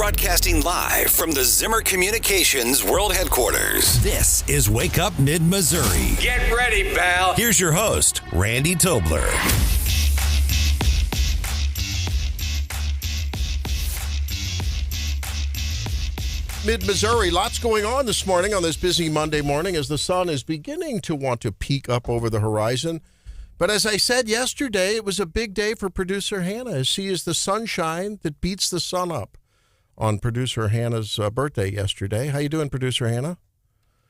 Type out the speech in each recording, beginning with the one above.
Broadcasting live from the Zimmer Communications World Headquarters. This is Wake Up Mid-Missouri. Get ready, pal. Here's your host, Randy Tobler. Mid-Missouri, lots going on this morning on this busy Monday morning as the sun is beginning to want to peek up over the horizon. But as I said yesterday, it was a big day for producer Hannah as she is the sunshine that beats the sun up on producer Hannah's birthday yesterday. How you doing, producer Hannah?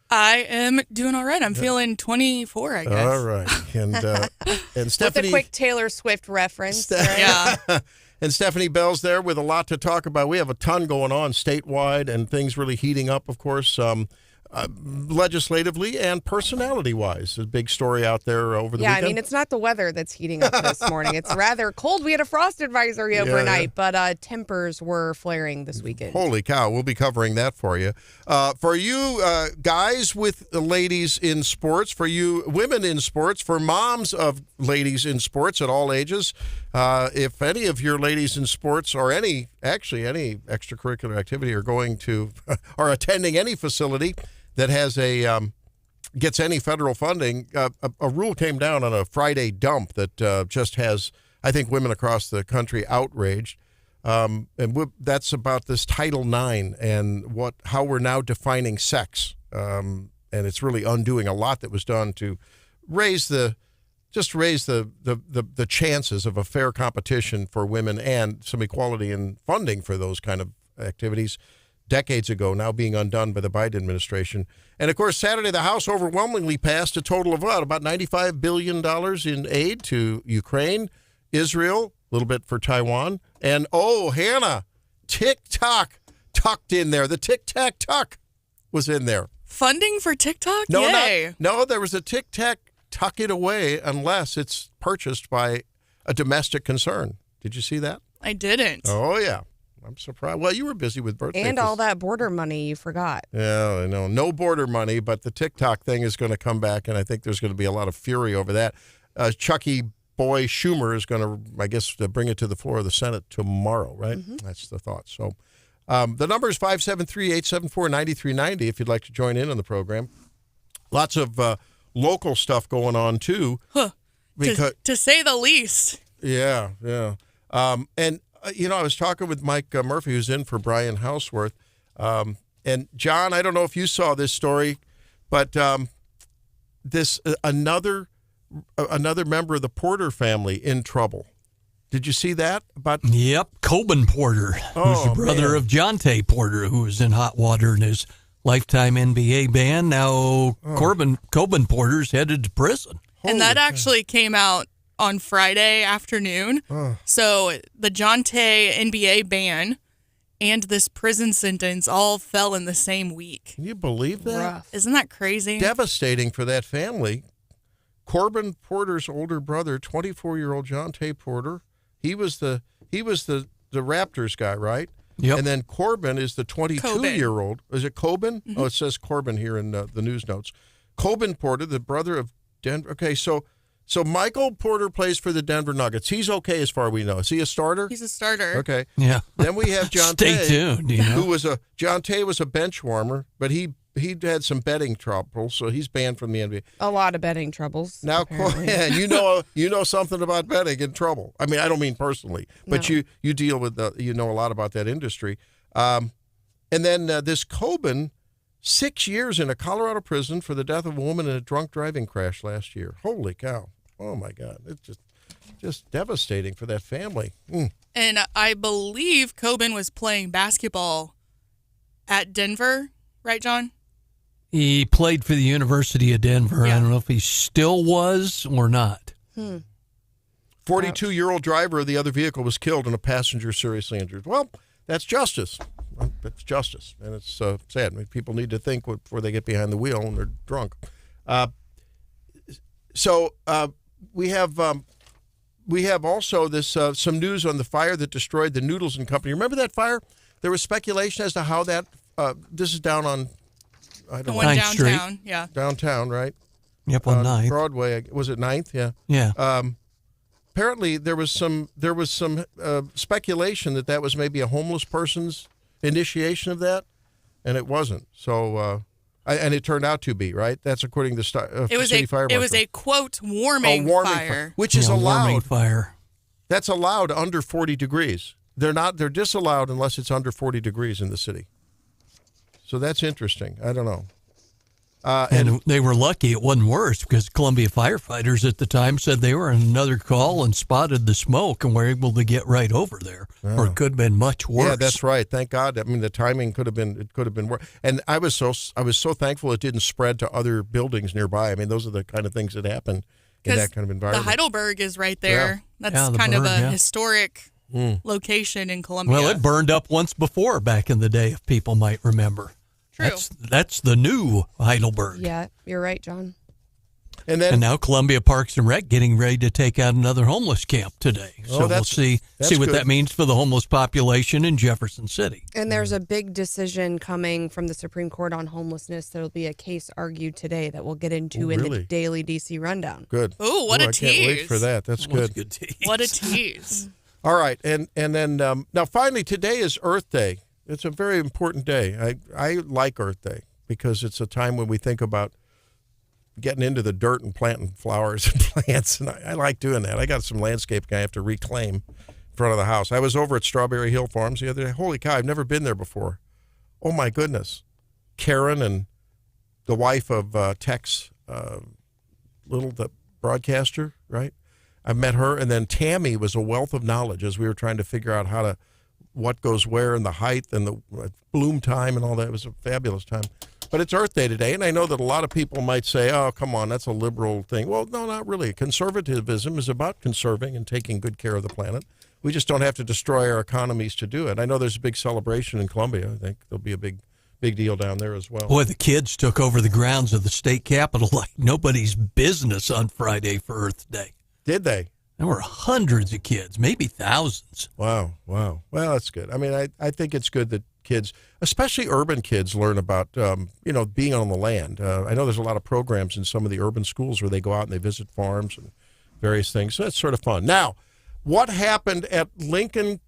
I am doing all right. I'm feeling 24, I guess. All right. And Stephanie... With a quick Taylor Swift reference. Right? Yeah. And Stephanie Bell's there with a lot to talk about. We have a ton going on statewide and things really heating up, of course, legislatively and personality-wise. A big story out there over the weekend. Yeah, I mean, it's not the weather that's heating up this morning. It's rather cold. We had a frost advisory overnight, but tempers were flaring this weekend. Holy cow. We'll be covering that for you. For you guys with ladies in sports, for you women in sports, for moms of ladies in sports at all ages, if any of your ladies in sports or any extracurricular activity are going to are attending any facility that has gets any federal funding, a rule came down on a Friday dump that just has, I think, women across the country outraged. And that's about this Title IX and how we're now defining sex. And it's really undoing a lot that was done to raise the chances of a fair competition for women and some equality in funding for those kind of activities decades ago, now being undone by the Biden administration. And, of course, Saturday, the House overwhelmingly passed a total of about $95 billion in aid to Ukraine, Israel, a little bit for Taiwan. And, Hannah, TikTok tucked in there. The Tic-Tac-Tuck was in there. Funding for TikTok? No, Yay. No, there was a Tic-Tac tuck it away unless it's purchased by a domestic concern. Did you see that? I didn't. Oh, yeah. I'm surprised. Well, you were busy with birthday. And all that border money you forgot. Yeah, I know. No border money, but the TikTok thing is going to come back, and I think there's going to be a lot of fury over that. Chucky Boy Schumer is going to, I guess, bring it to the floor of the Senate tomorrow, right? Mm-hmm. That's the thought. So the number is 573-874-9390 if you'd like to join in on the program. Lots of local stuff going on, too. Huh. To say the least. Yeah. And I was talking with Mike Murphy, who's in for Brian Hauswirth. And, John, I don't know if you saw this story, but another member of the Porter family in trouble. Did you see that? Yep, Coben Porter, who's the brother of Jonte Porter, who was in hot water in his lifetime NBA ban. Now Coben Porter's headed to prison. And that actually came out on Friday afternoon. So the Jonte NBA ban and this prison sentence all fell in the same week. Can you believe that? Rough. Isn't that crazy? Devastating for that family. Corbin Porter's older brother, 24-year-old Jonte Porter, he was the Raptors guy, right? Yep. And then Corbin is the 22-year-old. Is it Coben? Mm-hmm. Oh, it says Corbin here in the news notes. Coben Porter, the brother of Denver. Okay, so Michael Porter plays for the Denver Nuggets. He's okay as far as we know. Is he a starter? He's a starter. Okay. Yeah. Then we have Jonte. Stay tuned. Jonte was a bench warmer, but he had some betting trouble, so he's banned from the NBA. A lot of betting troubles. Now, you know something about betting and trouble. I mean, I don't mean personally, but you deal with you know a lot about that industry. And then this Coben, 6 years in a Colorado prison for the death of a woman in a drunk driving crash last year. Holy cow. Oh, my God. It's just devastating for that family. And I believe Coben was playing basketball at Denver, right, John? He played for the University of Denver. Yeah. I don't know if he still was or not. 42-year-old driver of the other vehicle was killed and a passenger seriously injured. Well, that's justice. That's justice, and it's sad. I mean, people need to think before they get behind the wheel and they're drunk. So we have also this some news on the fire that destroyed the Noodles and Company. Remember that fire? There was speculation as to how that. This is down on. I don't know. One 9th downtown, Street. yeah. Downtown, right? Yep, on 9th. Broadway. Was it 9th? Yeah. Yeah. Apparently, there was some speculation that was maybe a homeless person's initiation of that, and it wasn't. So, and it turned out to be, right? That's according to the city fire marshal. It was a, quote, warming fire. Which is allowed. Warming fire. That's allowed under 40 degrees. They're disallowed unless it's under 40 degrees in the city. So that's interesting. I don't know. And they were lucky it wasn't worse because Columbia firefighters at the time said they were on another call and spotted the smoke and were able to get right over there. Or it could have been much worse. Yeah, that's right. Thank God. I mean, the timing could have been worse. And I was so thankful it didn't spread to other buildings nearby. I mean, those are the kind of things that happen in that kind of environment. The Heidelberg is right there. Yeah. That's kind of a historic location in Columbia. Well, it burned up once before back in the day, if people might remember. True. That's the new Heidelberg. Yeah, you're right, John. And now Columbia Parks and Rec getting ready to take out another homeless camp today. So we'll see what that means for the homeless population in Jefferson City. And there's a big decision coming from the Supreme Court on homelessness. There'll be a case argued today that we'll get into in the daily DC rundown. Good. Ooh, what a I tease. can't wait for that. That's good. Good tease. What a tease. All right. And then now finally today is Earth Day. It's a very important day. I like Earth Day because it's a time when we think about getting into the dirt and planting flowers and plants, and I like doing that. I got some landscaping I have to reclaim in front of the house. I was over at Strawberry Hill Farms the other day. Holy cow, I've never been there before. Oh, my goodness. Karen and the wife of Tex Little, the broadcaster, right? I met her, and then Tammy was a wealth of knowledge as we were trying to figure out what goes where and the height and the bloom time and all that. It was a fabulous time. But it's Earth Day today, and I know that a lot of people might say, oh, come on, that's a liberal thing. Well, no, not really. Conservatism is about conserving and taking good care of the planet. We just don't have to destroy our economies to do it. I know there's a big celebration in Columbia. I think there'll be a big deal down there as well. Boy, the kids took over the grounds of the state capitol like nobody's business on Friday for Earth Day. Did they? There were hundreds of kids, maybe thousands. Wow. Well, that's good. I mean, I think it's good that kids, especially urban kids, learn about, being on the land. I know there's a lot of programs in some of the urban schools where they go out and they visit farms and various things. So it's sort of fun. Now, what happened at Lincoln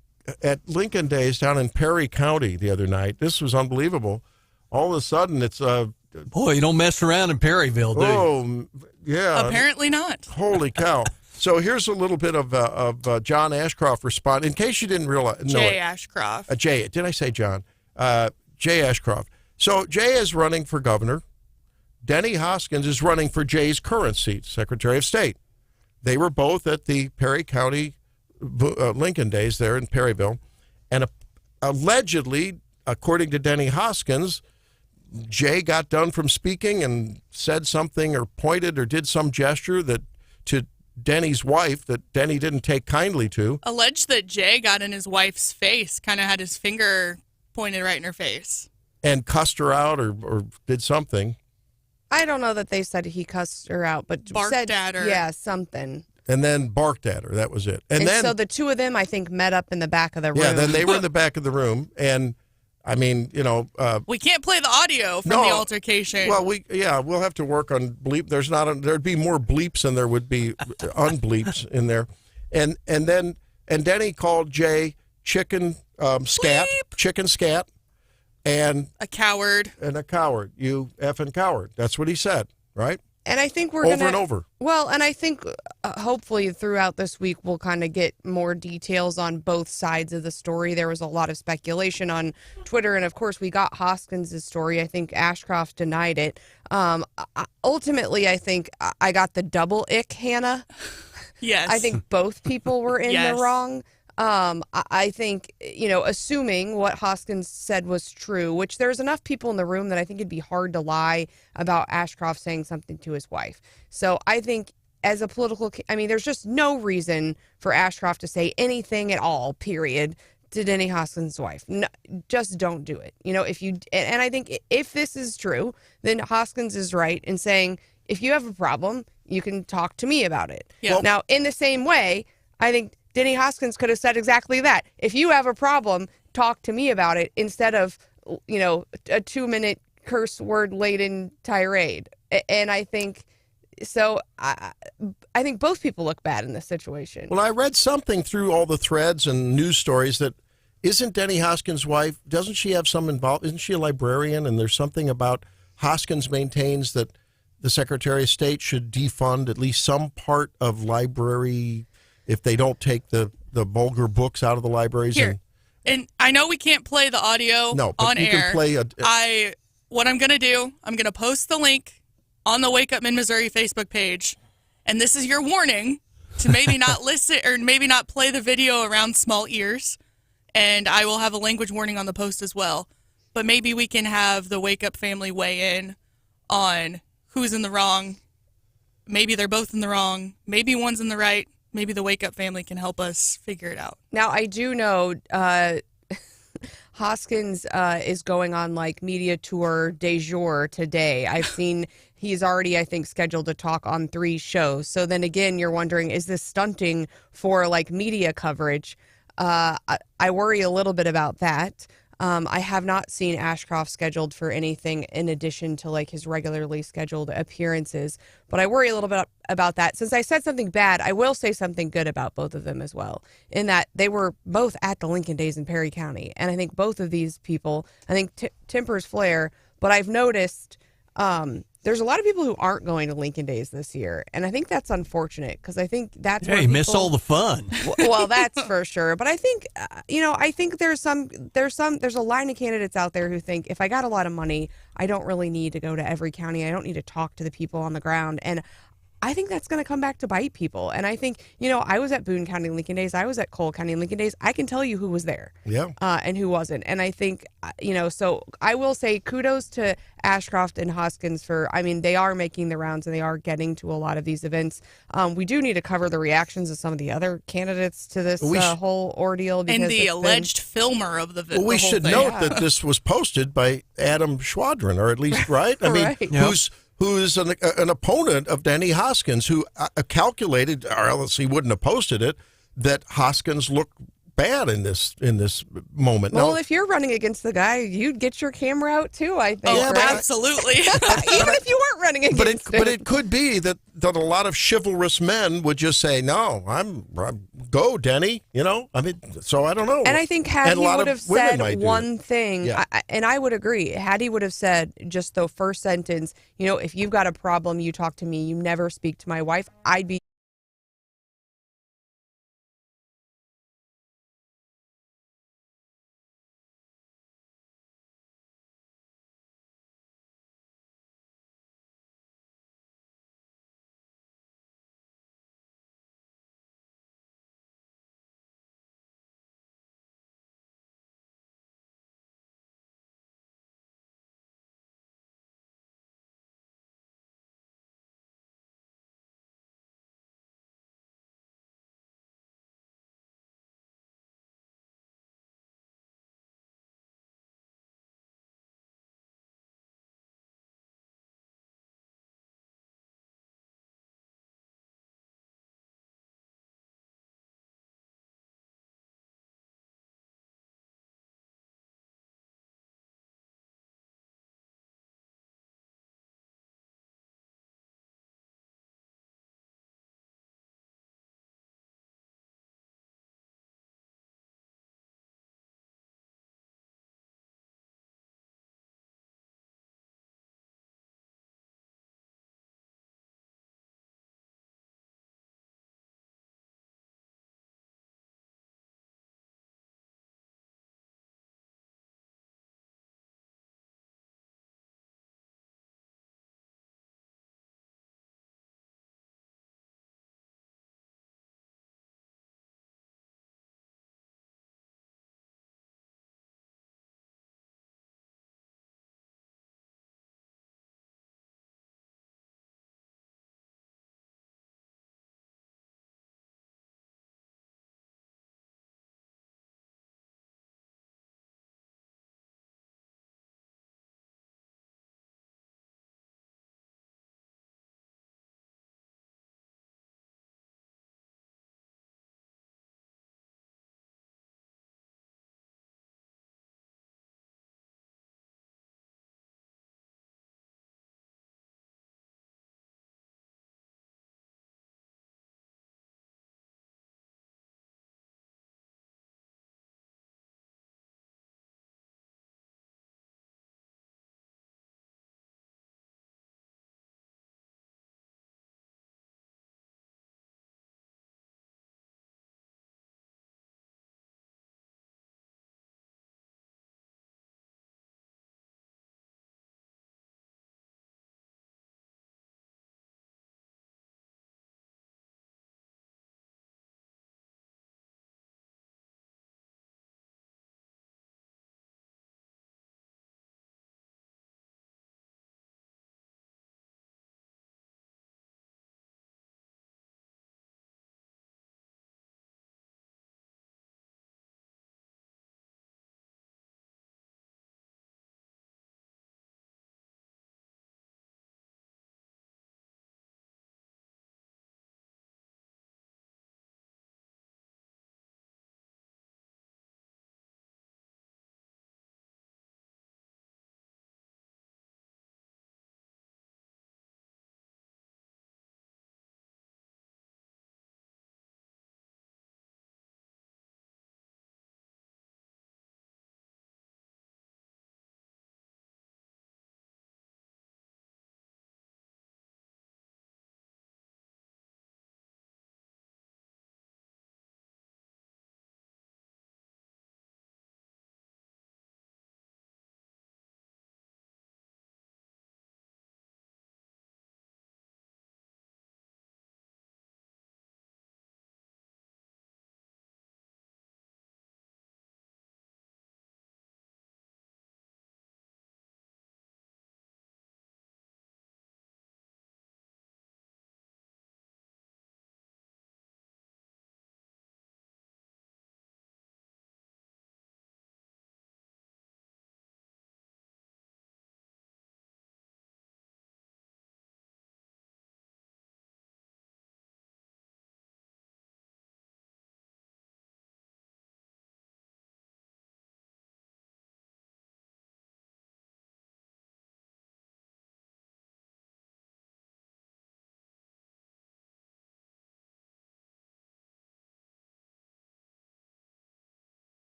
Days down in Perry County the other night? This was unbelievable. All of a sudden, it's boy, you don't mess around in Perryville, do you? Oh, yeah. Apparently not. Holy cow. So here's a little bit of John Ashcroft respond. In case you didn't realize. Jay Ashcroft. Jay. Did I say John? Jay Ashcroft. So Jay is running for governor. Denny Hoskins is running for Jay's current seat, Secretary of State. They were both at the Perry County Lincoln Days there in Perryville. And allegedly, according to Denny Hoskins, Jay got done from speaking and said something or pointed or did some gesture to Denny's wife that Denny didn't take kindly to. Alleged that Jay got in his wife's face, kind of had his finger pointed right in her face. And cussed her out or did something. I don't know that they said he cussed her out, but barked at her. Yeah, something. And then barked at her. That was it. And then, so the two of them, I think, met up in the back of the room. Yeah, then they were in the back of the room. And, I mean, we can't play the audio from the altercation. Well, we'll have to work on bleep. There'd be more bleeps than there would be unbleeps in there. And Denny called Jay chicken scat, and a coward. And a coward. You effing coward. That's what he said, right? And I think we're over and over. Well, and I think hopefully throughout this week we'll kind of get more details on both sides of the story. There was a lot of speculation on Twitter, and of course we got Hoskins' story. I think Ashcroft denied it. Ultimately, I think I got the double ick, Hannah. Yes. I think both people were in the wrong. I think, assuming what Hoskins said was true, which there's enough people in the room that I think it'd be hard to lie about Ashcroft saying something to his wife. So I think as a there's just no reason for Ashcroft to say anything at all, period, to Denny Hoskins' wife. No, just don't do it. And I think if this is true, then Hoskins is right in saying, if you have a problem, you can talk to me about it. Yeah. Now, in the same way, I think Denny Hoskins could have said exactly that. If you have a problem, talk to me about it instead of, a 2-minute curse word laden tirade. And I think so. I think both people look bad in this situation. Well, I read something through all the threads and news stories that isn't Denny Hoskins' wife, doesn't she have some involved? Isn't she a librarian? And there's something about Hoskins maintains that the Secretary of State should defund at least some part of library if they don't take the vulgar books out of the libraries. Here, and I know we can't play the audio on you air. Can play what I'm going to do, I'm going to post the link on the Wake Up Mid-Missouri Facebook page, and this is your warning to maybe not listen or maybe not play the video around small ears, and I will have a language warning on the post as well. But maybe we can have the Wake Up family weigh in on who's in the wrong. Maybe they're both in the wrong. Maybe one's in the right. Maybe the Wake Up family can help us figure it out. Now, I do know Hoskins is going on like media tour de jour today. I've seen he's already, I think, scheduled to talk on 3 shows. So then again, you're wondering, is this stunting for like media coverage? I worry a little bit about that. I have not seen Ashcroft scheduled for anything in addition to like his regularly scheduled appearances, but I worry a little bit about that. Since I said something bad, I will say something good about both of them as well, in that they were both at the Lincoln Days in Perry County. And I think both of these people, I think tempers flare, but I've noticed there's a lot of people who aren't going to Lincoln Days this year, and I think that's unfortunate because I think that's where miss all the fun. Well, that's for sure. But I think I think there's a line of candidates out there who think if I got a lot of money, I don't really need to go to every county. I don't need to talk to the people on the ground, and I think that's going to come back to bite people. And I think, I was at Boone County Lincoln Days. I was at Cole County Lincoln Days. I can tell you who was there and who wasn't. And I think, so I will say kudos to Ashcroft and Hoskins they are making the rounds and they are getting to a lot of these events. We do need to cover the reactions of some of the other candidates to this whole ordeal. And the alleged filmer of the video. Well, we should note that this was posted by Adam Schwadron, or at least, right? I mean, right. Who's an opponent of Denny Hoskins, who calculated, or else he wouldn't have posted it, that Hoskins looked bad in this moment. Well, now, if you're running against the guy, you'd get your camera out too, I think. Oh, right? Even if you weren't running against but it could be that a lot of chivalrous men would just say, "No, I'm go, Denny." So I don't know. And I think had he would have said one thing, and I would agree, had he would have said just the first sentence, if you've got a problem, you talk to me, you never speak to my wife, I'd be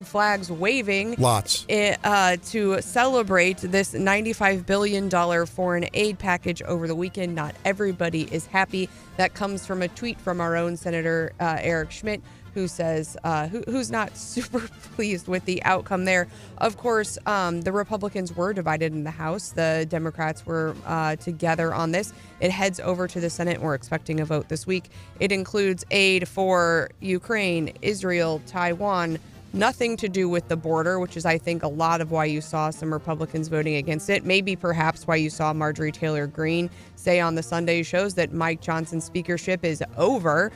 flags waving. Lots. To celebrate this $95 billion foreign aid package over the weekend. Not everybody is happy. That comes from a tweet from our own Senator Eric Schmidt, who says who's not super pleased with the outcome there. Of course, the Republicans were divided in the House. The Democrats were together on this. It heads over to the Senate. We're expecting a vote this week. It includes aid for Ukraine, Israel, Taiwan. Nothing to do with the border, which is, I think, a lot of why you saw some Republicans voting against it. Maybe perhaps why you saw Marjorie Taylor Greene say on the Sunday shows that Mike Johnson's speakership is over.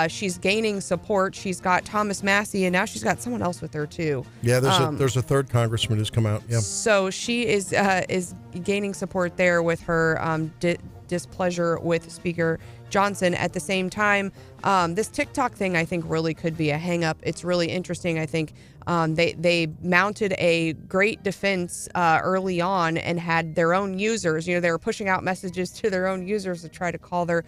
She's gaining support. She's got Thomas Massey, and now she's got someone else with her too. Yeah, there's a third congressman who's come out. Yeah. So she is gaining support there with her displeasure with Speaker Johnson. At the same time, this TikTok thing, I think, really could be a hang-up. It's really interesting. I think they mounted a great defense early on and had their own users. They were pushing out messages to their own users to try to call their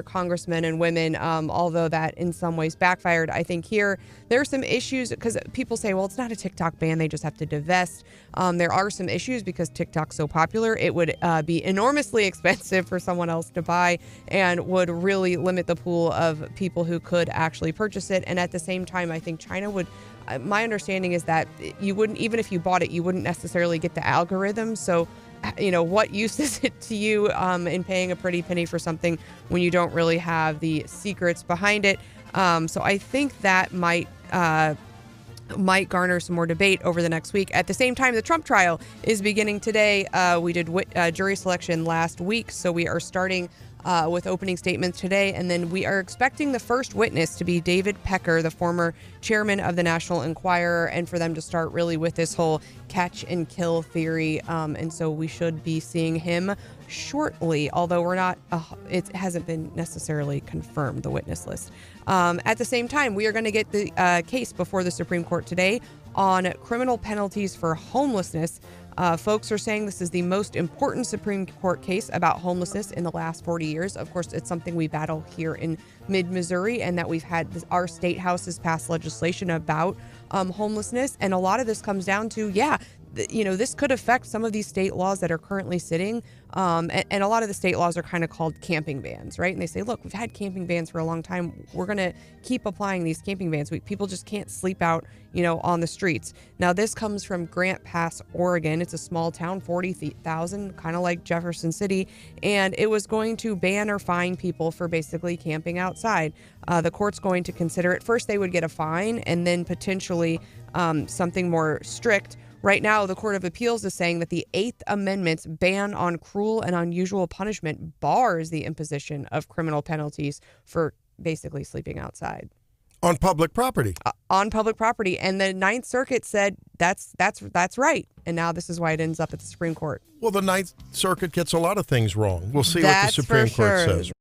congressmen and women, although that in some ways backfired. I think here there are some issues because people say, well, it's not a TikTok ban. They just have to divest. There are some issues because TikTok's so popular. It would be enormously expensive for someone else to buy and would really limit the pool of people who could actually purchase it. And at the same time, I think China would. My understanding is that you wouldn't, even if you bought it, you wouldn't necessarily get the algorithm. So, what use is it to you in paying a pretty penny for something when you don't really have the secrets behind it? So I think that might garner some more debate over the next week. At the same time, the Trump trial is beginning today. We did jury selection last week, so we are starting with opening statements today, and then we are expecting the first witness to be David Pecker, the former chairman of the National Enquirer, and for them to start really with this whole catch and kill theory. And so we should be seeing him shortly, although we're not. It hasn't been necessarily confirmed, the witness list. At the same time, we are going to get the case before the Supreme Court today on criminal penalties for homelessness. Folks are saying this is the most important Supreme Court case about homelessness in the last 40 years. Of course, it's something we battle here in mid-Missouri, and that we've had our state house has passed legislation about homelessness. And a lot of this comes down to, this could affect some of these state laws that are currently sitting. And a lot of the state laws are kind of called camping bans, right? And they say, look, we've had camping bans for a long time. We're going to keep applying these camping bans. People just can't sleep out, on the streets. Now, this comes from Grant Pass, Oregon. It's a small town, 40,000, kind of like Jefferson City. And it was going to ban or fine people for basically camping outside. The court's going to consider it. First, they would get a fine and then potentially something more strict. Right now, the Court of Appeals is saying that the Eighth Amendment's ban on cruel and unusual punishment bars the imposition of criminal penalties for basically sleeping outside. On public property. On public property. And the Ninth Circuit said that's right. And now this is why it ends up at the Supreme Court. Well, the Ninth Circuit gets a lot of things wrong. We'll see what the Supreme Court says.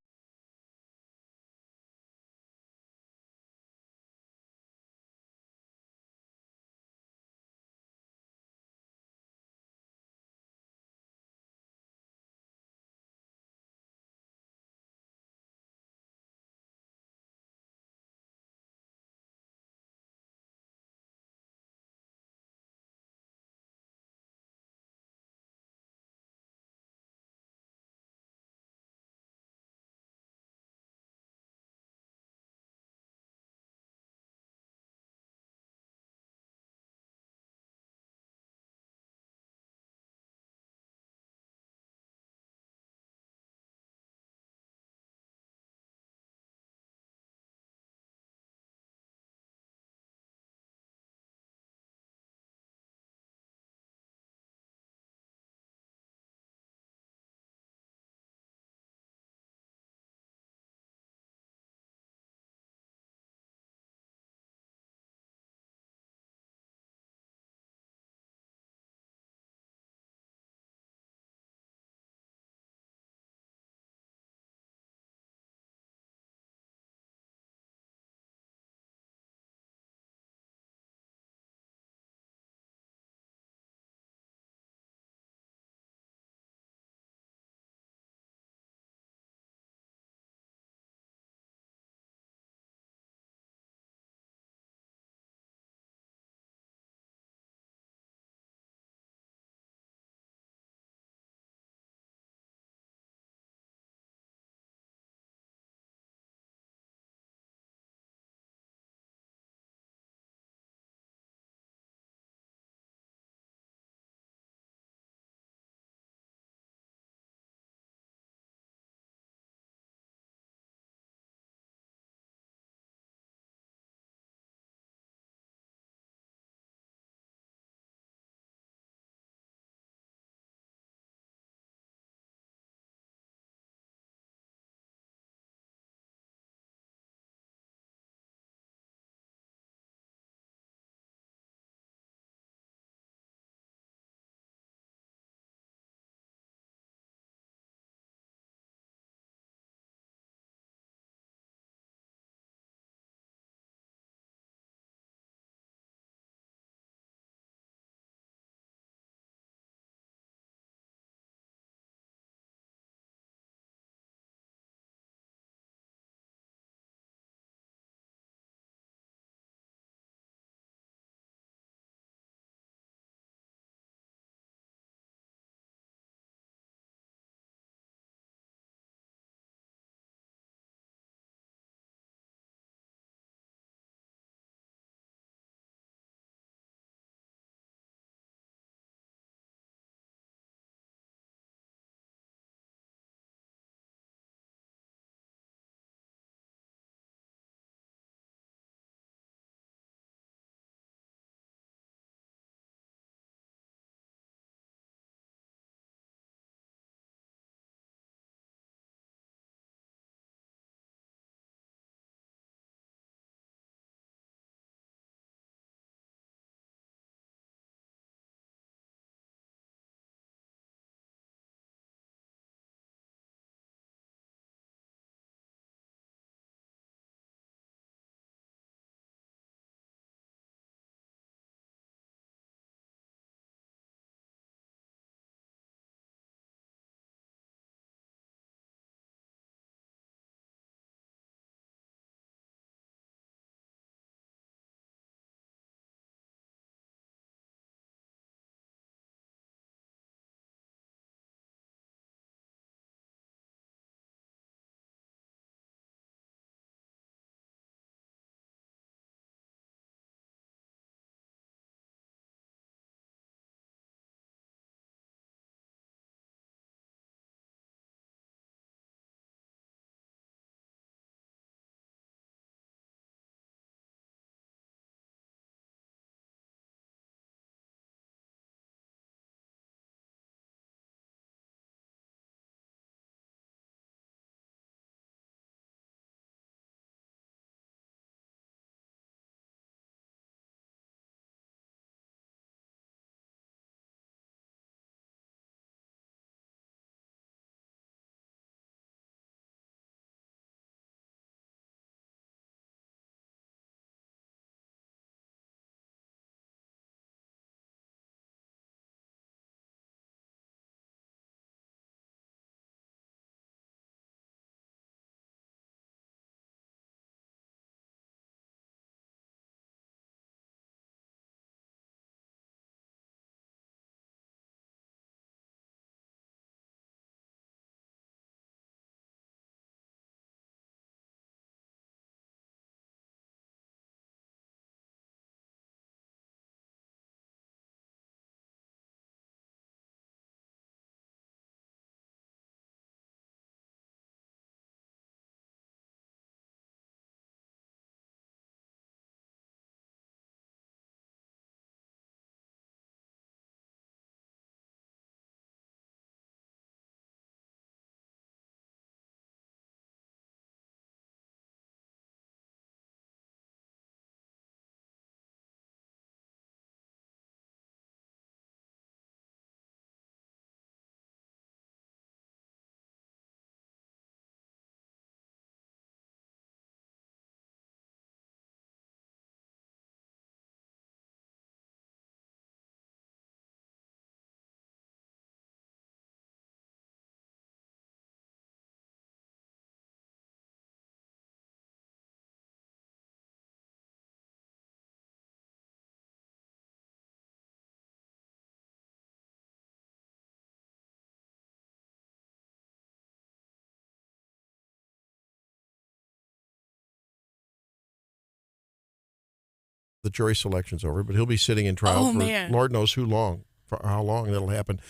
the jury selection's over, but he'll be sitting in trial for Lord knows for how long that'll happen.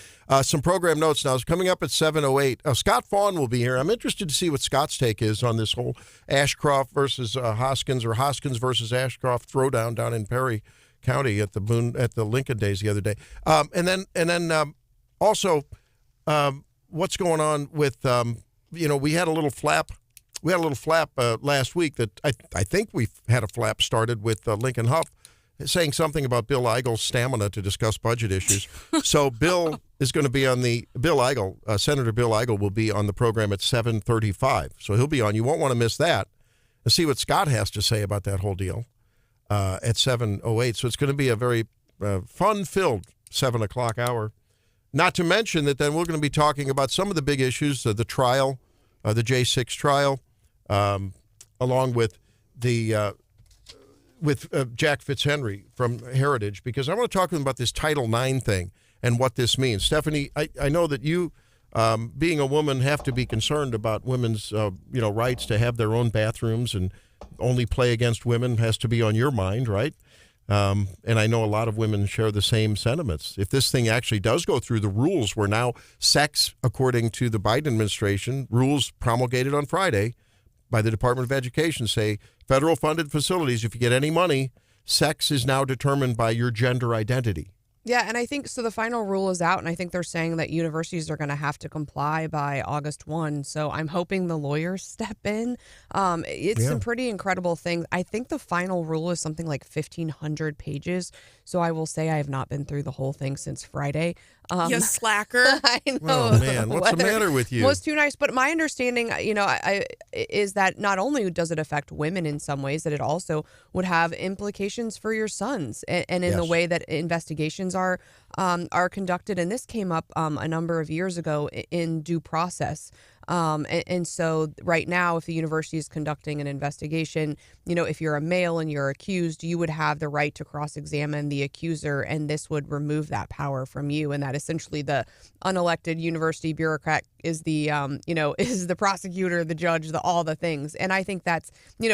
Some program notes now. It's coming up at 7:08. Scott Faughn will be here. I'm interested to see what Scott's take is on this whole Ashcroft versus Hoskins, or Hoskins versus Ashcroft throwdown down in Perry County at the Lincoln Days the other day. And then also what's going on with we had a little flap. We had a little flap last week that I think we've had a flap started with Lincoln Huff saying something about Bill Eigel's stamina to discuss budget issues. So Bill is going to be on Senator Bill Eigel will be on the program at 7:35. So he'll be on. You won't want to miss that and see what Scott has to say about that whole deal at 7:08. So it's going to be a very fun-filled 7 o'clock hour. Not to mention that then we're going to be talking about some of the big issues, the trial, the J6 trial, along with Jack Fitzhenry from Heritage, because I want to talk to them about this Title IX thing and what this means. Stephanie, I know that you, being a woman, have to be concerned about women's rights to have their own bathrooms, and only play against women has to be on your mind, right? And I know a lot of women share the same sentiments. If this thing actually does go through, the rules where now sex, according to the Biden administration, rules promulgated on Friday by the Department of Education, say federal funded facilities, if you get any money, sex is now determined by your gender identity. Yeah, and I think so. The final rule is out, and I think they're saying that universities are going to have to comply by August 1. So I'm hoping the lawyers step in. It's some pretty incredible things. I think the final rule is something like 1,500 pages. So I will say I have not been through the whole thing since Friday. You slacker. I know. Oh, man. What's the matter with you? Was too nice. But my understanding, is that not only does it affect women in some ways, that it also would have implications for your sons and in the way that investigations are conducted. And this came up a number of years ago in due process. And so right now, if the university is conducting an investigation, if you're a male and you're accused, you would have the right to cross-examine the accuser, and this would remove that power from you. And that essentially the unelected university bureaucrat is the, is the prosecutor, the judge, all the things. And I think that's,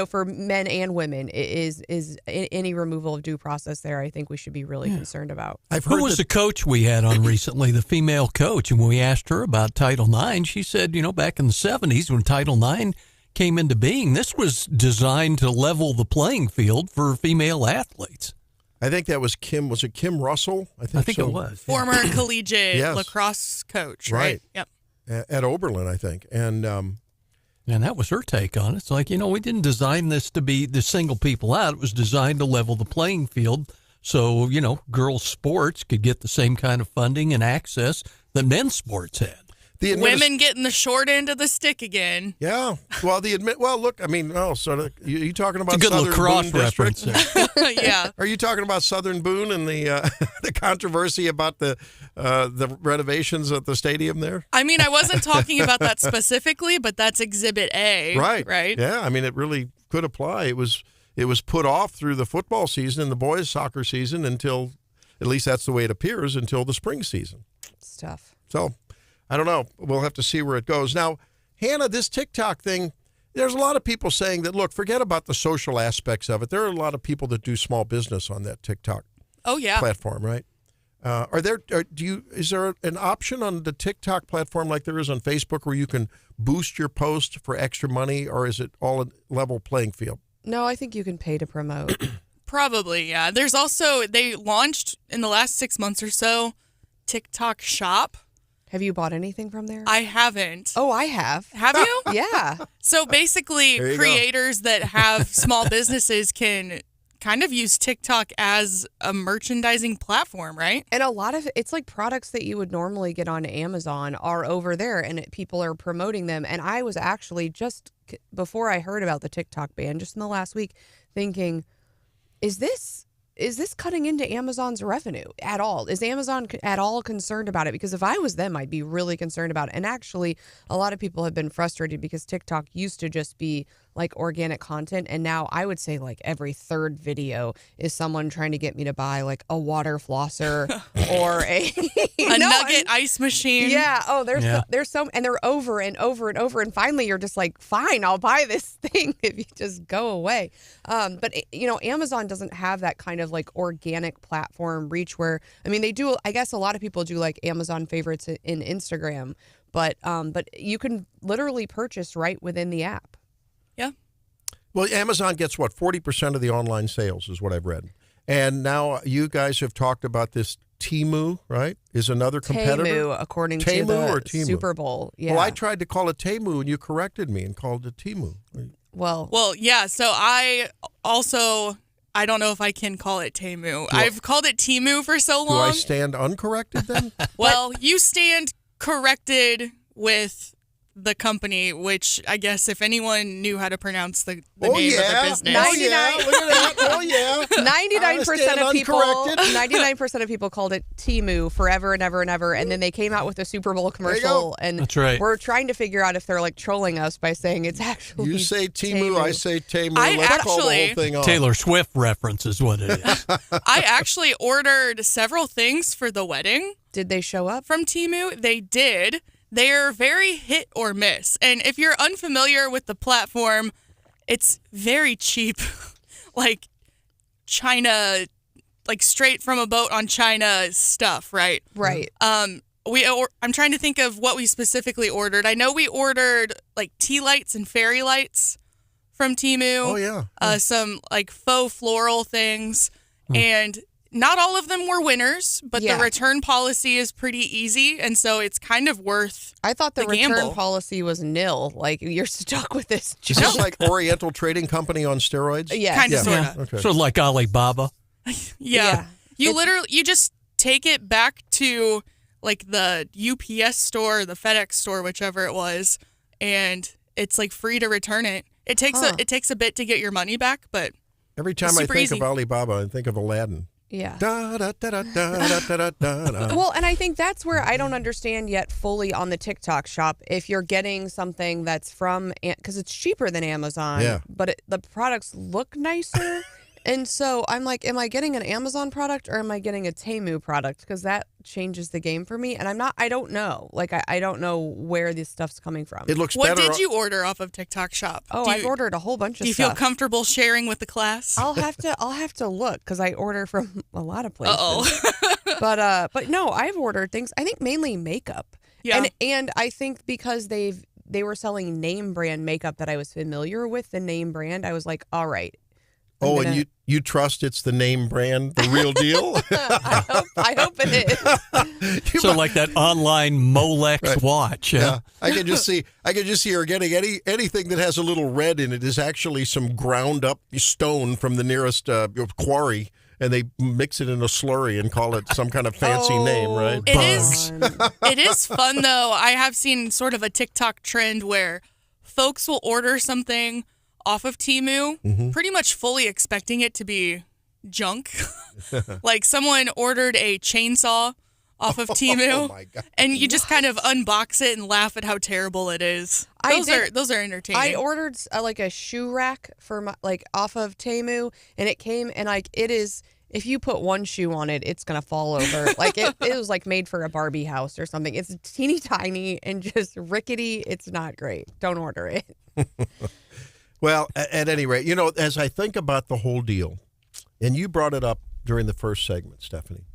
for men and women, is any removal of due process there, I think we should be really concerned about. Who was the coach we had on recently, the female coach? And when we asked her about Title IX, she said, back in the 70s when Title IX came into being, this was designed to level the playing field for female athletes. I think that was Kim. Was it Kim Russell? I think it was. Former collegiate lacrosse coach, right? Yep. At Oberlin, I think. And that was her take on it. It's like, we didn't design this to single people out. It was designed to level the playing field so, girls' sports could get the same kind of funding and access that men's sports had. Women getting the short end of the stick again. Yeah. Well, look, I mean, you talking about it's a good Southern lacrosse Boone reference. Yeah. Are you talking about Southern Boone and the the controversy about the renovations at the stadium there? I mean, I wasn't talking about that specifically, but that's Exhibit A. Right. Yeah. I mean, it really could apply. It was put off through the football season and the boys' soccer season until, at least that's the way it appears, until the spring season. It's tough. So, I don't know. We'll have to see where it goes. Now, Hannah, this TikTok thing, there's a lot of people saying that, look, forget about the social aspects of it. There are a lot of people that do small business on that TikTok platform, right? Is there an option on the TikTok platform like there is on Facebook where you can boost your post for extra money, or is it all a level playing field? No, I think you can pay to promote. Probably, yeah. There's also, they launched in the last 6 months or so, TikTok Shop. Have you bought anything from there? I haven't. Oh, I have. Have you? Yeah. So basically, creators that have small businesses can kind of use TikTok as a merchandising platform, right? And a lot of it's like products that you would normally get on Amazon are over there, and people are promoting them. And I was actually just before I heard about the TikTok ban, just in the last week, thinking, is this cutting into Amazon's revenue at all? Is Amazon at all concerned about it? Because if I was them, I'd be really concerned about it. And actually, a lot of people have been frustrated because TikTok used to just be like organic content, and now I would say like every third video is someone trying to get me to buy like a water flosser or a nugget ice machine. Yeah. Oh, there's so, and they're over and over and over, and finally you're just like, fine, I'll buy this thing if you just go away. But Amazon doesn't have that kind of like organic platform reach where, I mean, they do. I guess a lot of people do like Amazon favorites in Instagram, but you can literally purchase right within the app. Yeah. Well, Amazon gets, 40% of the online sales is what I've read. And now you guys have talked about this Temu, right? Is another competitor? Temu, according to the Temu? Super Bowl. Yeah. Well, I tried to call it Temu, and you corrected me and called it Temu. Well, yeah. So I don't know if I can call it Temu. I've called it Temu for so long. Do I stand uncorrected then? Well, you stand corrected with the company, which I guess if anyone knew how to pronounce the name of the business. Oh, yeah. Look at that. Oh, yeah. 99% of people, 99% of people called it Temu forever and ever and ever, and then they came out with a Super Bowl commercial, and that's right. We're trying to figure out if they're like trolling us by saying it's actually you say Temu, I say Temu. Let's call the whole thing off. Taylor Swift reference is what it is. I actually ordered several things for the wedding. Did they show up from Temu? They did. They're very hit or miss. And if you're unfamiliar with the platform, it's very cheap. Like China, like straight from a boat on China stuff, right? Right. I'm trying to think of what we specifically ordered. I know we ordered like tea lights and fairy lights from Temu. Oh, yeah. Some like faux floral things. And not all of them were winners, but the return policy is pretty easy, and so it's kind of worth I thought the return gamble. Policy was nil. Like, you're stuck with this. Is this like Oriental Trading Company on steroids? Yeah. Kind of, sort of. Okay. So like Alibaba. Yeah. You just take it back to like the UPS store, the FedEx store, whichever it was, and it's like free to return it. It takes a bit to get your money back, but every time I think of Alibaba, I think of Aladdin. Yeah. Da, da, da, da, da, da, da, da. Well, and I think that's where I don't understand yet fully on the TikTok shop if you're getting something that's from, because it's cheaper than Amazon, but the products look nicer. And so I'm like, am I getting an Amazon product or am I getting a Temu product? Because that changes the game for me. And I don't know. Like, I don't know where this stuff's coming from. It looks What better. did you order off of TikTok shop? Oh, I've ordered a whole bunch of stuff. Do you feel comfortable sharing with the class? I'll have to look because I order from a lot of places. Uh-oh. But no, I've ordered things. I think mainly makeup. Yeah. And I think because they were selling name brand makeup that I was familiar with, the name brand, I was like, all right. And you trust it's the name brand, the real deal? I hope it is. So like that online Molex watch. Yeah. I can just see her getting anything that has a little red in it is actually some ground up stone from the nearest quarry, and they mix it in a slurry and call it some kind of fancy name, right? It is fun though. I have seen sort of a TikTok trend where folks will order something off of Temu, pretty much fully expecting it to be junk. Like someone ordered a chainsaw off of Temu, and you just kind of unbox it and laugh at how terrible it is. Those are entertaining. I ordered like a shoe rack for my, like off of Temu, and it came and like it is. If you put one shoe on it, it's gonna fall over. Like it was like made for a Barbie house or something. It's teeny tiny and just rickety. It's not great. Don't order it. Well, at any rate, as I think about the whole deal, and you brought it up during the first segment, Stephanie,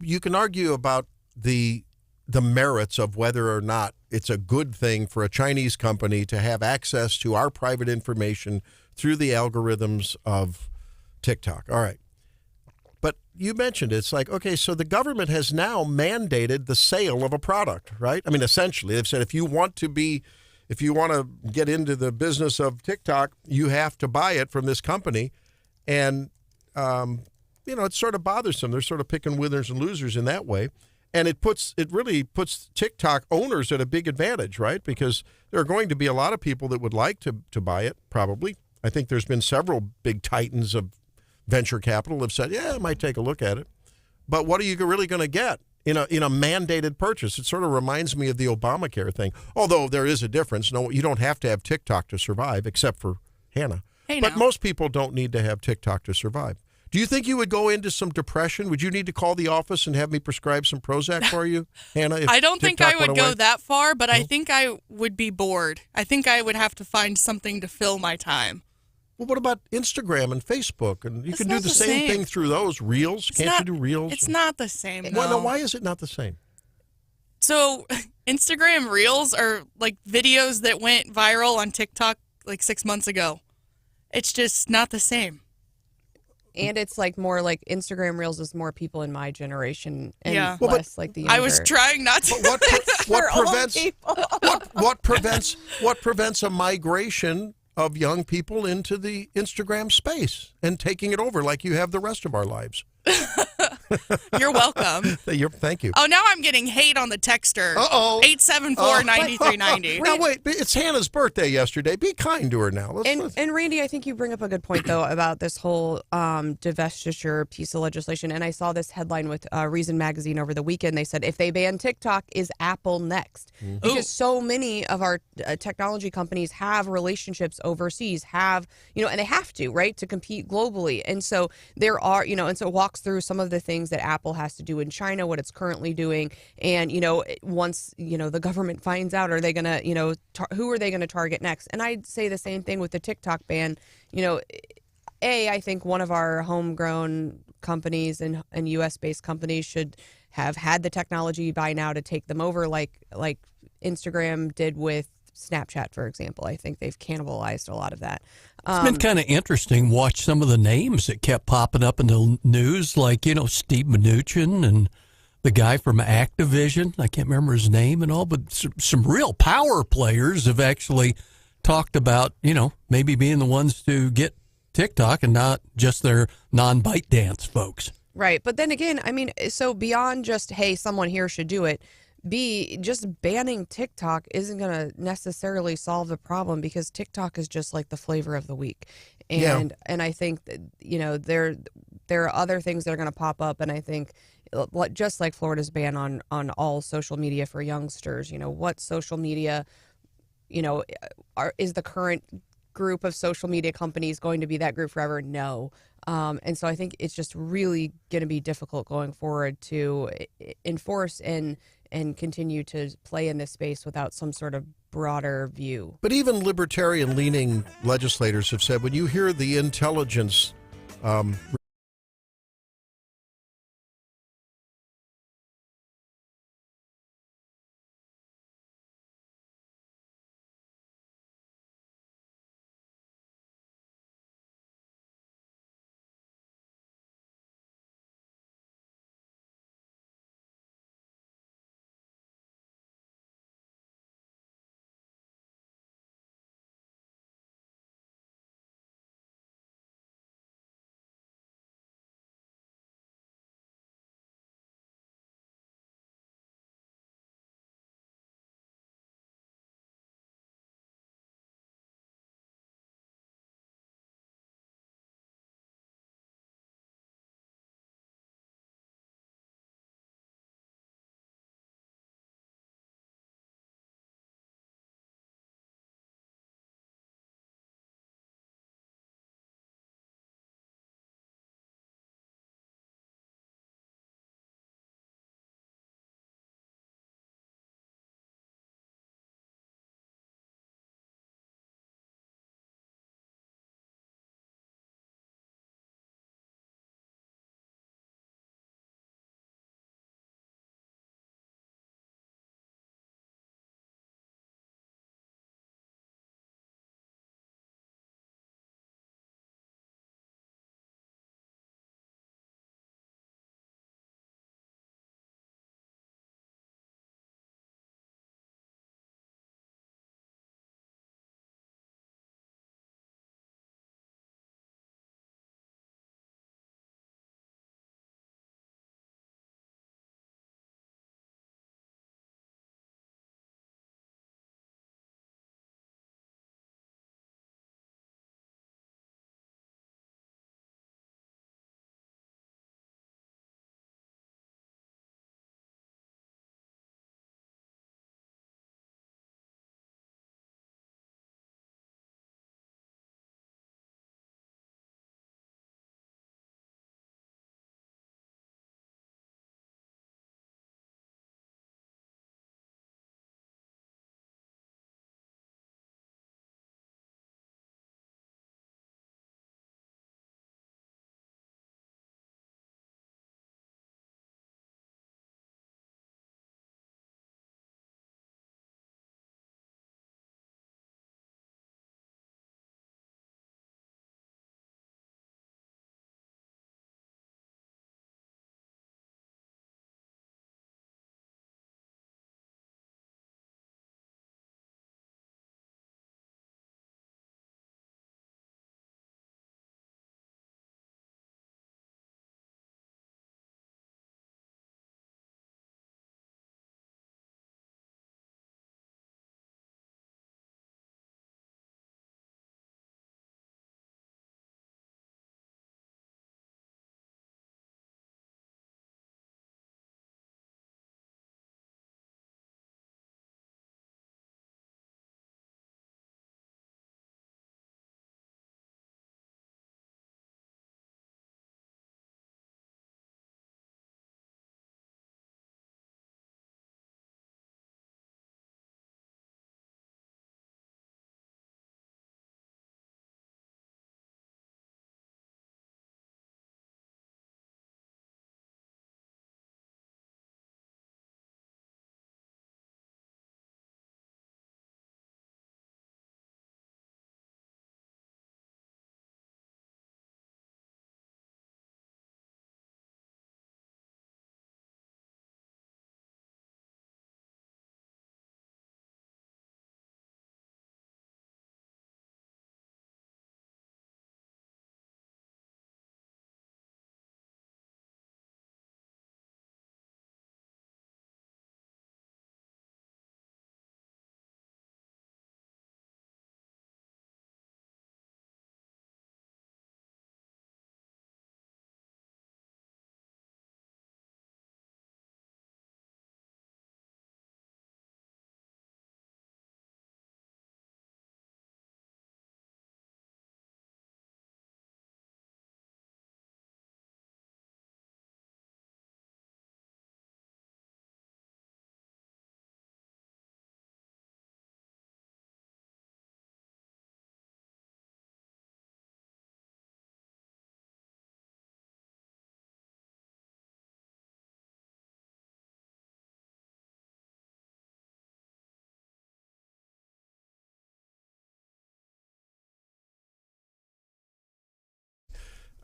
you can argue about the merits of whether or not it's a good thing for a Chinese company to have access to our private information through the algorithms of TikTok. All right. But you mentioned it's like, okay, so the government has now mandated the sale of a product, right? I mean, essentially, they've said if you want to get into the business of TikTok, you have to buy it from this company. And, it's sort of bothersome. They're sort of picking winners and losers in that way. And it really puts TikTok owners at a big advantage, right? Because there are going to be a lot of people that would like to buy it, probably. I think there's been several big titans of venture capital have said, yeah, I might take a look at it. But what are you really going to get in a mandated purchase. It sort of reminds me of the Obamacare thing, although there is a difference. No, you don't have to have TikTok to survive, except for Hannah. Hey, but now. most people don't need to have TikTok to survive. Do you think you would go into some depression? Would you need to call the office and have me prescribe some Prozac for you, Hannah? If I don't think TikTok I would went go away? that far, but I think I would be bored. I think I would have to find something to fill my time. Well, what about Instagram and Facebook? And you It's can do not the the same same. thing through those. Reels? Can't you do Reels? It's not the same. Well, though. no, why is it not the same? So Instagram Reels are like videos that went viral on TikTok like 6 months ago. It's just not the same. And it's like more like Instagram Reels is more people in my generation and Yeah. Well, but less like the younger. I was trying not to. But what For old prevents people. what prevents a migration of young people into the Instagram space and taking it over like you have the rest of our lives? You're welcome. Thank you. Oh, now I'm getting hate on the texter. Uh-oh. 874-9390. Now wait, it's Hannah's birthday yesterday. Be kind to her now. Let's- And Randy, I think you bring up a good point though about this whole divestiture piece of legislation. And I saw this headline with Reason Magazine over the weekend. They said if they ban TikTok, is Apple next? Because so many of our technology companies have relationships overseas, and they have to, right, to compete globally. And so there are, and so it walks through some of the things that Apple has to do in China, what it's currently doing, and once the government finds out, are they going to who are they going to target next? And I'd say the same thing with the TikTok ban. I think one of our homegrown companies and U.S. based companies should have had the technology by now to take them over, like Instagram did with Snapchat, for example. I think they've cannibalized a lot of that. It's been kind of interesting. Watch some of the names that kept popping up in the news, like, Steve Mnuchin and the guy from Activision. I can't remember his name and all, but some real power players have actually talked about, maybe being the ones to get TikTok and not just their non-bite dance folks. Right. But then again, I mean, so beyond just, hey, someone here should do it, just banning TikTok isn't going to necessarily solve the problem, because TikTok is just like the flavor of the week. And I think that, there are other things that are going to pop up. And I think just like Florida's ban on all social media for youngsters, what social media, is the current group of social media companies going to be that group forever? No. And so I think it's just really going to be difficult going forward to enforce and continue to play in this space without some sort of broader view. But even libertarian-leaning legislators have said, when you hear the intelligence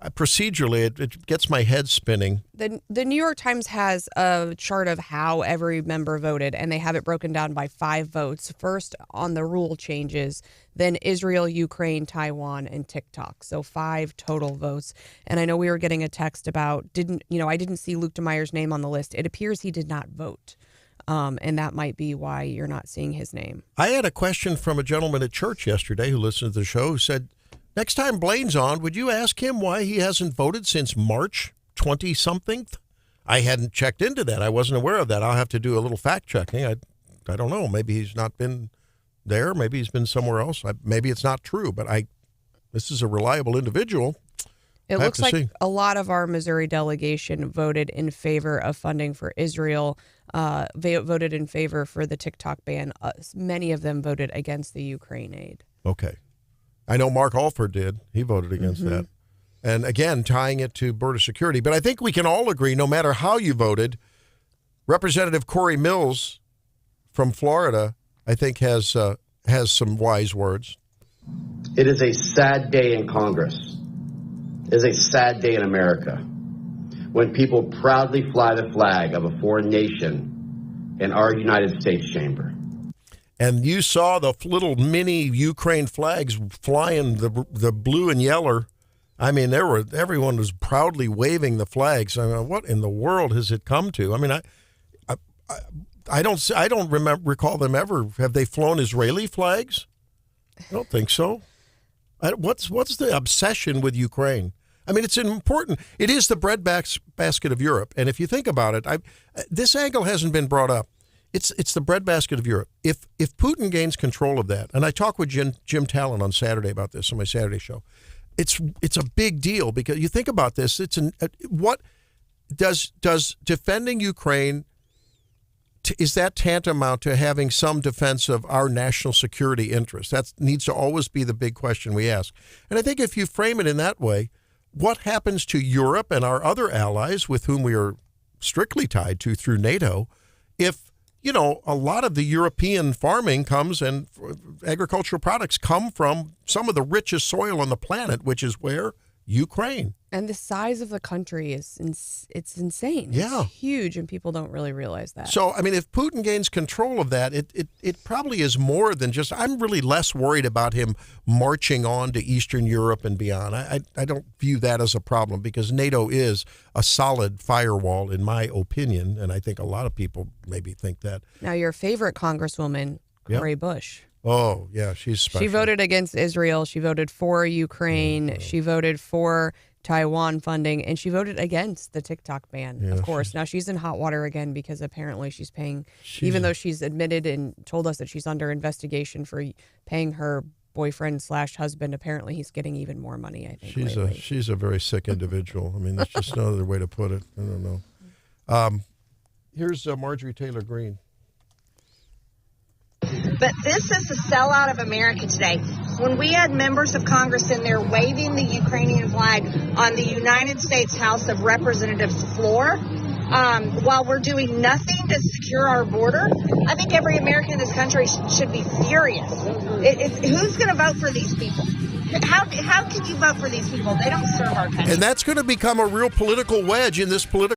procedurally, it gets my head spinning. The New York Times has a chart of how every member voted, and they have it broken down by 5 votes. First on the rule changes, then Israel, Ukraine, Taiwan, and TikTok. So 5 total votes. And I know we were getting a text about, I didn't see Luke DeMeyer's name on the list. It appears he did not vote. And that might be why you're not seeing his name. I had a question from a gentleman at church yesterday who listened to the show who said, next time Blaine's on, would you ask him why he hasn't voted since March 20-something? I hadn't checked into that. I wasn't aware of that. I'll have to do a little fact checking. I don't know. Maybe he's not been there. Maybe he's been somewhere else. Maybe it's not true, but this is a reliable individual. It looks like a lot of our Missouri delegation voted in favor of funding for Israel. They voted in favor for the TikTok ban. Many of them voted against the Ukraine aid. Okay. I know Mark Alford did. He voted against that. And again, tying it to border security. But I think we can all agree, no matter how you voted, Representative Corey Mills from Florida, I think, has some wise words. It is a sad day in Congress. It is a sad day in America when people proudly fly the flag of a foreign nation in our United States chamber. And you saw the little mini Ukraine flags flying, the blue and yellow. I mean, everyone was proudly waving the flags. I mean, what in the world has it come to? I mean, I don't recall them ever. Have they flown Israeli flags? I don't think so. What's the obsession with Ukraine? I mean, it is the breadbasket of Europe. And if you think about it, this angle hasn't been brought up. It's the breadbasket of Europe. If Putin gains control of that, and I talked with Jim Talon on Saturday about this on my Saturday show, it's a big deal because you think about this. What does defending Ukraine, is that tantamount to having some defense of our national security interests? That needs to always be the big question we ask. And I think if you frame it in that way, what happens to Europe and our other allies with whom we are strictly tied to through NATO if, a lot of the European farming comes and agricultural products come from some of the richest soil on the planet, which is where? Ukraine. And the size of the country it's insane. Yeah. It's huge, and people don't really realize that. So, I mean, if Putin gains control of that, it probably is more than just, I'm really less worried about him marching on to Eastern Europe and beyond. I don't view that as a problem because NATO is a solid firewall, in my opinion, and I think a lot of people maybe think that. Now, your favorite Congresswoman, Cori Bush. Oh, yeah, she's special. She voted against Israel. She voted for Ukraine. She voted for Taiwan funding, and she voted against the TikTok ban, of course. Now she's in hot water again because apparently she's paying, even though she's admitted and told us that she's under investigation for paying her boyfriend/husband. Apparently he's getting even more money, I think. She's a very sick individual. I mean, that's just no other way to put it. I don't know. Here's Marjorie Taylor Greene. But this is the sellout of America today. When we had members of Congress in there waving the Ukrainian flag on the United States House of Representatives floor, while we're doing nothing to secure our border, I think every American in this country should be furious. Who's going to vote for these people? How can you vote for these people? They don't serve our country. And that's going to become a real political wedge in this political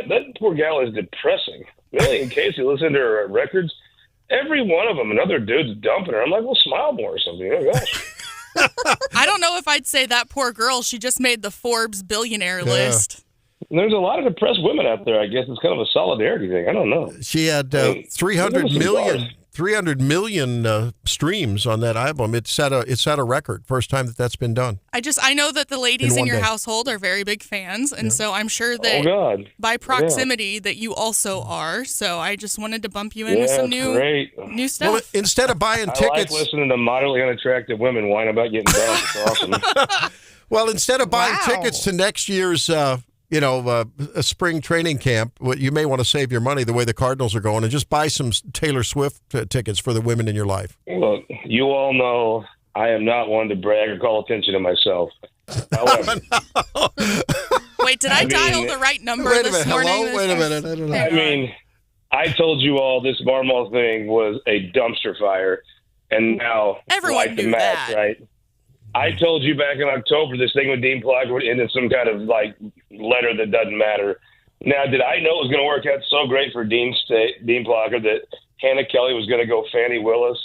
that poor gal is depressing. Really, in case you listen to her records, every one of them, another dude's dumping her. I'm like, well, smile more or something. Oh, gosh. I don't know if I'd say that poor girl. She just made the Forbes billionaire list. There's a lot of depressed women out there. I guess it's kind of a solidarity thing. I don't know. She had 300 million streams on that album. It set a record. First time that's been done. I know that the ladies in your household are very big fans, and so I'm sure that by proximity that you also are. So I just wanted to bump you in with some new stuff. Well, instead of buying tickets, I like listening to moderately unattractive women whine about getting down. It's awesome. Well, instead of buying tickets to next year's a spring training camp, you may want to save your money the way the Cardinals are going and just buy some Taylor Swift tickets for the women in your life. Look, you all know I am not one to brag or call attention to myself. However, wait, did I dial the right number this morning? Hello? Wait a minute. I don't know. I mean, I told you all this Marmol thing was a dumpster fire, and now everyone knew that, right? I told you back in October this thing with Dean Plocker would end in some kind of letter that doesn't matter. Now, did I know it was going to work out so great for Dean Plocker that Hannah Kelly was going to go Fannie Willis?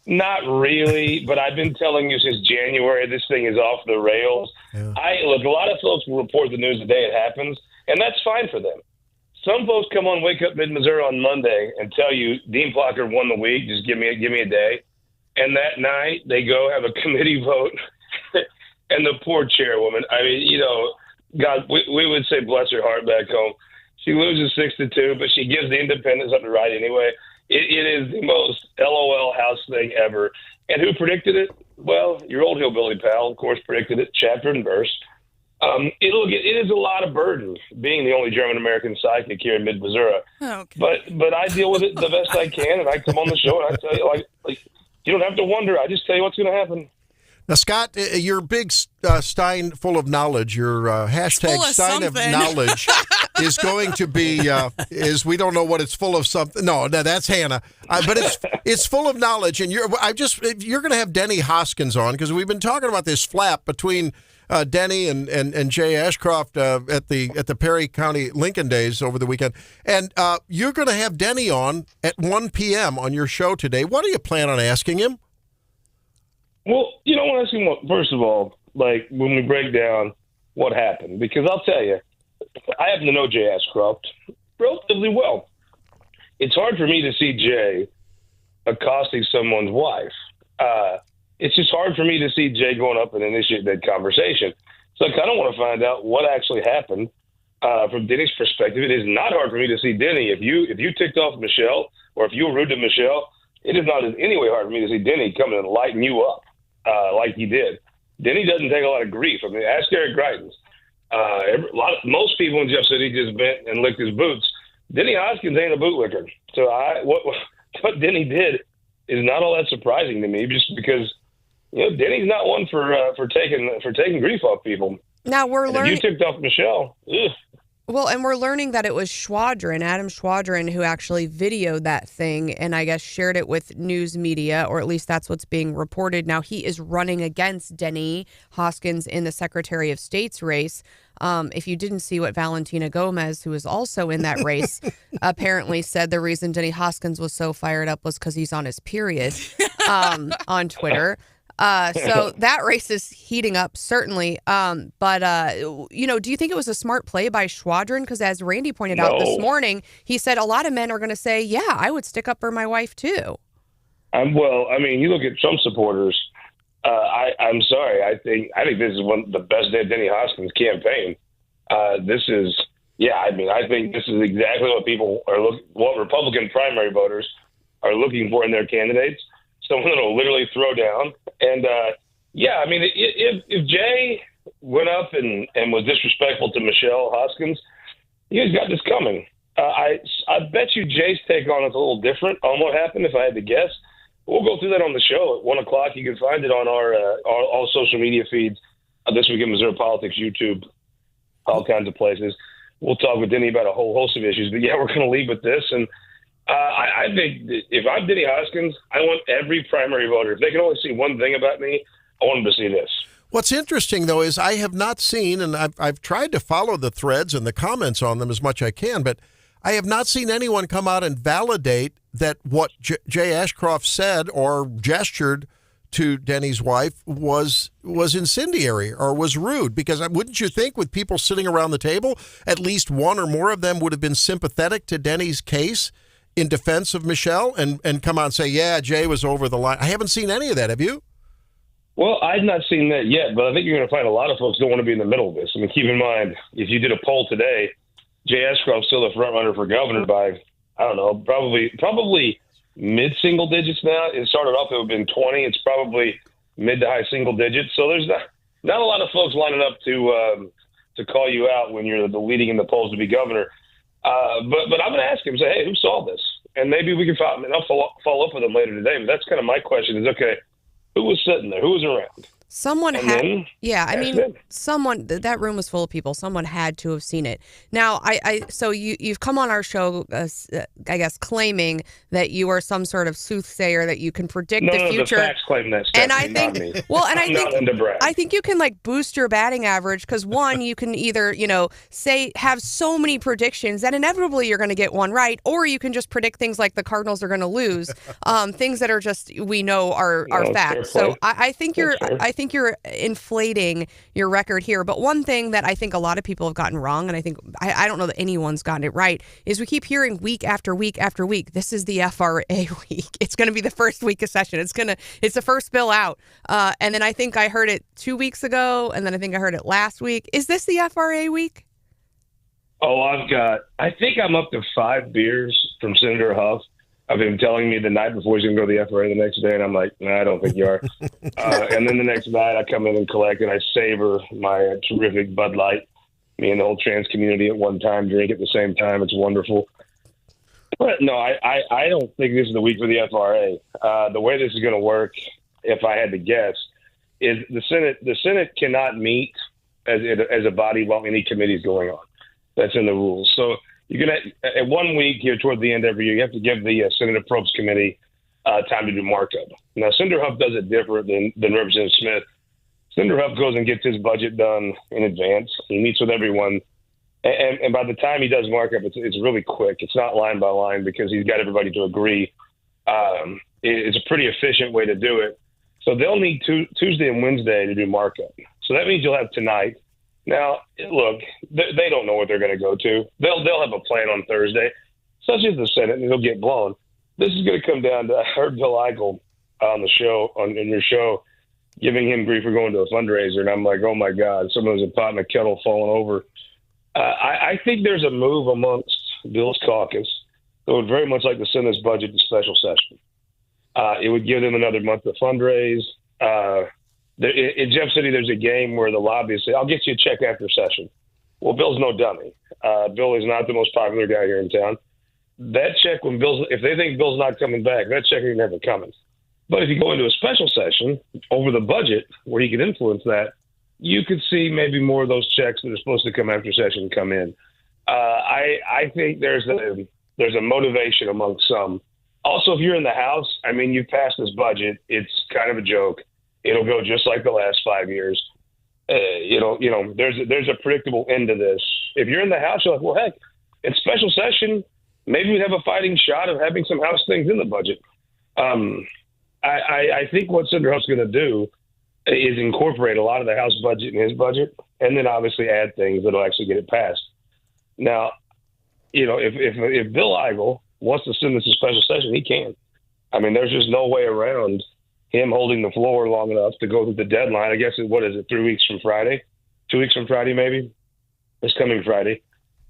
Not really, but I've been telling you since January this thing is off the rails. Yeah. Look, a lot of folks will report the news the day it happens, and that's fine for them. Some folks come on Wake Up Mid-Missouri on Monday and tell you Dean Plocker won the week, just give me a day. And that night, they go have a committee vote, and the poor chairwoman, I mean, God, we would say bless her heart back home. She loses 6-2, but she gives the independents up to right anyway. It is the most LOL House thing ever. And who predicted it? Well, your old hillbilly pal, of course, predicted it, chapter and verse. It is a lot of burden being the only German-American psychic here in Mid-Missouri. Okay. But I deal with it the best I can, and I come on the show and I tell you, you don't have to wonder. I just tell you what's going to happen. Now, Scott, your big Stein full of knowledge, your hashtag Stein of knowledge is going to be, we don't know what it's full of something. No, that's Hannah. But it's full of knowledge. And you're going to have Denny Hoskins on because we've been talking about this flap between Denny and Jay Ashcroft at the Perry County Lincoln Days over the weekend. And you're going to have Denny on at 1 p.m. on your show today. What do you plan on asking him? Well, I want to ask him, first of all, when we break down what happened, because I'll tell you, I happen to know Jay Ashcroft relatively well. It's hard for me to see Jay accosting someone's wife. It's just hard for me to see Jay going up and initiate that conversation. So I kind of want to find out what actually happened from Denny's perspective. It is not hard for me to see Denny. If you ticked off Michelle or if you were rude to Michelle, it is not in any way hard for me to see Denny coming and lighten you up like he did. Denny doesn't take a lot of grief. I mean, ask Eric Greitens. Most people in Jeff City just bent and licked his boots. Denny Hoskins ain't a bootlicker. So what Denny did is not all that surprising to me, just because Denny's not one for taking grief off people. Now we're learning. If you ticked off Michelle. Ugh. Well, and we're learning that it was Adam Schwadron, who actually videoed that thing and I guess shared it with news media, or at least that's what's being reported. Now he is running against Denny Hoskins in the Secretary of State's race. If you didn't see what Valentina Gomez, who is also in that race, apparently said the reason Denny Hoskins was so fired up was because he's on his period on Twitter. So that race is heating up, certainly. But do you think it was a smart play by Schwadron? Because as Randy pointed out this morning, he said a lot of men are going to say, yeah, I would stick up for my wife, too. You look at Trump supporters. I'm sorry. I think this is one of the best day of Denny Hoskins' campaign. I think this is exactly what people are what Republican primary voters are looking for in their candidates. Someone that will literally throw down. And, if Jay went up and was disrespectful to Michelle Hoskins, he's got this coming. I bet you Jay's take on it's a little different on what happened, if I had to guess. We'll go through that on the show at 1 o'clock. You can find it on our all social media feeds, This Week in Missouri Politics, YouTube, all kinds of places. We'll talk with Denny about a whole host of issues. But, yeah, we're going to leave with this. And I think if I'm Denny Hoskins, I want every primary voter, if they can only see one thing about me, I want them to see this. What's interesting, though, is I have not seen, and I've tried to follow the threads and the comments on them as much as I can, but I have not seen anyone come out and validate that what Jay Ashcroft said or gestured to Denny's wife was incendiary or was rude. Because wouldn't you think, with people sitting around the table, at least one or more of them would have been sympathetic to Denny's case in defense of Michelle and come out and say, yeah, Jay was over the line? I haven't seen any of that. Have you? Well, I've not seen that yet, but I think you're going to find a lot of folks don't want to be in the middle of this. I mean, keep in mind, if you did a poll today, Jay Ashcroft's still the front runner for governor by, I don't know, probably mid-single digits now. It started off, it would have been 20. It's probably mid to high single digits. So there's not a lot of folks lining up to call you out when you're the leading in the polls to be governor. But I'm going to ask him, say, hey, who saw this? And maybe we can I'll follow up with him later today. But that's kind of my question is, okay, who was sitting there? Who was around? Someone had, someone, that room was full of people. Someone had to have seen it. Now, so you've come on our show, I guess, claiming that you are some sort of soothsayer, that you can predict the future. The facts claim that. And I think, I think you can boost your batting average because one, you can either, have so many predictions that inevitably you're going to get one right, or you can just predict things like the Cardinals are going to lose, things that are just we know are facts. So I think you're inflating your record here. But one thing that I think a lot of people have gotten wrong, and I don't know that anyone's gotten it right, is we keep hearing week after week after week, this is the FRA week. It's going to be the first week of session. It's the first bill out. And then I think I heard it 2 weeks ago, and then I think I heard it last week. Is this the FRA week? Oh, I think I'm up to 5 beers from Senator Huff. I've been telling me the night before he's going to go to the FRA the next day, and I'm like, nah, I don't think you are. And then the next night I come in and collect, and I savor my terrific Bud Light. Me and the whole trans community at one time drink at the same time. It's wonderful. But no, I don't think this is the week for the FRA. The way this is going to work, if I had to guess, is the Senate cannot meet as a body while any committee is going on. That's in the rules. So you're going to, at 1 week here toward the end every year, you have to give the Senate Appropriations Committee time to do markup. Now, Senator Huff does it different than Representative Smith. Senator Huff goes and gets his budget done in advance. He meets with everyone. And by the time he does markup, it's really quick. It's not line by line because he's got everybody to agree. It's a pretty efficient way to do it. So they'll need Tuesday and Wednesday to do markup. So that means you'll have tonight. Now, look, they don't know what they're going to go to. They'll have a plan on Thursday, such as the Senate, and it'll get blown. This is going to come down to, I heard Bill Eigel on the show, in your show, giving him grief for going to a fundraiser, and I'm like, oh my God, someone's a pot in a kettle falling over. I think there's a move amongst Bill's caucus that would very much like to send this budget to special session. It would give them another month to fundraise. In Jeff City, there's a game where the lobbyists say, I'll get you a check after session. Well, Bill's no dummy. Bill is not the most popular guy here in town. That check, if they think Bill's not coming back, that check ain't never coming. But if you go into a special session over the budget where he can influence that, you could see maybe more of those checks that are supposed to come after session come in. I think there's a motivation among some. Also, if you're in the House, I mean, you passed this budget. It's kind of a joke. It'll go just like the last 5 years. There's a predictable end to this. If you're in the House, you're like, well, heck, in special session, maybe we'd have a fighting shot of having some House things in the budget. I think what Senator Huff's going to do is incorporate a lot of the House budget in his budget, and then obviously add things that'll actually get it passed. Now, if Bill Eigel wants to send this to special session, he can. I mean, there's just no way around him holding the floor long enough to go through the deadline. I guess 3 weeks from Friday? 2 weeks from Friday, maybe? This coming Friday.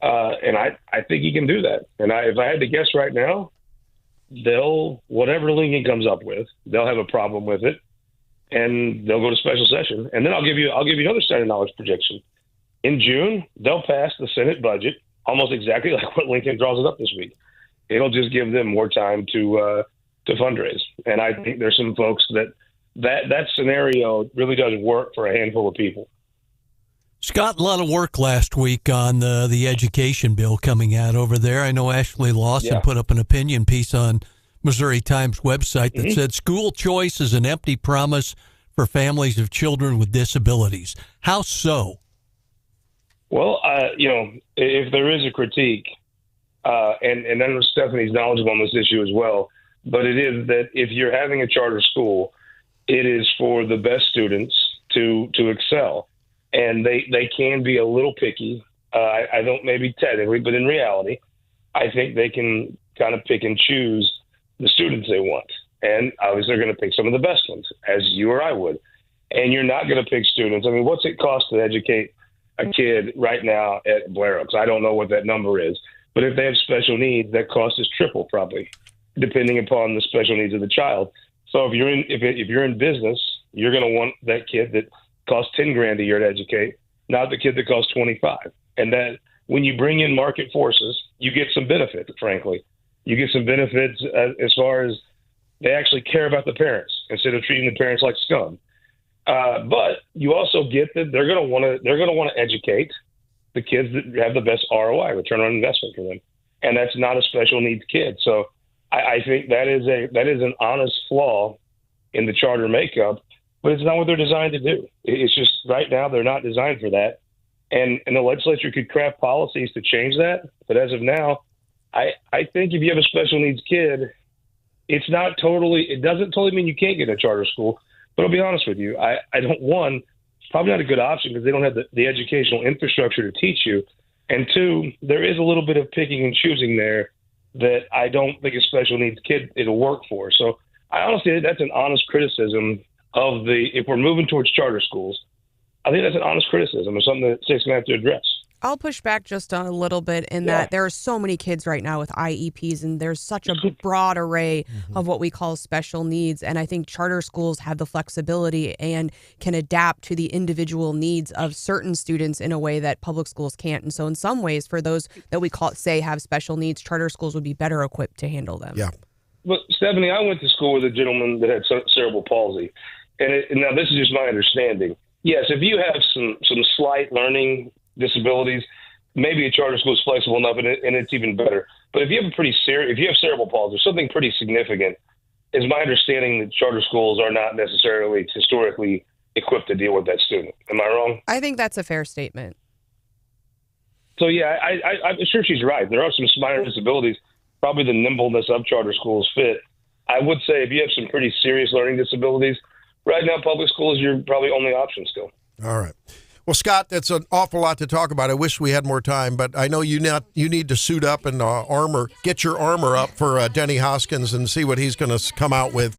And I think he can do that. And if I had to guess right now, whatever Lincoln comes up with, they'll have a problem with it, and they'll go to special session. And then I'll give you another standard knowledge prediction. In June, they'll pass the Senate budget almost exactly like what Lincoln draws it up this week. It'll just give them more time to fundraise. And I think there's some folks that scenario really does work for a handful of people. Scott, a lot of work last week on the education bill coming out over there. I know Ashley Lawson put up an opinion piece on Missouri Times website that said school choice is an empty promise for families of children with disabilities. How so? Well, if there is a critique, and I know Stephanie's knowledgeable on this issue as well, but it is that if you're having a charter school, it is for the best students to excel. And they can be a little picky. I don't maybe technically, but in reality, I think they can kind of pick and choose the students they want. And obviously they're going to pick some of the best ones, as you or I would. And you're not going to pick students. I mean, what's it cost to educate a kid right now at Blair Oaks? I don't know what that number is. But if they have special needs, that cost is triple probably, depending upon the special needs of the child. So if you're in business, you're going to want that kid that costs $10,000 a year to educate, not the kid that costs 25. And that when you bring in market forces, you get some benefits. Frankly, you get some benefits as far as they actually care about the parents instead of treating the parents like scum. But you also get that they're going to want to educate the kids that have the best ROI, return on investment for them, and that's not a special needs kid. So I think that is an honest flaw in the charter makeup, but it's not what they're designed to do. It's just right now they're not designed for that, and the legislature could craft policies to change that. But as of now, I think if you have a special needs kid, it doesn't totally mean you can't get a charter school. But I'll be honest with you, I don't. One, it's probably not a good option because they don't have the educational infrastructure to teach you, and two, there is a little bit of picking and choosing there that I don't think a special needs kid it'll work for. So I honestly, that's an honest criticism of if we're moving towards charter schools, I think that's an honest criticism of something that the state's going to have to address. I'll push back just a little bit in that there are so many kids right now with IEPs, and there's such a broad array of what we call special needs. And I think charter schools have the flexibility and can adapt to the individual needs of certain students in a way that public schools can't. And so in some ways, for those that we have special needs, charter schools would be better equipped to handle them. Yeah. But Stephanie, I went to school with a gentleman that had cerebral palsy. And now this is just my understanding. Yes, if you have some slight learning disabilities, maybe a charter school is flexible enough, and it's even better. But if you have if you have cerebral palsy or something pretty significant, is my understanding that charter schools are not necessarily historically equipped to deal with that student. Am I wrong? I think that's a fair statement. So yeah, I'm sure she's right. There are some minor disabilities. Probably the nimbleness of charter schools fit. I would say if you have some pretty serious learning disabilities, right now public school is your probably only option still. All right. Well, Scott, that's an awful lot to talk about. I wish we had more time, but I know you need to suit up and get your armor up for Denny Hoskins and see what he's going to come out with.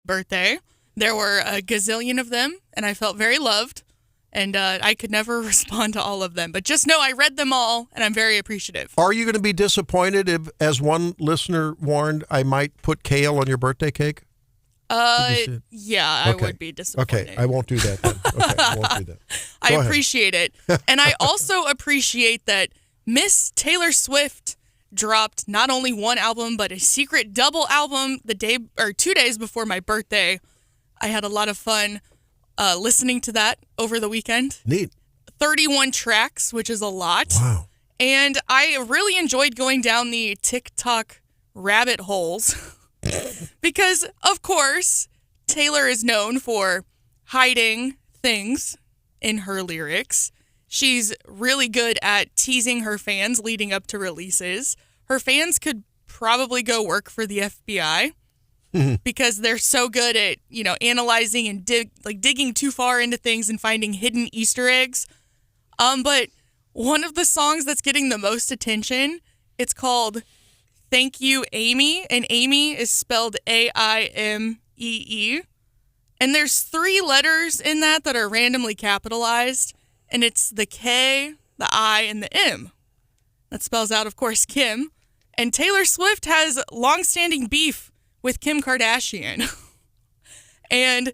birthday. There were a gazillion of them, and I felt very loved. And I could never respond to all of them. But just know I read them all, and I'm very appreciative. Are you going to be disappointed if, as one listener warned, I might put kale on your birthday cake? Yeah, I would be disappointed. Okay, I won't do that then. Okay, I won't do that. I appreciate it. And I also appreciate that Miss Taylor Swift dropped not only one album, but a secret double album 2 days before my birthday. I had a lot of fun listening to that over the weekend. Neat. 31 tracks, which is a lot. Wow. And I really enjoyed going down the TikTok rabbit holes because, of course, Taylor is known for hiding things in her lyrics. She's really good at teasing her fans leading up to releases. Her fans could probably go work for the FBI. Because they're so good at, analyzing and digging too far into things and finding hidden Easter eggs. But one of the songs that's getting the most attention, it's called Thank You, Amy. And Amy is spelled A-I-M-E-E. And there's 3 letters in that are randomly capitalized. And it's the K, the I, and the M. That spells out, of course, Kim. And Taylor Swift has longstanding beef with Kim Kardashian. And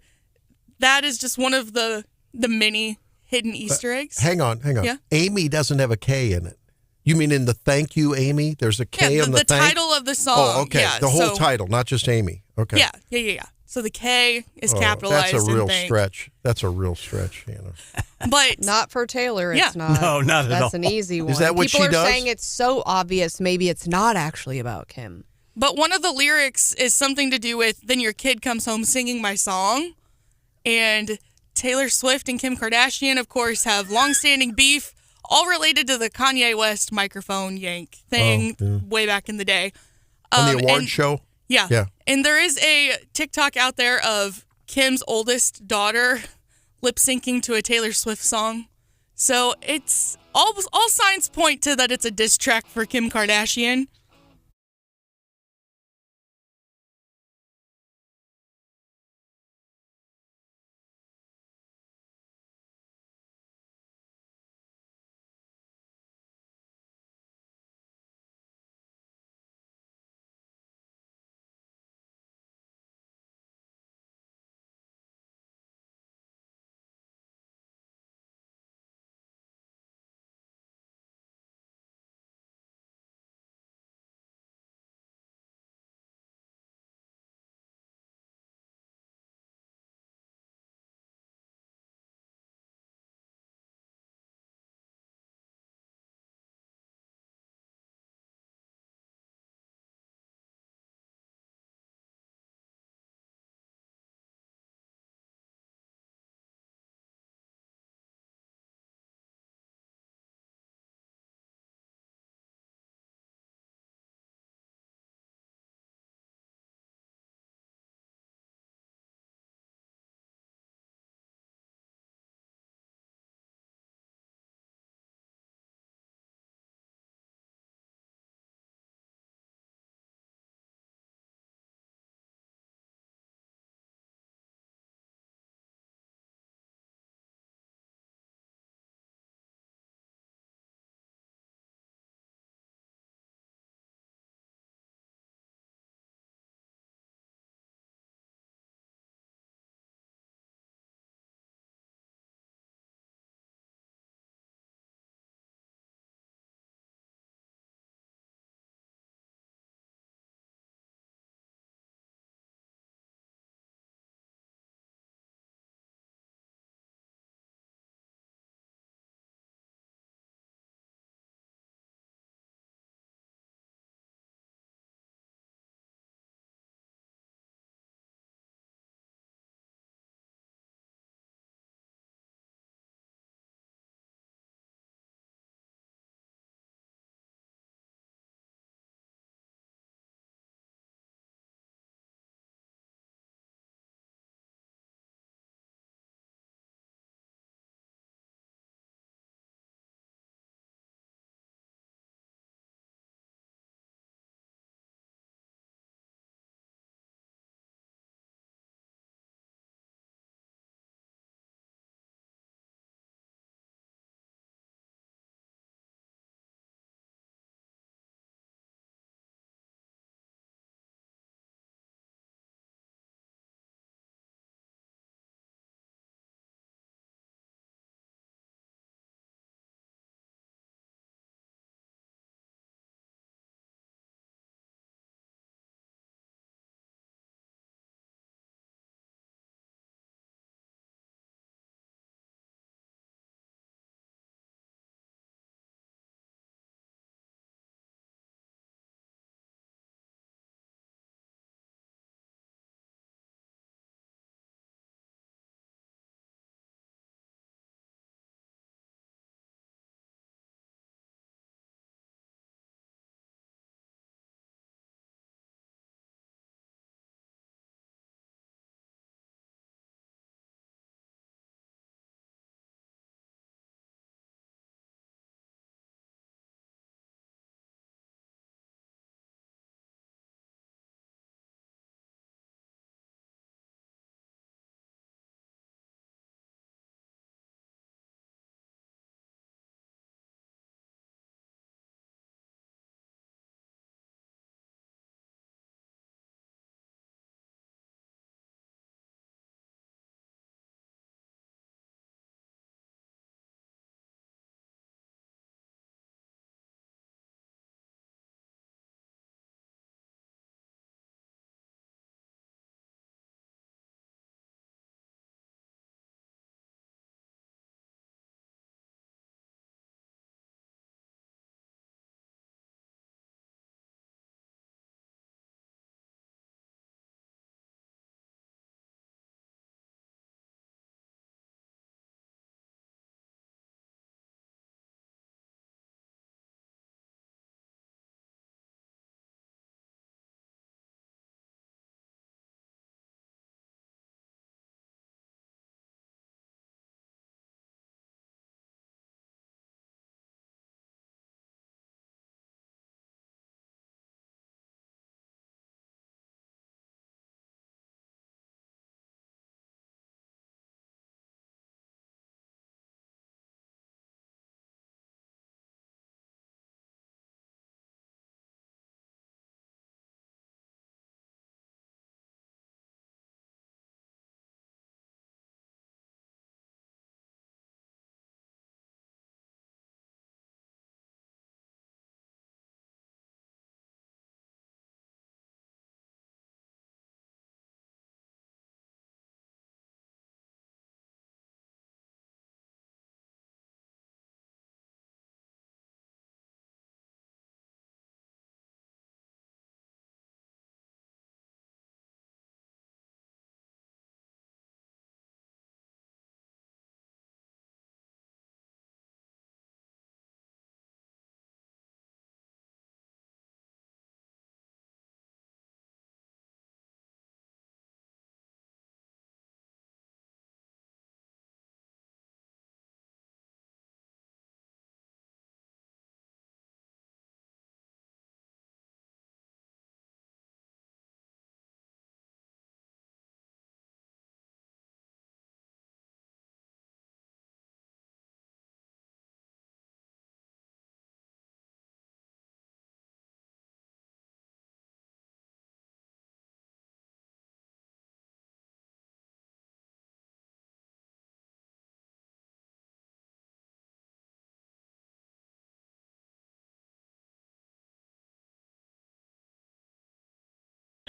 that is just one of the many hidden Easter eggs. Hang on. Yeah? Amy doesn't have a K in it. You mean in the Thank You, Amy? There's a K on the thank? Title of the song. Oh, okay. Yeah, the whole title, not just Amy. Okay. Yeah. So the K is capitalized. That's a real in stretch. That's a real stretch, Hannah. But not for Taylor, it's not. No, not at all. That's an easy one. Is that what People she does? are saying it's so obvious, maybe it's not actually about Kim. But one of the lyrics is something to do with, then your kid comes home singing my song. And Taylor Swift and Kim Kardashian, of course, have longstanding beef, all related to the Kanye West microphone yank thing way back in the day. On the award show? Yeah. And there is a TikTok out there of Kim's oldest daughter lip syncing to a Taylor Swift song. So it's all signs point to that it's a diss track for Kim Kardashian.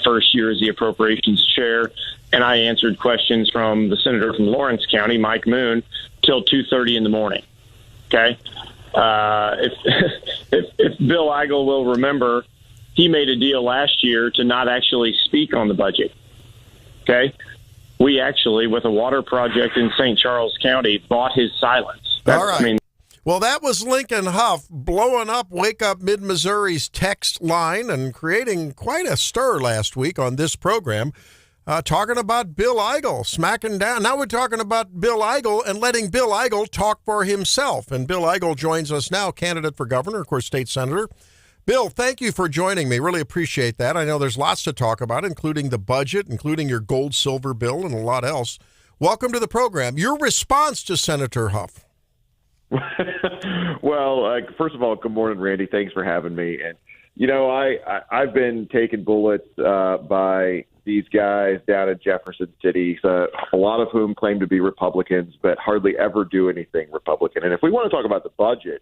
first year as the appropriations chair, and I answered questions from the senator from Lawrence County, Mike Moon, till 2:30 in the morning. Okay, if Bill Eigel will remember, he made a deal last year to not actually speak on the budget. Okay, we actually, with a water project in St. Charles County, bought his silence. All right. Well, that was Lincoln Huff blowing up Wake Up Mid-Missouri's text line and creating quite a stir last week on this program, talking about Bill Eigel smacking down. Now we're talking about Bill Eigel and letting Bill Eigel talk for himself. And Bill Eigel joins us now, candidate for governor, of course, state senator. Bill, thank you for joining me. Really appreciate that. I know there's lots to talk about, including the budget, including your gold, silver bill, and a lot else. Welcome to the program. Your response to Senator Huff. Well, first of all, good morning, Randy. Thanks for having me. And, you know, I've been taking bullets by these guys down in Jefferson City, a lot of whom claim to be Republicans, but hardly ever do anything Republican. And if we want to talk about the budget,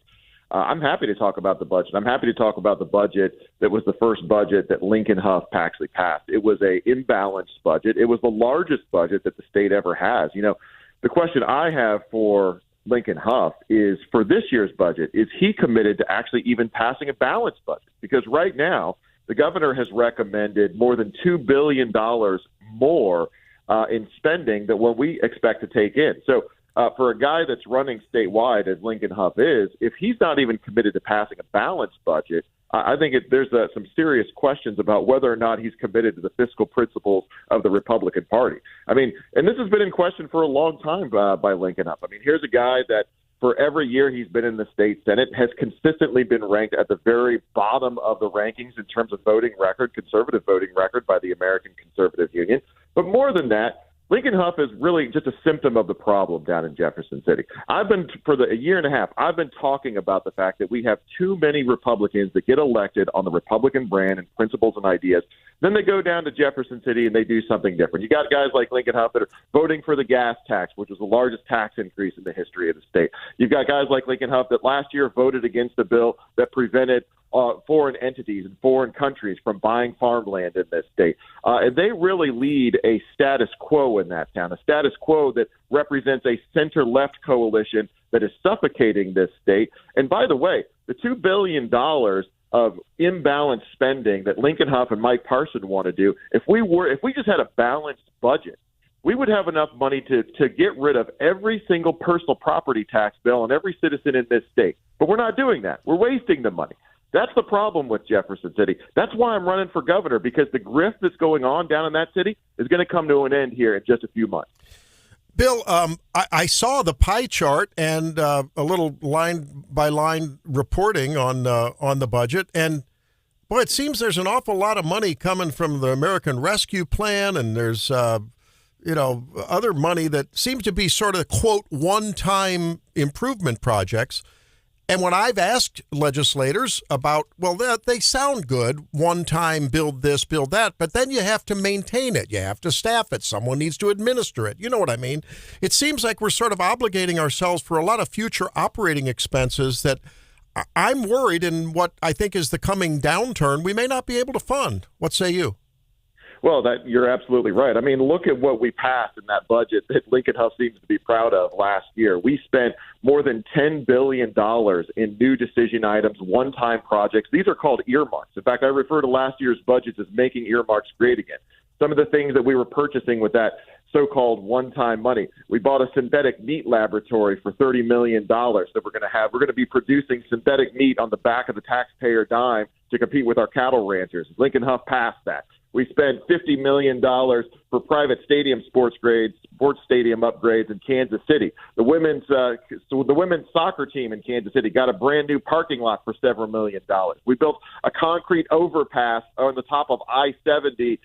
I'm happy to talk about the budget. I'm happy to talk about the budget that was the first budget that Lincoln Huff actually passed. It was a imbalanced budget. It was the largest budget that the state ever has. You know, the question I have for Lincoln Huff is, for this year's budget, is he committed to actually even passing a balanced budget? Because right now, the governor has recommended more than $2 billion more in spending than what we expect to take in. So for a guy that's running statewide, as Lincoln Huff is, if he's not even committed to passing a balanced budget, I think there's some serious questions about whether or not he's committed to the fiscal principles of the Republican Party. I mean, and this has been in question for a long time by Lincoln Huff. I mean, here's a guy that for every year he's been in the state Senate has consistently been ranked at the very bottom of the rankings in terms of voting record, conservative voting record by the American Conservative Union. But more than that, Lincoln Huff is really just a symptom of the problem down in Jefferson City. For a year and a half, I've been talking about the fact that we have too many Republicans that get elected on the Republican brand and principles and ideas. Then they go down to Jefferson City and they do something different. You got guys like Lincoln Huff that are voting for the gas tax, which was the largest tax increase in the history of the state. You've got guys like Lincoln Huff that last year voted against a bill that prevented foreign entities and foreign countries from buying farmland in this state. And they really lead a status quo in that town, a status quo that represents a center-left coalition that is suffocating this state. And by the way, the $2 billion of imbalanced spending that Lincoln Huff and Mike Parson want to do, if we just had a balanced budget, we would have enough money to get rid of every single personal property tax bill on every citizen in this state. But we're not doing that. We're wasting the money. That's the problem with Jefferson City. That's why I'm running for governor, because the grift that's going on down in that city is going to come to an end here in just a few months. Bill, I saw the pie chart and a little line-by-line reporting on the budget, and boy, it seems there's an awful lot of money coming from the American Rescue Plan, and there's other money that seems to be sort of, quote, one-time improvement projects. And when I've asked legislators about, well, they sound good, one time, build this, build that, but then you have to maintain it. You have to staff it. Someone needs to administer it. You know what I mean? It seems like we're sort of obligating ourselves for a lot of future operating expenses that I'm worried in what I think is the coming downturn we may not be able to fund. What say you? Well, you're absolutely right. I mean, look at what we passed in that budget that Lincoln Huff seems to be proud of last year. We spent more than $10 billion in new decision items, one-time projects. These are called earmarks. In fact, I refer to last year's budgets as making earmarks great again. Some of the things that we were purchasing with that so-called one-time money. We bought a synthetic meat laboratory for $30 million that we're going to have. We're going to be producing synthetic meat on the back of the taxpayer dime to compete with our cattle ranchers. Lincoln Huff passed that. We spent $50 million for private sports stadium upgrades in Kansas City. The women's soccer team in Kansas City got a brand new parking lot for several $1 million. We built a concrete overpass on the top of I-70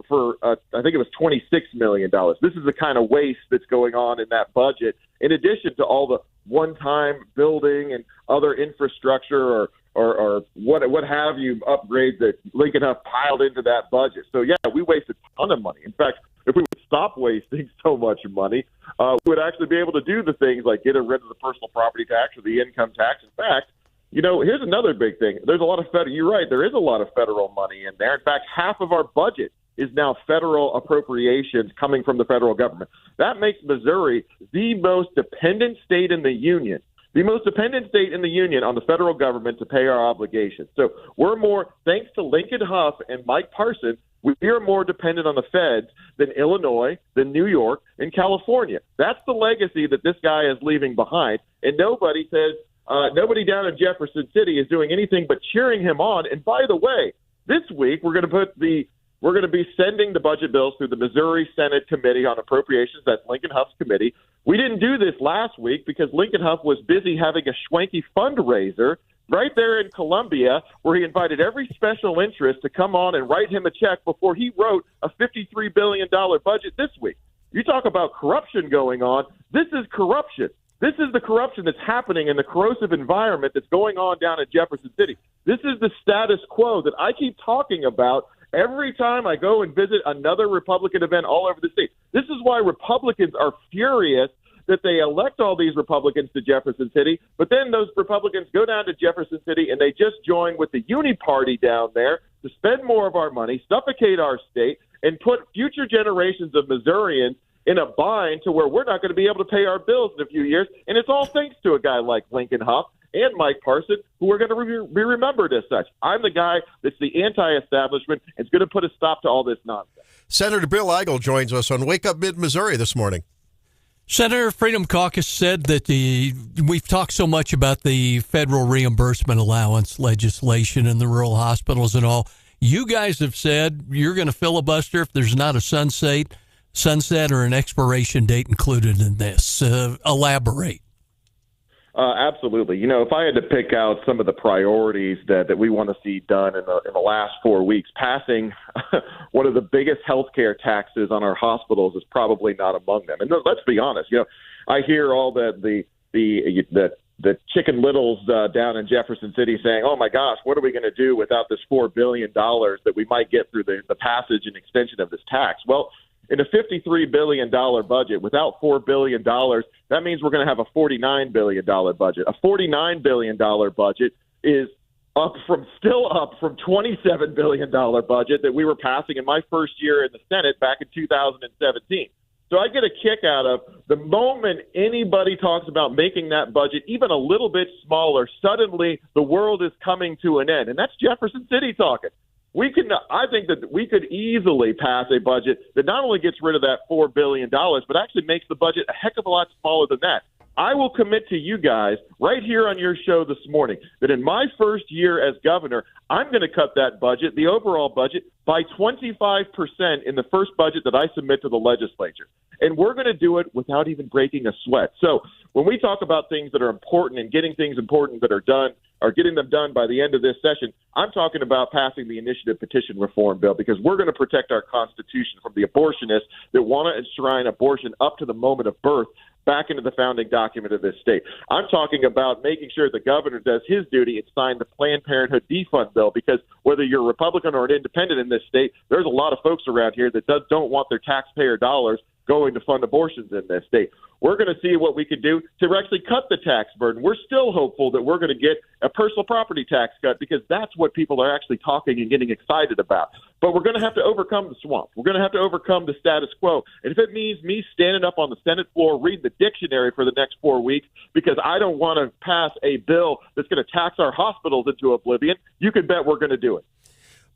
for I think it was $26 million. This is the kind of waste that's going on in that budget, in addition to all the one-time building and other infrastructure or what have you, upgrades that Lincoln Huff piled into that budget. So, yeah, we wasted a ton of money. In fact, if we would stop wasting so much money, we would actually be able to do the things like get rid of the personal property tax or the income tax. In fact, Here's another big thing. There's a lot of you're right. There is a lot of federal money in there. In fact, half of our budget is now federal appropriations coming from the federal government. That makes Missouri the most dependent state in the union. The most dependent state in the union on the federal government to pay our obligations. So we're more, thanks to Lincoln Huff and Mike Parson, we are more dependent on the feds than Illinois, than New York, and California. That's the legacy that this guy is leaving behind. And nobody down in Jefferson City is doing anything but cheering him on. And by the way, this week we're going to be sending the budget bills through the Missouri Senate Committee on Appropriations. That's Lincoln Huff's committee. We didn't do this last week because Lincoln Huff was busy having a schwanky fundraiser right there in Columbia, where he invited every special interest to come on and write him a check before he wrote a $53 billion budget this week. You talk about corruption going on. This is corruption. This is the corruption that's happening in the corrosive environment that's going on down in Jefferson City. This is the status quo that I keep talking about every time I go and visit another Republican event all over the state. This is why Republicans are furious that they elect all these Republicans to Jefferson City, but then those Republicans go down to Jefferson City and they just join with the Uni Party down there to spend more of our money, suffocate our state, and put future generations of Missourians in a bind to where we're not going to be able to pay our bills in a few years. And it's all thanks to a guy like Lincoln Huff and Mike Parson, who are going to be remembered as such. I'm the guy that's the anti-establishment and is going to put a stop to all this nonsense. Senator Bill Eigel joins us on Wake Up Mid-Missouri this morning. Senator Freedom Caucus said that we've talked so much about the federal reimbursement allowance legislation in the rural hospitals and all. You guys have said you're going to filibuster if there's not a sunset or an expiration date included in this. Elaborate. Absolutely. If I had to pick out some of the priorities that we want to see done in the last 4 weeks, passing one of the biggest healthcare taxes on our hospitals is probably not among them. And let's be honest. I hear all the Chicken Littles down in Jefferson City saying, "Oh my gosh, what are we going to do without this $4 billion that we might get through the passage and extension of this tax?" Well, in a $53 billion budget, without $4 billion, that means we're going to have a $49 billion budget. A $49 billion budget is still up from $27 billion budget that we were passing in my first year in the Senate back in 2017. So I get a kick out of the moment anybody talks about making that budget even a little bit smaller, suddenly the world is coming to an end. And that's Jefferson City talking. I think that we could easily pass a budget that not only gets rid of that $4 billion, but actually makes the budget a heck of a lot smaller than that. I will commit to you guys right here on your show this morning that in my first year as governor, I'm going to cut that budget, the overall budget, by 25% in the first budget that I submit to the legislature. And we're going to do it without even breaking a sweat. So when we talk about things that are important and getting things important that are done, or getting them done by the end of this session, I'm talking about passing the initiative petition reform bill because we're going to protect our Constitution from the abortionists that want to enshrine abortion up to the moment of birth back into the founding document of this state. I'm talking about making sure the governor does his duty and sign the Planned Parenthood defund bill because whether you're a Republican or an independent in this state, there's a lot of folks around here that don't want their taxpayer dollars going to fund abortions in this state. We're going to see what we can do to actually cut the tax burden. We're still hopeful that we're going to get a personal property tax cut because that's what people are actually talking and getting excited about. But we're going to have to overcome the swamp. We're going to have to overcome the status quo. And if it means me standing up on the Senate floor, reading the dictionary for the next 4 weeks because I don't want to pass a bill that's going to tax our hospitals into oblivion, you can bet we're going to do it.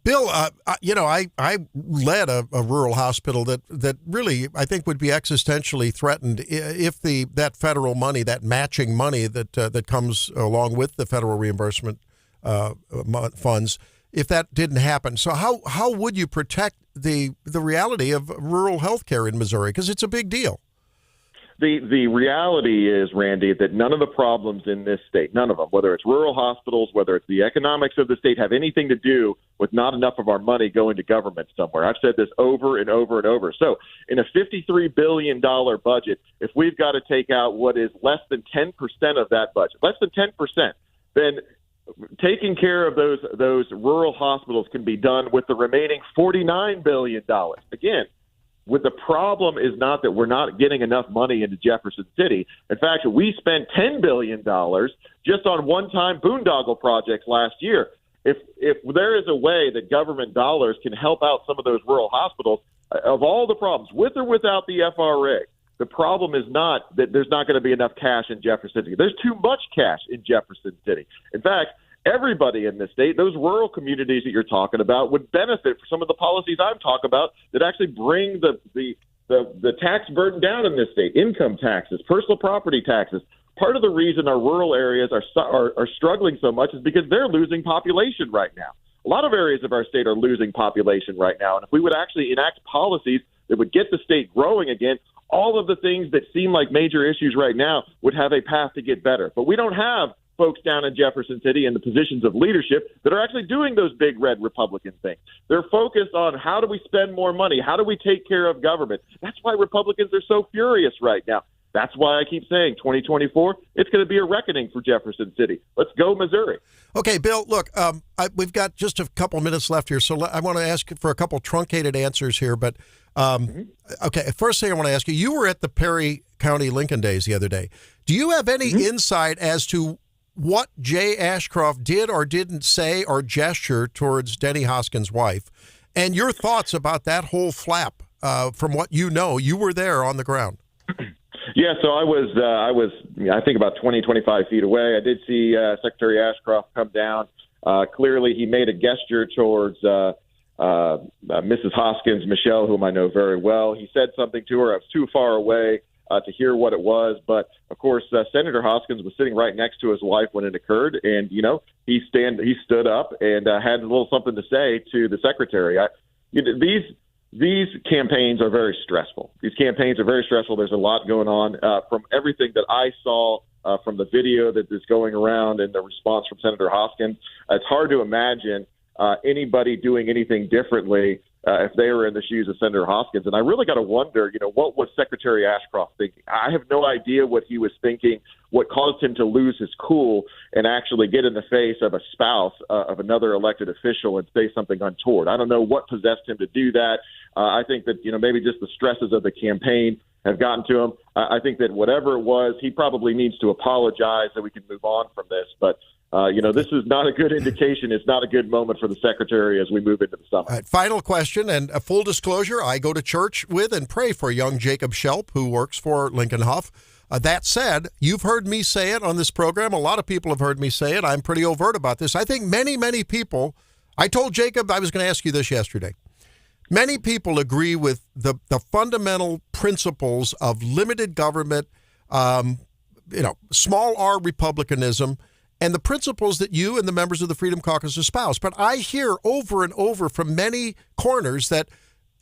Bill, I led a rural hospital that really I think would be existentially threatened if that federal money, that matching money that comes along with the federal reimbursement funds, if that didn't happen. So how would you protect the reality of rural health care in Missouri? Because it's a big deal. The reality is, Randy, that none of the problems in this state, none of them, whether it's rural hospitals, whether it's the economics of the state, have anything to do with not enough of our money going to government somewhere. I've said this over and over and over. So in a $53 billion budget, if we've got to take out what is less than 10% of that budget, less than 10%, then taking care of those rural hospitals can be done with the remaining $49 billion. Again, The problem is not that we're not getting enough money into Jefferson City. In fact, we spent $10 billion just on one-time boondoggle projects last year. If there is a way that government dollars can help out some of those rural hospitals, of all the problems, with or without the FRA, the problem is not that there's not going to be enough cash in Jefferson City. There's too much cash in Jefferson City. In fact, everybody in this state, those rural communities that you're talking about, would benefit from some of the policies I'm talking about that actually bring the tax burden down in this state. Income taxes, personal property taxes. Part of the reason our rural areas are struggling so much is because they're losing population right now. A lot of areas of our state are losing population right now. And if we would actually enact policies that would get the state growing again, all of the things that seem like major issues right now would have a path to get better. But we don't have folks down in Jefferson City in the positions of leadership that are actually doing those big red Republican things. They're focused on how do we spend more money? How do we take care of government? That's why Republicans are so furious right now. That's why I keep saying 2024, it's going to be a reckoning for Jefferson City. Let's go, Missouri. Okay, Bill, look, we've got just a couple minutes left here, so I want to ask for a couple truncated answers here. But, okay, first thing I want to ask you, you were at the Perry County Lincoln Days the other day. Do you have any insight as to what Jay Ashcroft did or didn't say or gesture towards Denny Hoskins' wife, and your thoughts about that whole flap from what you know? You were there on the ground. Yeah, so I was, I think about 20, 25 feet away. I did see Secretary Ashcroft come down. Clearly, he made a gesture towards Mrs. Hoskins, Michelle, whom I know very well. He said something to her. I was too far away to hear what it was. But, of course, Senator Hoskins was sitting right next to his wife when it occurred. And, you know, he stood up and had a little something to say to the secretary. These campaigns are very stressful. There's a lot going on. From everything that I saw from the video that is going around and the response from Senator Hoskins, it's hard to imagine anybody doing anything differently if they were in the shoes of Senator Hoskins. And I really got to wonder, what was Secretary Ashcroft thinking? I have no idea what he was thinking, what caused him to lose his cool and actually get in the face of a spouse of another elected official and say something untoward. I don't know what possessed him to do that. I think that, maybe just the stresses of the campaign have gotten to him. I think that whatever it was, he probably needs to apologize so we can move on from this. But this is not a good indication. It's not a good moment for the secretary as we move into the summer. All right, final question, and a full disclosure, I go to church with and pray for young Jacob Shelp, who works for Lincoln Huff. That said, you've heard me say it on this program. A lot of people have heard me say it. I'm pretty overt about this. I think many, many people, I told Jacob I was going to ask you this yesterday. Many people agree with the fundamental principles of limited government, small r republicanism, and the principles that you and the members of the Freedom Caucus espouse. But I hear over and over from many corners that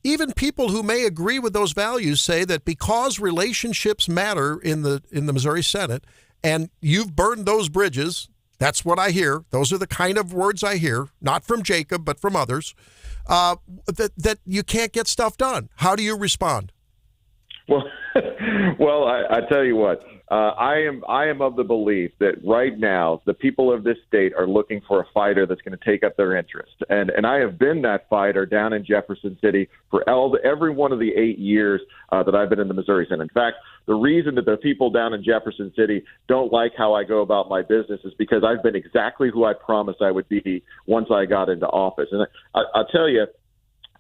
even people who may agree with those values say that because relationships matter in the Missouri Senate, and you've burned those bridges, that's what I hear. Those are the kind of words I hear, not from Jacob, but from others, that you can't get stuff done. How do you respond? Well, I tell you what, I am of the belief that right now the people of this state are looking for a fighter that's going to take up their interest. And I have been that fighter down in Jefferson City for every one of the 8 years that I've been in the Missouri Senate. In fact, the reason that the people down in Jefferson City don't like how I go about my business is because I've been exactly who I promised I would be once I got into office. And I'll tell you,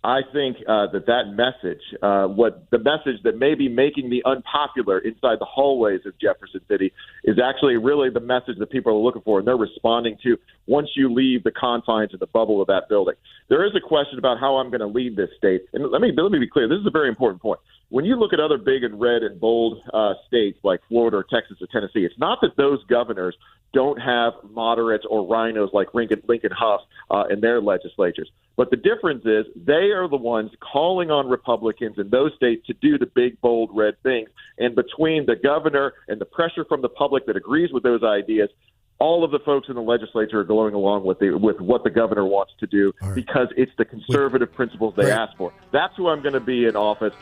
I think that message, the message that may be making me unpopular inside the hallways of Jefferson City is actually really the message that people are looking for, and they're responding to once you leave the confines of the bubble of that building. There is a question about how I'm going to lead this state. And let me be clear. This is a very important point. When you look at other big and red and bold states like Florida or Texas or Tennessee, it's not that those governors don't have moderates or rhinos like Lincoln Huff in their legislatures. But the difference is they are the ones calling on Republicans in those states to do the big, bold, red things. And between the governor and the pressure from the public that agrees with those ideas, all of the folks in the legislature are going along with what the governor wants to do because it's the conservative principles they ask for. That's who I'm going to be in office.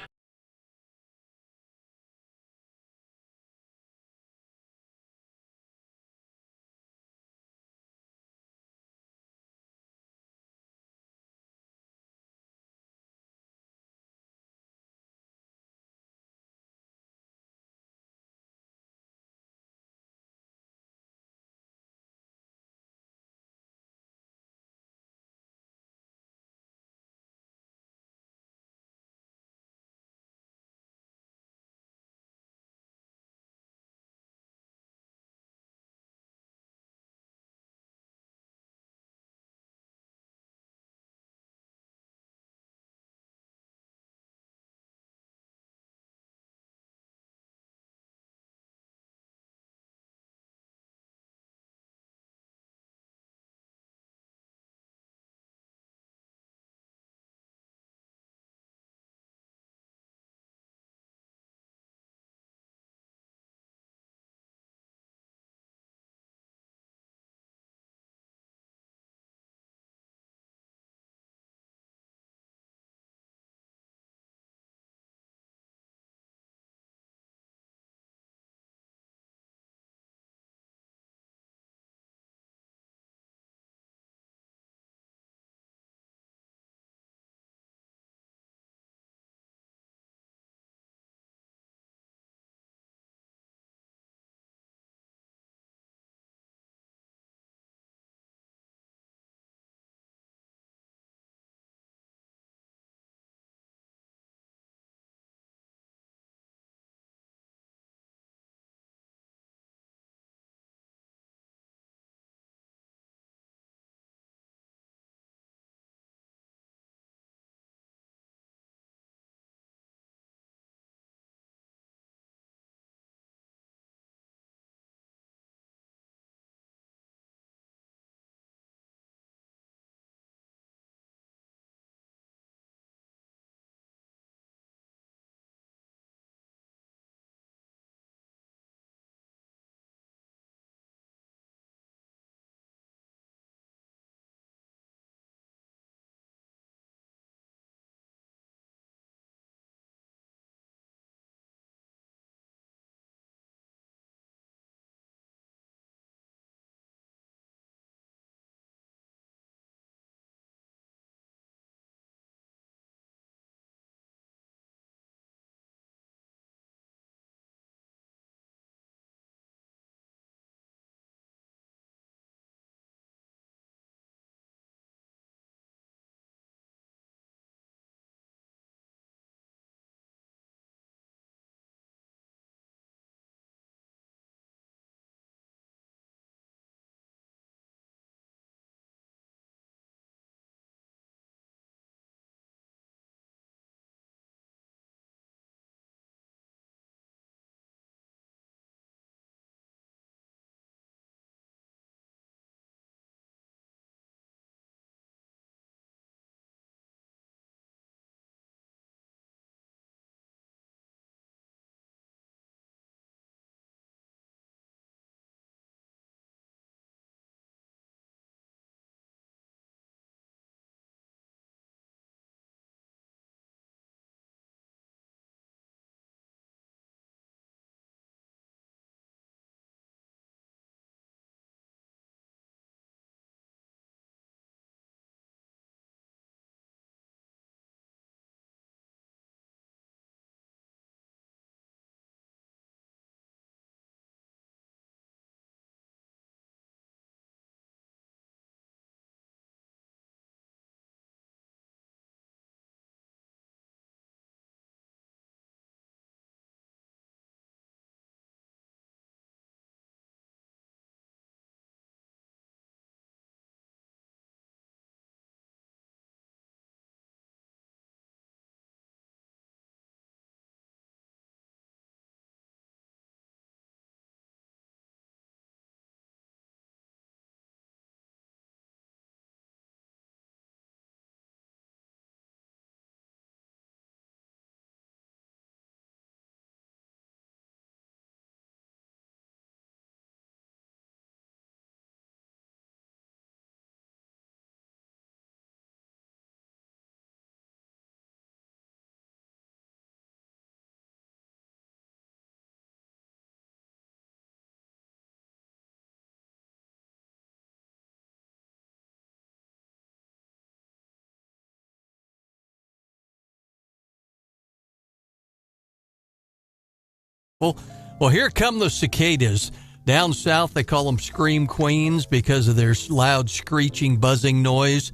Well, here come the cicadas. Down south, they call them scream queens because of their loud screeching, buzzing noise.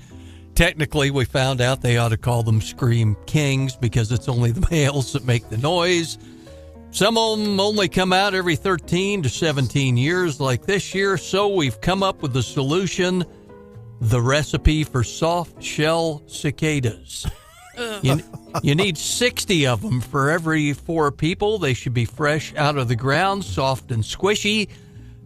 Technically, we found out they ought to call them scream kings because it's only the males that make the noise. Some of them only come out every 13 to 17 years like this year, so we've come up with the solution, the recipe for soft shell cicadas. You need 60 of them for every 4 people. They should be fresh out of the ground, soft and squishy.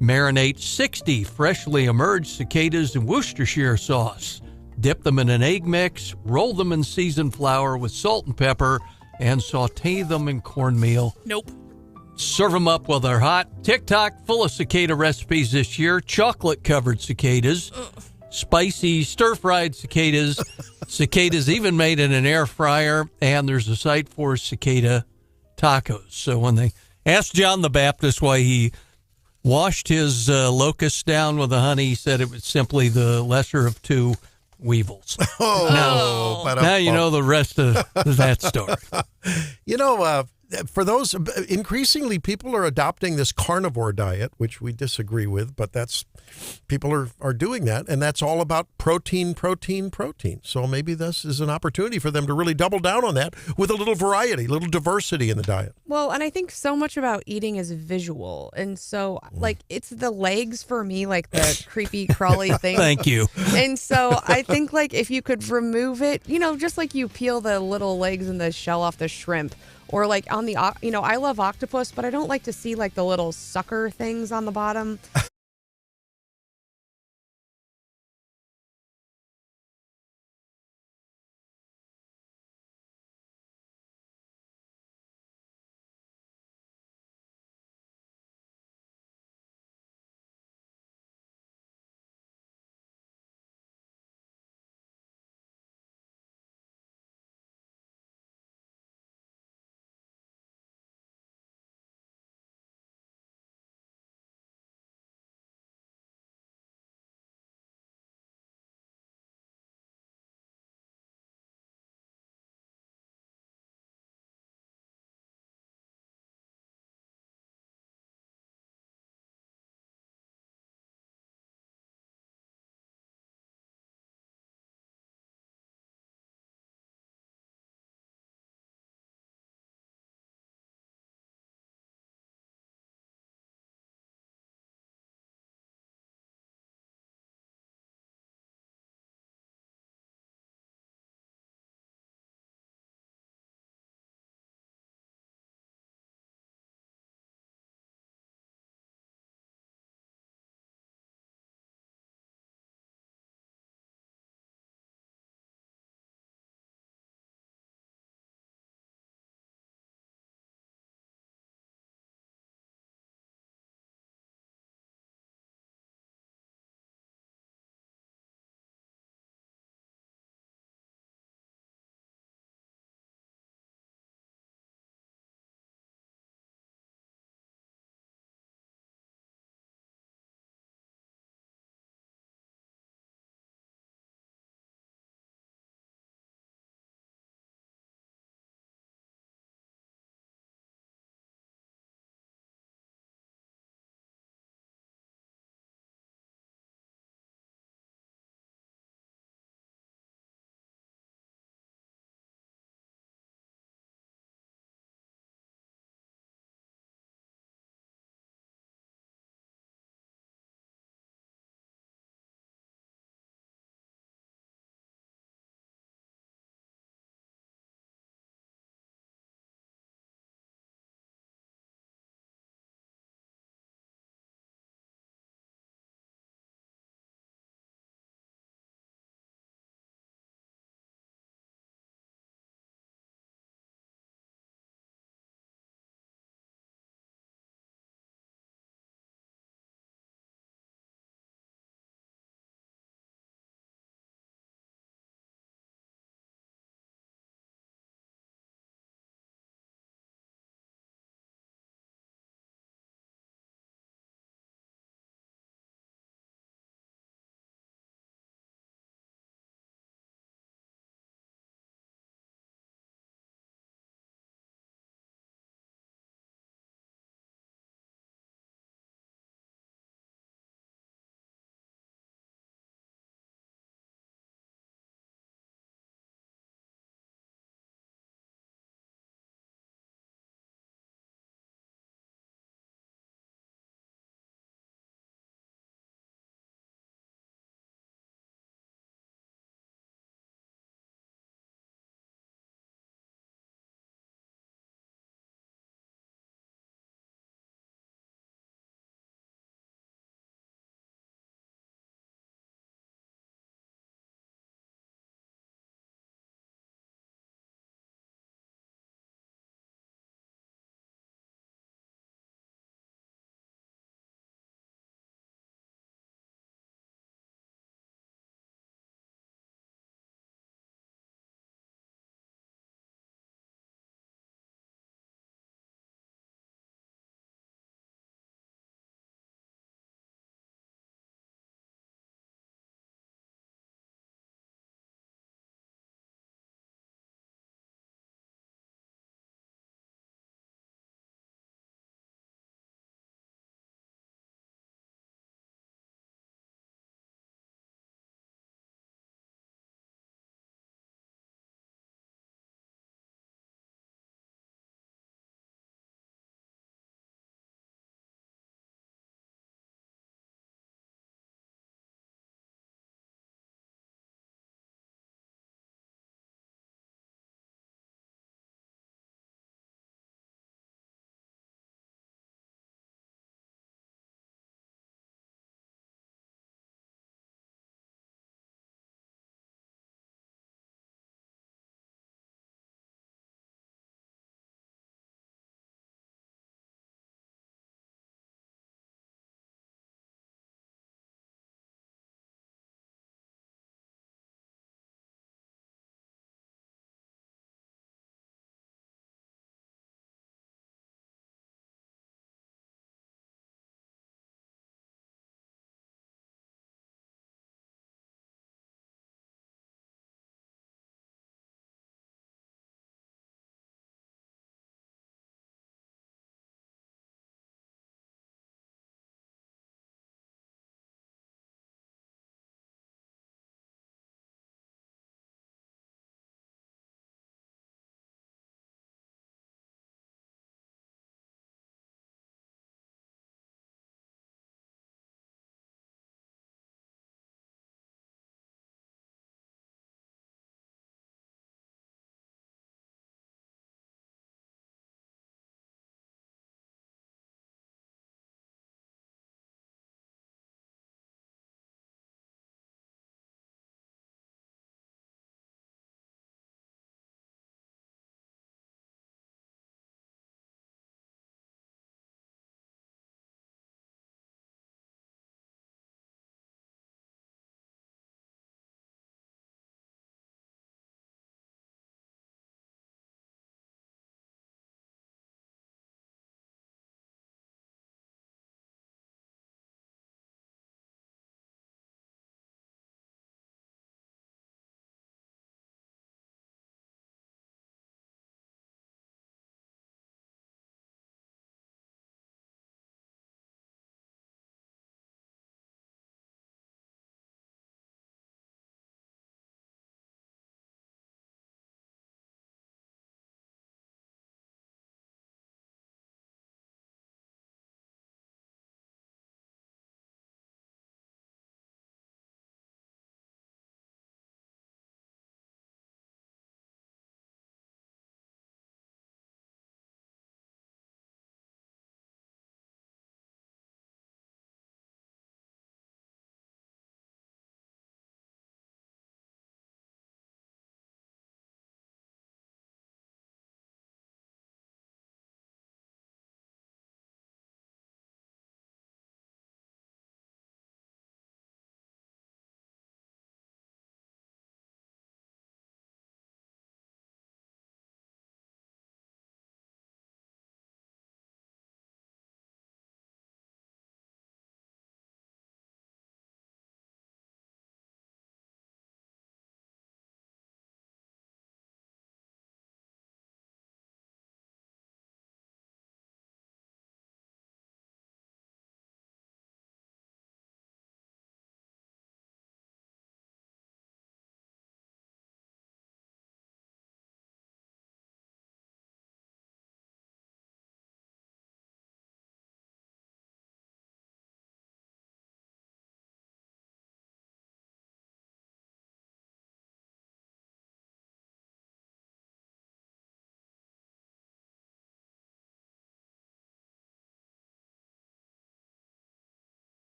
Marinate 60 freshly emerged cicadas in Worcestershire sauce. Dip them in an egg mix, roll them in seasoned flour with salt and pepper, and saute them in cornmeal. Nope. Serve them up while they're hot. TikTok full of cicada recipes this year. Chocolate-covered cicadas. Spicy stir-fried cicadas. Cicadas even made in an air fryer. And there's a site for cicada tacos. So when they asked John the Baptist why he washed his locusts down with the honey, he said it was simply the lesser of 2 weevils. Now you know the rest of that story. For those, increasingly people are adopting this carnivore diet, which we disagree with, but people are doing that, and that's all about protein. So maybe this is an opportunity for them to really double down on that with a little variety, a little diversity in the diet. Well, and I think so much about eating is visual, and so it's the legs for me, like the creepy crawly thing. Thank you. And so I think if you could remove it, just like you peel the little legs and the shell off the shrimp. Or on the, I love octopus, but I don't like to see the little sucker things on the bottom.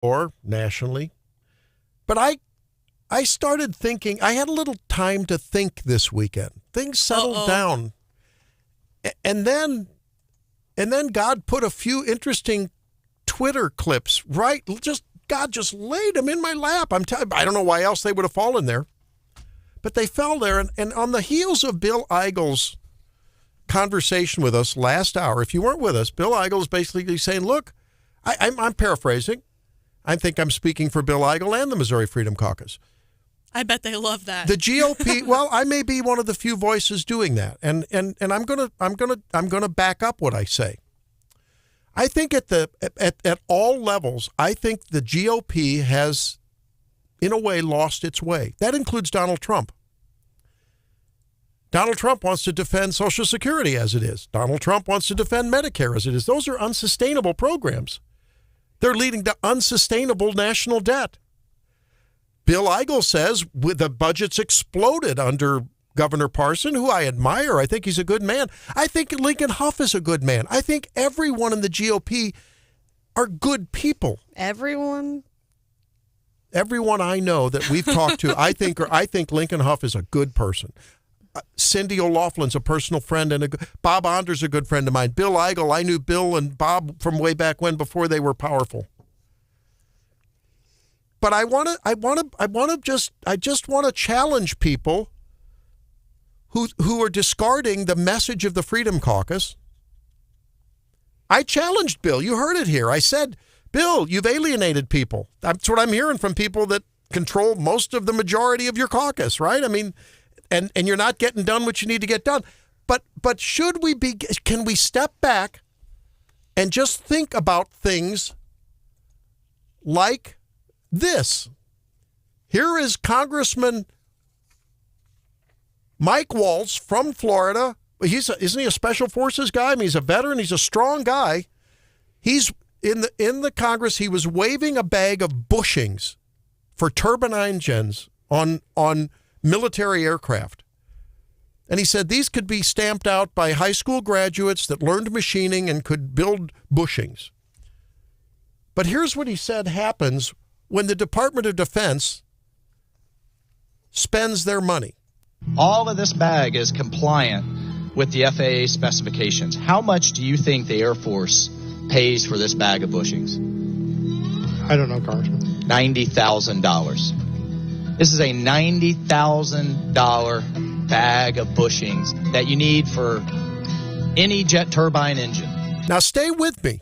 or nationally. But I started thinking, I had a little time to think this weekend. Things settled down. And then God put a few interesting Twitter clips, right? God just laid them in my lap. I don't know why else they would have fallen there. But they fell there. And on the heels of Bill Eigel's conversation with us last hour, if you weren't with us, Bill Eigel's basically saying, look, I'm paraphrasing. I think I'm speaking for Bill Eigel and the Missouri Freedom Caucus. I bet they love that. The GOP, well, I may be one of the few voices doing that. And I'm gonna back up what I say. I think at all levels, I think the GOP has, in a way, lost its way. That includes Donald Trump. Donald Trump wants to defend Social Security as it is. Donald Trump wants to defend Medicare as it is. Those are unsustainable programs. They're leading to unsustainable national debt. Bill Eigel says the budget's exploded under Governor Parson, who I admire. I think he's a good man. I think Lincoln Huff is a good man. I think everyone in the GOP are good people. Everyone I know that we've talked to, I think Lincoln Huff is a good person. Cindy O'Loughlin's a personal friend, and Bob Onder's a good friend of mine. Bill Eigel, I knew Bill and Bob from way back when, before they were powerful. But I just want to challenge people who are discarding the message of the Freedom Caucus. I challenged Bill. You heard it here. I said, Bill, you've alienated people. That's what I'm hearing from people that control most of the majority of your caucus, right? I mean, and you're not getting done what you need to get done. But can we step back and just think about things like this? Here is Congressman Mike Waltz from Florida. Isn't he a special forces guy? I mean, he's a veteran. He's a strong guy. He's in the Congress. He was waving a bag of bushings for turbine engines on military aircraft. And he said these could be stamped out by high school graduates that learned machining and could build bushings. But here's what he said happens when the Department of Defense spends their money. All of this bag is compliant with the FAA specifications. How much do you think the Air Force pays for this bag of bushings? I don't know, Congressman. $90,000. This is a $90,000 bag of bushings that you need for any jet turbine engine. Now stay with me.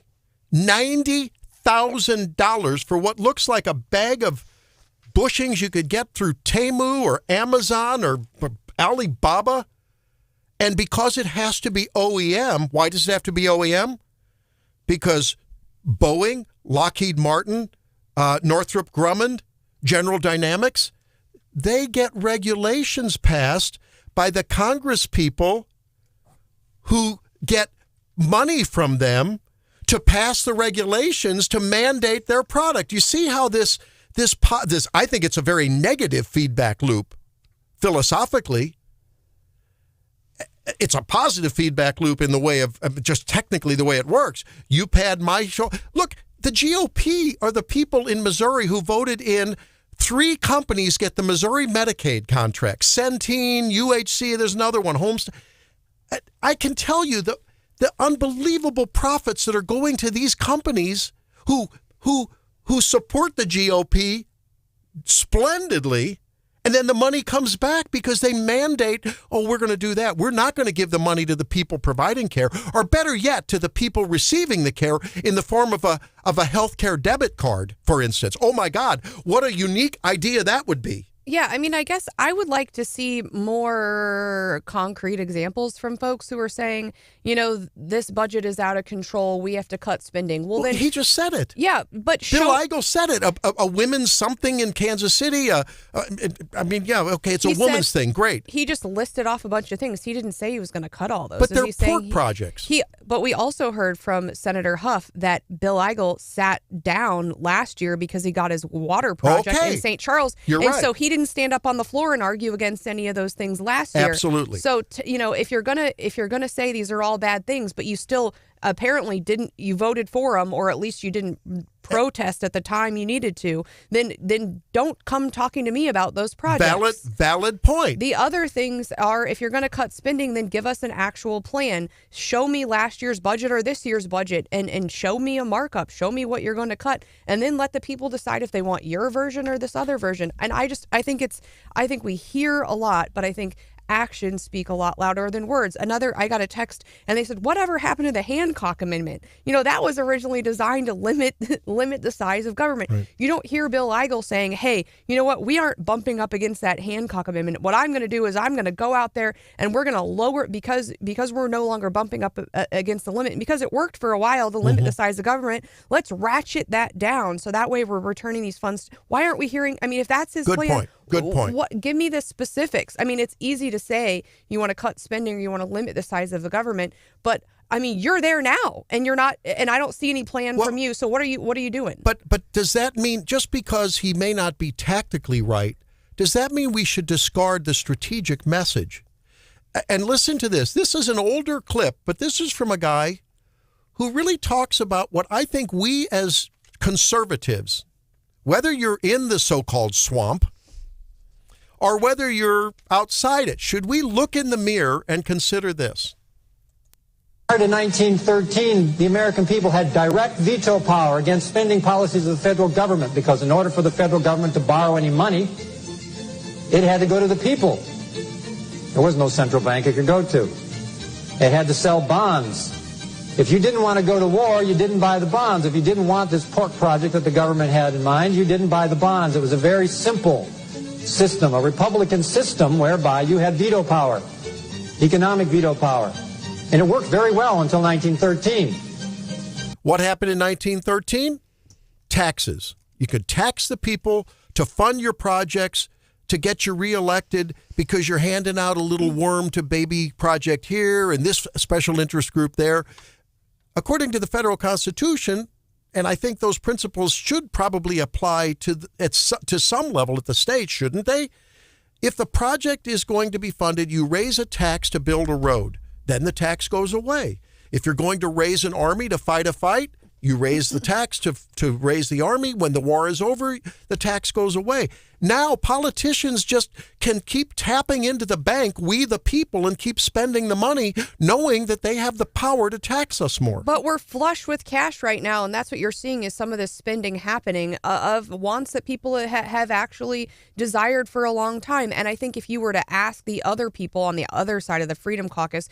$90,000 for what looks like a bag of bushings you could get through Temu or Amazon or Alibaba. And because it has to be OEM, why does it have to be OEM? Because Boeing, Lockheed Martin, Northrop Grumman, General Dynamics, they get regulations passed by the Congress people who get money from them to pass the regulations to mandate their product. You see how this I think it's a very negative feedback loop philosophically. It's a positive feedback loop in the way of just technically the way it works. You pad my show. Look, the GOP are the people in Missouri who voted in 3 companies get the Missouri Medicaid contract. Centene, UHC, there's another one, Homestead. I can tell you the unbelievable profits that are going to these companies who support the GOP splendidly, and then the money comes back because they mandate, we're going to do that. We're not going to give the money to the people providing care, or better yet, to the people receiving the care in the form of a health care debit card, for instance. Oh, my God, what a unique idea that would be. Yeah, I mean, I guess I would like to see more concrete examples from folks who are saying, this budget is out of control. We have to cut spending. Well, then he just said it. Yeah, but Bill Eigel said it. A women's something in Kansas City. It's a woman's thing. Great. He just listed off a bunch of things. He didn't say he was going to cut all those. But they're pork projects. But we also heard from Senator Huff that Bill Eigel sat down last year because he got his water project in St. Charles. You're right. So he didn't stand up on the floor and argue against any of those things last year. Absolutely. So if you're gonna say these are all bad things, but you still apparently you voted for them, or at least you didn't protest at the time you needed to, then don't come talking to me about those projects. Valid point. The other things are, if you're going to cut spending, then give us an actual plan. Show me last year's budget or this year's budget, and show me a markup. Show me what you're going to cut, and then let the people decide if they want your version or this other version. And I think we hear a lot, but I think actions speak a lot louder than words. I got a text and they said, whatever happened to the Hancock Amendment? That was originally designed to limit the size of government. Right. You don't hear Bill Eigel saying, hey, you know what? We aren't bumping up against that Hancock Amendment. What I'm going to do is I'm going to go out there and we're going to lower it because we're no longer bumping up against the limit. And because it worked for a while to limit the size of government, let's ratchet that down so that way we're returning these funds. Why aren't we hearing? I mean, if that's his plan. Good point. Give me the specifics. I mean, it's easy to say you want to cut spending or you want to limit the size of the government, but I mean, you're there now, and you're not. And I don't see any plan from you. So what are you doing? But does that mean just because he may not be tactically right, does that mean we should discard the strategic message? And listen to this. This is an older clip, but this is from a guy who really talks about what I think we as conservatives, whether you're in the so-called swamp or whether you're outside it, should we look in the mirror and consider this? Prior to 1913, the American people had direct veto power against spending policies of the federal government, because in order for the federal government to borrow any money, it had to go to the people. There was no central bank it could go to. It had to sell bonds. If you didn't want to go to war, you didn't buy the bonds. If you didn't want this pork project that the government had in mind, you didn't buy the bonds. It was a very simple system, a Republican system whereby you had veto power, economic veto power. And it worked very well until 1913. What happened in 1913? Taxes. You could tax the people to fund your projects, to get you reelected because you're handing out a little worm to baby project here and this special interest group there. According to the federal Constitution, and I think those principles should probably apply to some level at the state, shouldn't they? If the project is going to be funded, you raise a tax to build a road. Then the tax goes away. If you're going to raise an army to fight a fight, you raise the tax to raise the army. When the war is over, the tax goes away. Now politicians just can keep tapping into the bank, we the people, and keep spending the money knowing that they have the power to tax us more. But we're flush with cash right now, and that's what you're seeing is some of this spending happening of wants that people have actually desired for a long time. And I think if you were to ask the other people on the other side of the Freedom Caucus,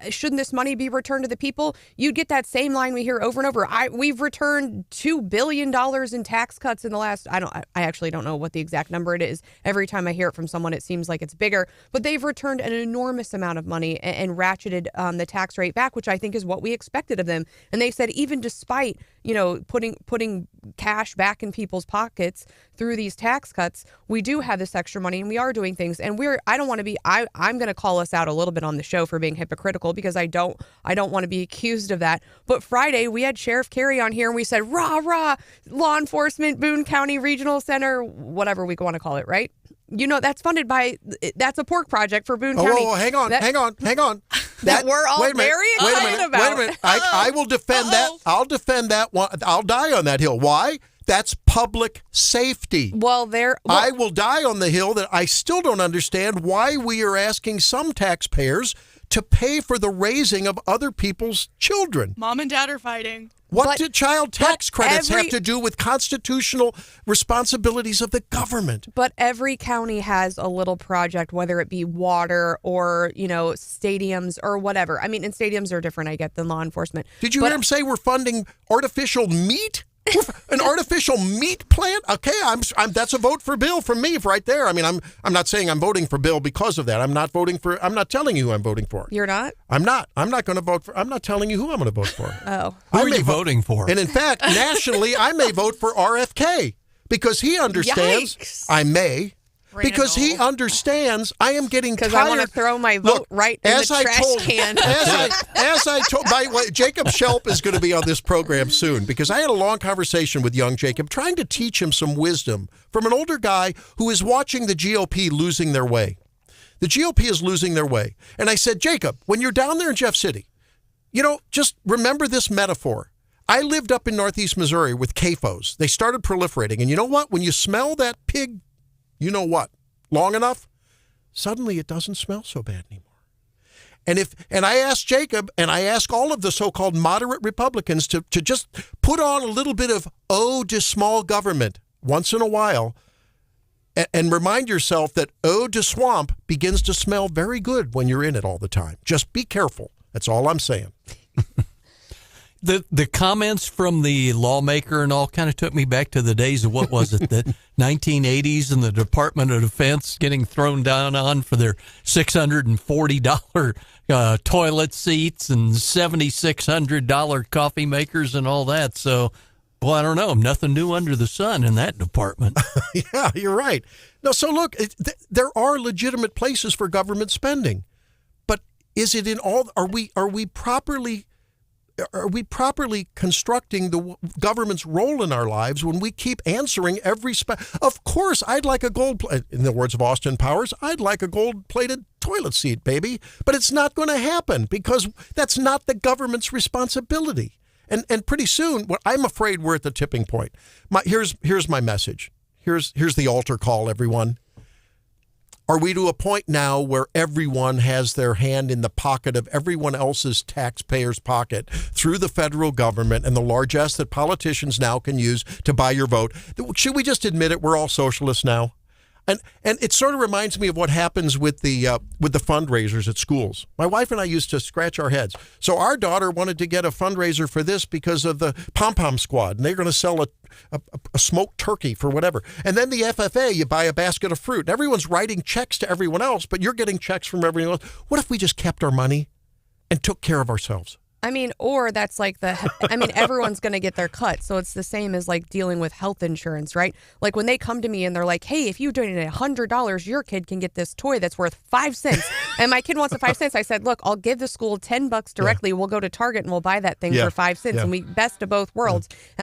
shouldn't this money be returned to the people? You'd get that same line we hear over and over. We've returned $2 billion in tax cuts in the last, I actually don't know what the exact number it is. Every time I hear it from someone, it seems like it's bigger, but they've returned an enormous amount of money and ratcheted the tax rate back, which I think is what we expected of them. And they said, even despite, putting cash back in people's pockets through these tax cuts, we do have this extra money and we are doing things. And I'm going to call us out a little bit on the show for being hypocritical because I don't want to be accused of that. But Friday we had Sheriff Kerry on here and we said, rah, rah, law enforcement, Boone County Regional Center, whatever we want to call it, right? That's funded by, that's a pork project for Boone County. Oh, hang on. That we're all very excited about. Wait a minute. I will defend that. I'll defend that one. I'll die on that hill. Why? That's public safety. I will die on the hill that I still don't understand why we are asking some taxpayers to pay for the raising of other people's children. Mom and dad are fighting. What do child tax credits have to do with constitutional responsibilities of the government? But every county has a little project, whether it be water or, stadiums or whatever. I mean, and stadiums are different, I get, than law enforcement. Did you hear him say we're funding artificial meat? An artificial meat plant? Okay, I'm that's a vote for Bill from me right there. I mean, I'm not saying I'm voting for Bill because of that. I'm not telling you who I'm voting for. You're not? I'm not going to vote for. I'm not telling you who I'm going to vote for. Oh. Who are you voting for? And in fact, nationally, I may vote for RFK because he understands. Yikes. I may. Because he understands I am getting tired. Because I want to throw my vote right in the trash can. As I told, by the way, Jacob Shelp is going to be on this program soon because I had a long conversation with young Jacob trying to teach him some wisdom from an older guy who is watching the GOP losing their way. The GOP is losing their way. And I said, Jacob, when you're down there in Jeff City, just remember this metaphor. I lived up in northeast Missouri with CAFOs. They started proliferating. And you know what? When you smell that pig, you know what? Long enough, suddenly it doesn't smell so bad anymore. And I asked Jacob, and I ask all of the so-called moderate Republicans to just put on a little bit of ode to small government once in a while, and remind yourself that ode to swamp begins to smell very good when you're in it all the time. Just be careful. That's all I'm saying. The comments from the lawmaker and all kind of took me back to the days of, what was it, the 1980s, and the Department of Defense getting thrown down on for their $640 toilet seats and $7,600 coffee makers and all that. So, well, I don't know. Nothing new under the sun in that department. Yeah, you're right. No, so look, there are legitimate places for government spending, but is it in all? Are we properly constructing the government's role in our lives when we keep answering every Of course, I'd like a in the words of Austin Powers, I'd like a gold-plated toilet seat, baby. But it's not going to happen because that's not the government's responsibility. And pretty soon, I'm afraid we're at the tipping point. Here's my message. Here's the altar call, everyone. Are we to a point now where everyone has their hand in the pocket of everyone else's taxpayers' pocket through the federal government and the largesse that politicians now can use to buy your vote? Should we just admit it? We're all socialists now. And it sort of reminds me of what happens with the fundraisers at schools. My wife and I used to scratch our heads. So our daughter wanted to get a fundraiser for this because of the pom-pom squad, and they're going to sell a smoked turkey for whatever. And then the FFA, you buy a basket of fruit. Everyone's writing checks to everyone else, but you're getting checks from everyone else. What if we just kept our money and took care of ourselves? I mean, or that's like everyone's going to get their cut. So it's the same as like dealing with health insurance, right? Like when they come to me and they're like, hey, if you donate $100, your kid can get this toy that's worth 5 cents. And my kid wants a 5 cents. I said, look, I'll give the school $10 directly. Yeah. We'll go to Target and we'll buy that thing for 5 cents. Yeah. And we best of both worlds. Yeah.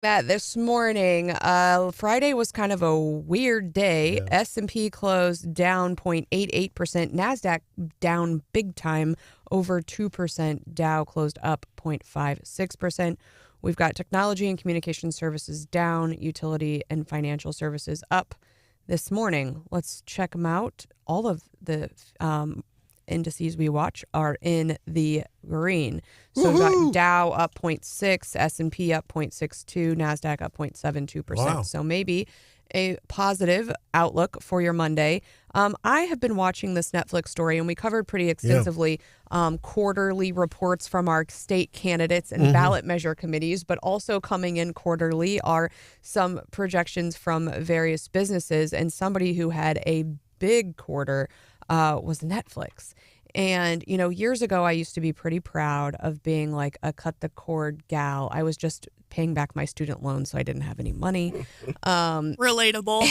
That this morning, Friday was kind of a weird day. Yeah. S&P closed down 0.88%. NASDAQ down big time, over 2%. Dow closed up 0.56%. We've got technology and communication services down, utility and financial services up this morning. Let's check them out. All of the indices we watch are in the green. So we've got Dow up 0.6, S&P up 0.62, NASDAQ up 0.72%. Wow. So maybe a positive outlook for your Monday. I have been watching this Netflix story, and we covered pretty extensively quarterly reports from our state candidates and ballot measure committees, but also coming in quarterly are some projections from various businesses, and somebody who had a big quarter was Netflix. And, you know, years ago, I used to be pretty proud of being like a cut the cord gal. I was just paying back my student loan, so I didn't have any money. Relatable.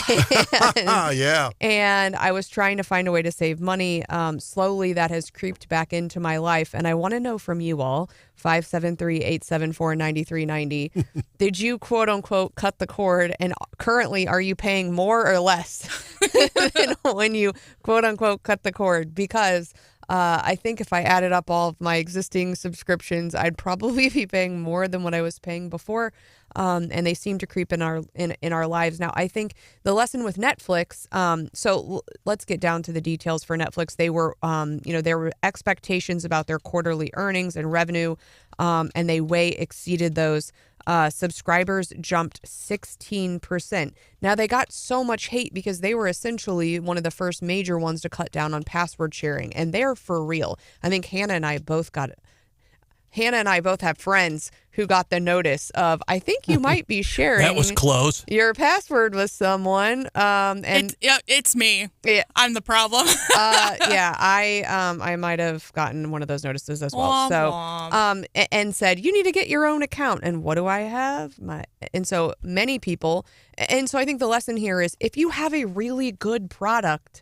Yeah. And I was trying to find a way to save money. Slowly, that has creeped back into my life. And I want to know from you all, 573-874-9390, did you, quote unquote, cut the cord? And currently, are you paying more or less than when you, quote unquote, cut the cord? Because I think if I added up all of my existing subscriptions, I'd probably be paying more than what I was paying before. And they seem to creep in our lives. Now, I think the lesson with Netflix, let's get down to the details for Netflix. They were, there were expectations about their quarterly earnings and revenue, and they way exceeded those. Subscribers jumped 16%. Now, they got so much hate because they were essentially one of the first major ones to cut down on password sharing, and they're for real. I think Hannah and I both have friends who got the notice of, I think you might be sharing That was close. your password with someone. It's me. Yeah. I'm the problem. I might have gotten one of those notices as well. And said, you need to get your own account. And what do I have? And so many people. And so I think the lesson here is, if you have a really good product,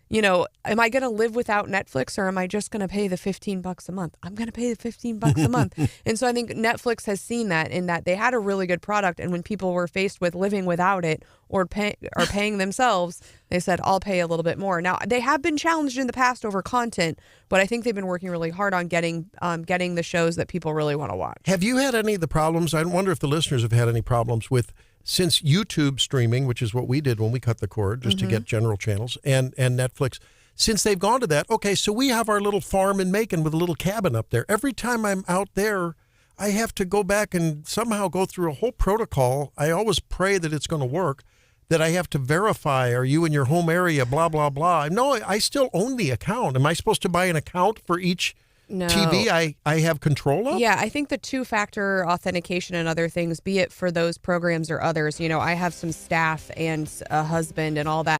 you know, am I going to live without Netflix, or am I just going to pay the $15 a month? I'm going to pay the $15 a month. And so I think Netflix has seen that, in that they had a really good product. And when people were faced with living without it or paying themselves, they said, I'll pay a little bit more. Now, they have been challenged in the past over content, but I think they've been working really hard on getting the shows that people really want to watch. Have you had any of the problems? I wonder if the listeners have had any problems with, since YouTube streaming, which is what we did when we cut the cord, just to get general channels, and Netflix, since they've gone to that, okay, so we have our little farm in Macon with a little cabin up there. Every time I'm out there, I have to go back and somehow go through a whole protocol. I always pray that it's going to work, that I have to verify, are you in your home area, blah, blah, blah. No, I still own the account. Am I supposed to buy an account for each TV I have control of? Yeah, I think the two-factor authentication and other things, be it for those programs or others, you know, I have some staff and a husband and all that.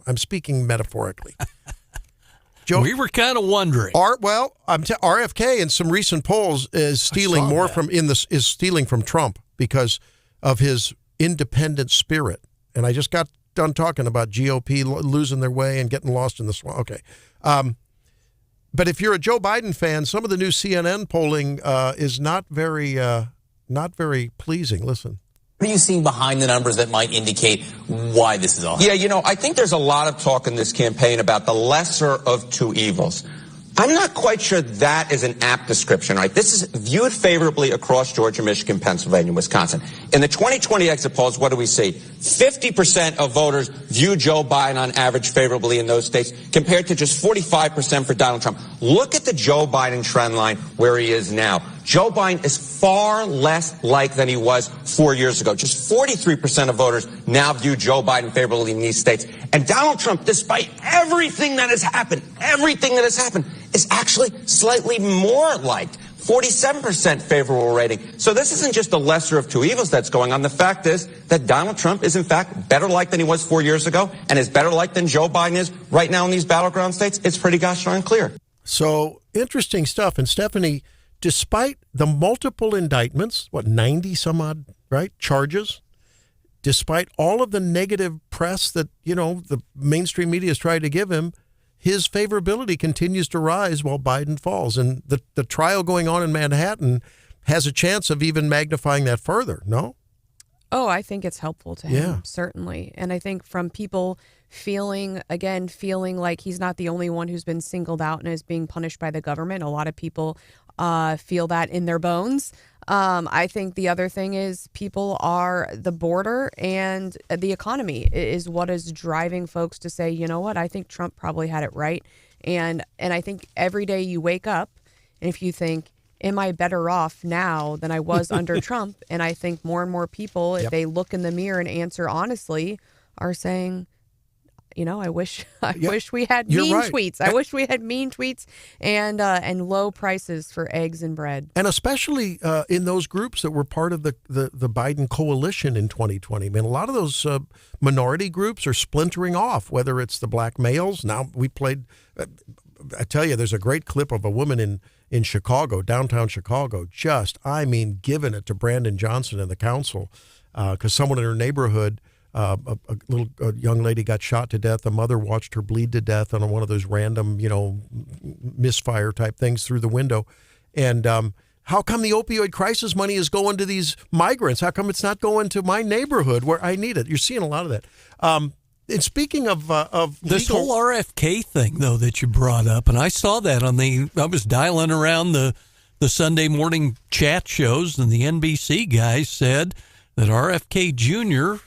I'm speaking metaphorically. Joe, we were kind of wondering. RFK in some recent polls is stealing more is stealing from Trump because of his independent spirit. And I just got done talking about GOP losing their way and getting lost in the swamp. Okay. But if you're a Joe Biden fan, some of the new CNN polling is not very pleasing. Listen. What are you seeing behind the numbers that might indicate why this is all happening? Yeah, I think there's a lot of talk in this campaign about the lesser of two evils. I'm not quite sure that is an apt description, right? This is viewed favorably across Georgia, Michigan, Pennsylvania, Wisconsin. In the 2020 exit polls, what do we see? 50% of voters view Joe Biden on average favorably in those states, compared to just 45% for Donald Trump. Look at the Joe Biden trend line where he is now. Joe Biden is far less liked than he was 4 years ago. Just 43% of voters now view Joe Biden favorably in these states. And Donald Trump, despite everything that has happened, is actually slightly more liked. 47% favorable rating. So this isn't just a lesser of two evils that's going on. The fact is that Donald Trump is, in fact, better liked than he was 4 years ago and is better liked than Joe Biden is right now in these battleground states. It's pretty gosh darn clear. So interesting stuff. And Stephanie, despite the multiple indictments, 90 some odd, right, charges, despite all of the negative press that, the mainstream media has tried to give him, his favorability continues to rise while Biden falls. And the trial going on in Manhattan has a chance of even magnifying that further, no? Oh, I think it's helpful to him, certainly. And I think from people feeling like he's not the only one who's been singled out and is being punished by the government, a lot of people feel that in their bones. I think the other thing is the border and the economy is what is driving folks to say, you know what, I think Trump probably had it right. And I think every day you wake up, and if you think, am I better off now than I was under Trump? And I think more and more people, if they look in the mirror and answer honestly, are saying, I wish we had mean tweets. I wish we had mean tweets and low prices for eggs and bread. And especially in those groups that were part of the Biden coalition in 2020. I mean, a lot of those minority groups are splintering off, whether it's the black males. Now we played, I tell you, there's a great clip of a woman in Chicago, downtown Chicago, giving it to Brandon Johnson and the council because someone in her neighborhood, a young lady got shot to death. The mother watched her bleed to death on one of those random, misfire type things through the window. And how come the opioid crisis money is going to these migrants? How come it's not going to my neighborhood where I need it? You're seeing a lot of that. And speaking of this whole RFK thing, though, that you brought up, and I saw that I was dialing around the Sunday morning chat shows, and the NBC guys said that RFK Jr.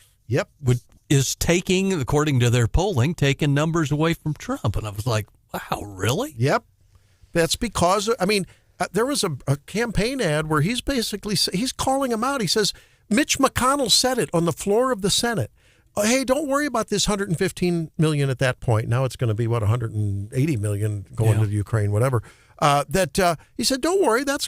is taking, according to their polling, taking numbers away from Trump. And I was like, wow, really? Yep. That's because, there was a campaign ad where he's calling him out. He says, Mitch McConnell said it on the floor of the Senate. Hey, don't worry about this $115 million at that point. Now it's going to be, $180 million going to Ukraine, whatever. He said, don't worry, that's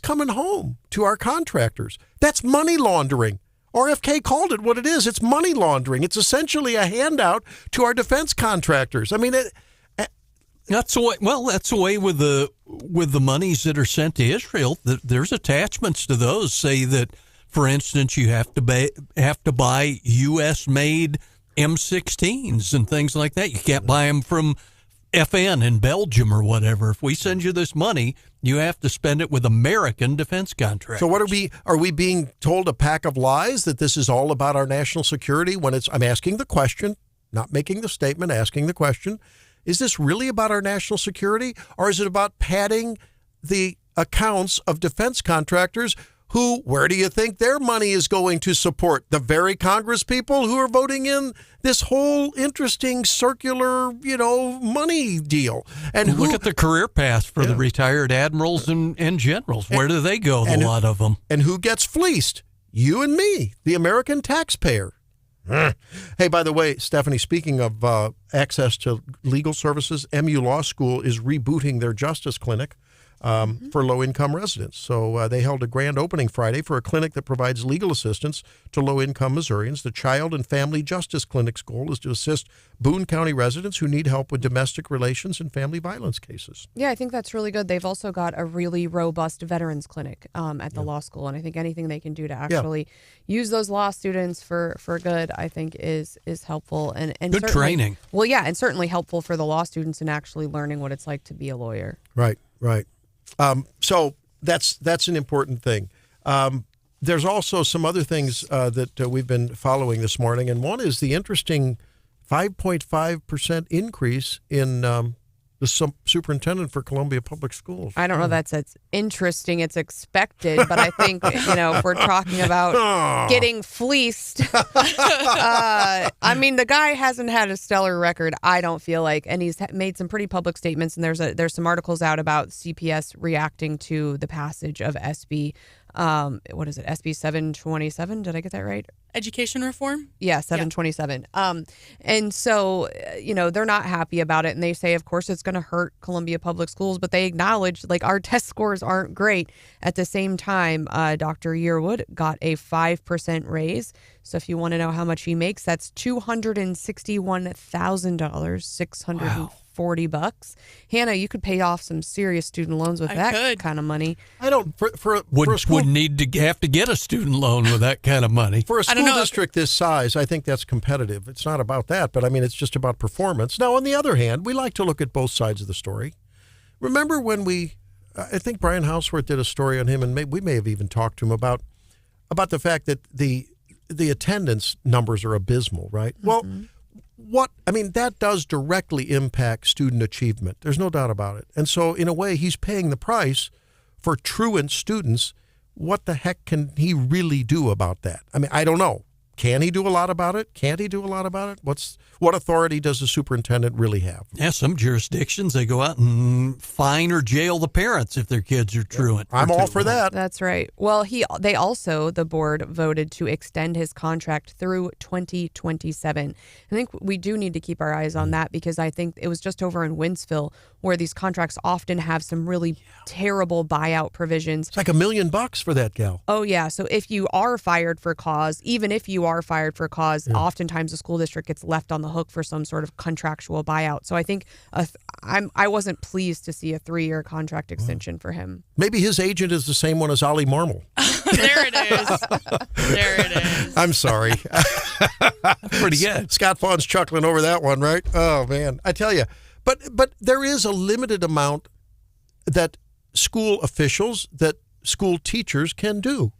coming home to our contractors. That's money laundering. RFK called it what it is. It's money laundering. It's essentially a handout to our defense contractors. That's the way with the monies that are sent to Israel. There's attachments to those. Say that, for instance, you have to buy U.S.-made M16s and things like that. You can't buy them from FN in Belgium or whatever. If we send you this money, you have to spend it with American defense contractors. So what are we being told a pack of lies that this is all about our national security when I'm asking the question, not making the statement, asking the question, is this really about our national security, or is it about padding the accounts of defense contractors where do you think their money is going to support? The very Congress people who are voting in this whole interesting circular, money deal. And look at the career path for the retired admirals and generals. Where do they go, a lot of them? And who gets fleeced? You and me, the American taxpayer. Hey, by the way, Stephanie, speaking of access to legal services, MU Law School is rebooting their justice clinic. for low-income residents. So they held a grand opening Friday for a clinic that provides legal assistance to low-income Missourians. The Child and Family Justice Clinic's goal is to assist Boone County residents who need help with domestic relations and family violence cases. Yeah, I think that's really good. They've also got a really robust veterans clinic at the law school, and I think anything they can do to actually use those law students for good, I think is helpful. And good training. Well, yeah, and certainly helpful for the law students in actually learning what it's like to be a lawyer. Right. So that's an important thing. There's also some other things that we've been following this morning, and one is the interesting 5.5% increase in the superintendent for Columbia Public Schools. I don't know that's interesting. It's expected, but I think, if we're talking about getting fleeced, I mean, the guy hasn't had a stellar record, I don't feel like, and he's made some pretty public statements, and there's some articles out about CPS reacting to the passage of SB what is it? SB 727. Did I get that right? Education reform? Yeah, 727. And so, they're not happy about it. And they say, of course, it's going to hurt Columbia Public Schools, but they acknowledge our test scores aren't great. At the same time, Dr. Yearwood got a 5% raise. So if you want to know how much he makes, that's $261,000, $640. Hannah, you could pay off some serious student loans with that kind of money. I don't would need to have to get a student loan with that kind of money. For a school district this size, I think that's competitive. It's not about that, but I mean, it's just about performance. Now, on the other hand, we like to look at both sides of the story. Remember when I think Brian Hauswirth did a story on him, and we may have even talked to him about the fact that the attendance numbers are abysmal, right? Mm-hmm. Well, that does directly impact student achievement. There's no doubt about it. And so, in a way, he's paying the price for truant students. What the heck can he really do about that? I don't know. Can he do a lot about it? Can't he do a lot about it? What authority does the superintendent really have? Yeah, some jurisdictions, they go out and fine or jail the parents if their kids are truant. I'm all for that. That's right. Well, the board voted to extend his contract through 2027. I think we do need to keep our eyes on that, because I think it was just over in Wentzville where these contracts often have some really terrible buyout provisions. It's like $1 million for that gal. Oh, yeah. So if you are fired for cause, even if you are fired for cause, oftentimes the school district gets left on the hook for some sort of contractual buyout. So I think I wasn't pleased to see a 3-year contract extension for him. Maybe his agent is the same one as Ollie Marmol. There it is. I'm sorry. Pretty good. Scott Faughn's chuckling over that one, right? Oh, man. I tell you. But there is a limited amount that school officials, that school teachers can do.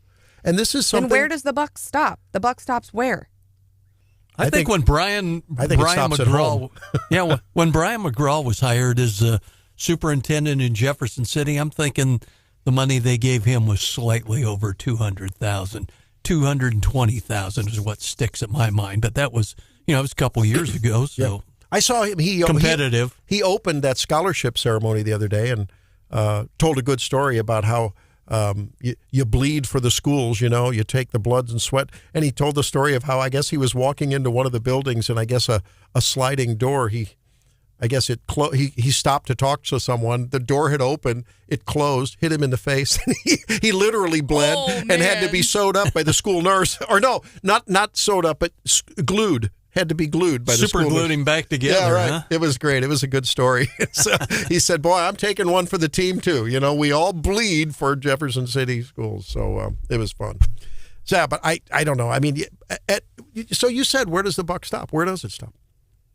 And this is something. And where does the buck stop? The buck stops where? I think when Brian McGraw, when Brian McGraw was hired as superintendent in Jefferson City, I'm thinking the money they gave him was slightly over $200,000. $220,000 is what sticks in my mind. But that was, it was a couple of years ago. So. Yeah. I saw him. Competitive. He opened that scholarship ceremony the other day and told a good story about how you bleed for the schools. You take the blood and sweat. And he told the story of how I guess he was walking into one of the buildings, and I guess a sliding door. He stopped to talk to someone. The door had opened. It closed, hit him in the face. He literally bled and had to be sewed up by the school nurse. Or no, not sewed up, but glued. Had to be glued by the school. Super glued him back together. Yeah, right. Huh? It was great. It was a good story. So he said, "Boy, I'm taking one for the team too. We all bleed for Jefferson City schools." So it was fun. So, yeah, but I don't know. So you said, where does the buck stop? Where does it stop?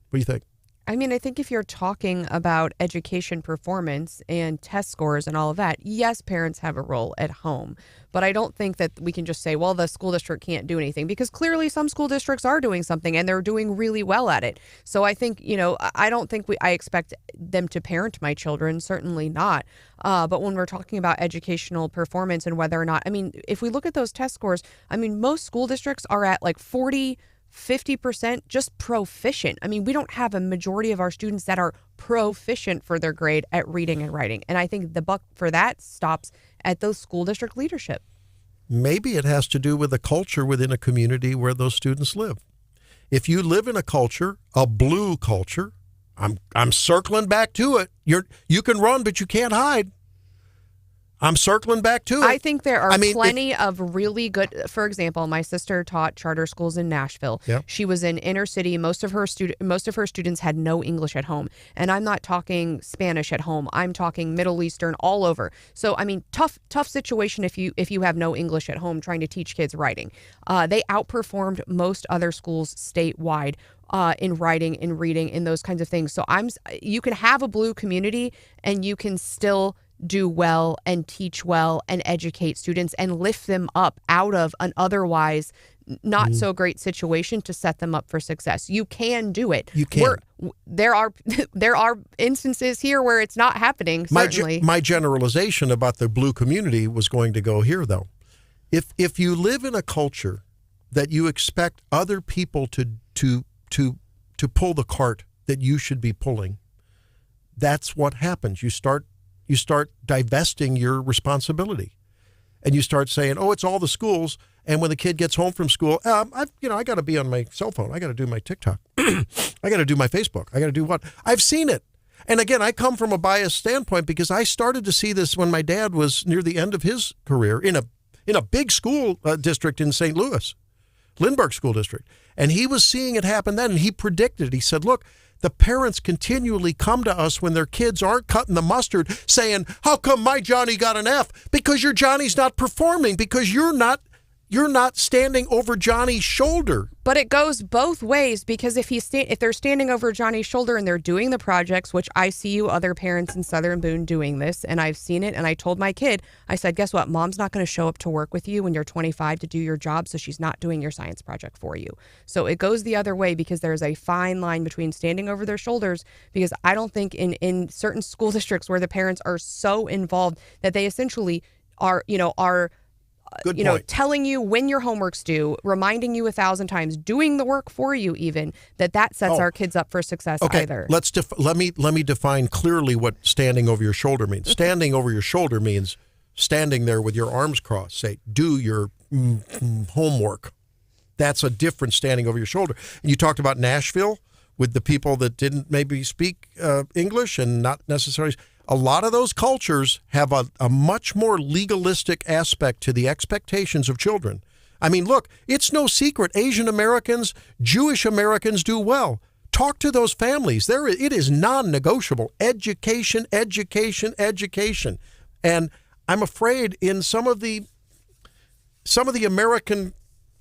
What do you think? I think if you're talking about education performance and test scores and all of that, yes, parents have a role at home. But I don't think that we can just say, well, the school district can't do anything, because clearly some school districts are doing something and they're doing really well at it. So I think, I don't think I expect them to parent my children, certainly not. But when we're talking about educational performance and whether or not, if we look at those test scores, most school districts are at 50% just proficient. We don't have a majority of our students that are proficient for their grade at reading and writing. And I think the buck for that stops at those school district leadership. Maybe it has to do with the culture within a community where those students live. If you live in a culture, a blue culture, I'm circling back to it. You can run, but you can't hide. I'm circling back to it. I think there are plenty of really good. For example, my sister taught charter schools in Nashville. Yep. She was in inner city. Most of her students had no English at home, and I'm not talking Spanish at home. I'm talking Middle Eastern all over. So I mean, tough situation if you have no English at home trying to teach kids writing. They outperformed most other schools statewide. In writing, in reading, in those kinds of things. So you can have a blue community and you can still do well and teach well and educate students and lift them up out of an otherwise not so great situation to set them up for success. You can do it. You can. There are instances here where it's not happening, certainly. My generalization about the blue community was going to go here, though. If you live in a culture that you expect other people to pull the cart that you should be pulling, that's what happens. You start divesting your responsibility, and you start saying, "Oh, it's all the schools." And when the kid gets home from school, I got to be on my cell phone. I got to do my TikTok. I got to do my Facebook. I got to do what? I've seen it. And again, I come from a biased standpoint because I started to see this when my dad was near the end of his career in a big school district in St. Louis, Lindbergh School District. And he was seeing it happen then, and he predicted it. He said, look, the parents continually come to us when their kids aren't cutting the mustard saying, how come my Johnny got an F? Because your Johnny's not performing, because you're not standing over Johnny's shoulder. But it goes both ways, because if they're standing over Johnny's shoulder and they're doing the projects, which I see you other parents in Southern Boone doing this, and I've seen it, and I told my kid, I said, guess what? Mom's not going to show up to work with you when you're 25 to do your job, so she's not doing your science project for you. So it goes the other way, because there's a fine line between standing over their shoulders, because I don't think in certain school districts where the parents are so involved that they essentially are telling you when your homework's due, reminding you 1,000 times, doing the work for you, even that sets our kids up for success either. Let me define clearly what standing over your shoulder means. Standing over your shoulder means standing there with your arms crossed. Say, do your homework. That's a different standing over your shoulder. And you talked about Nashville with the people that didn't maybe speak English and not necessarily. A lot of those cultures have a much more legalistic aspect to the expectations of children. I mean, look, it's no secret Asian Americans, Jewish Americans do well. Talk to those families. It is non-negotiable. Education, education, education. And I'm afraid in some of the American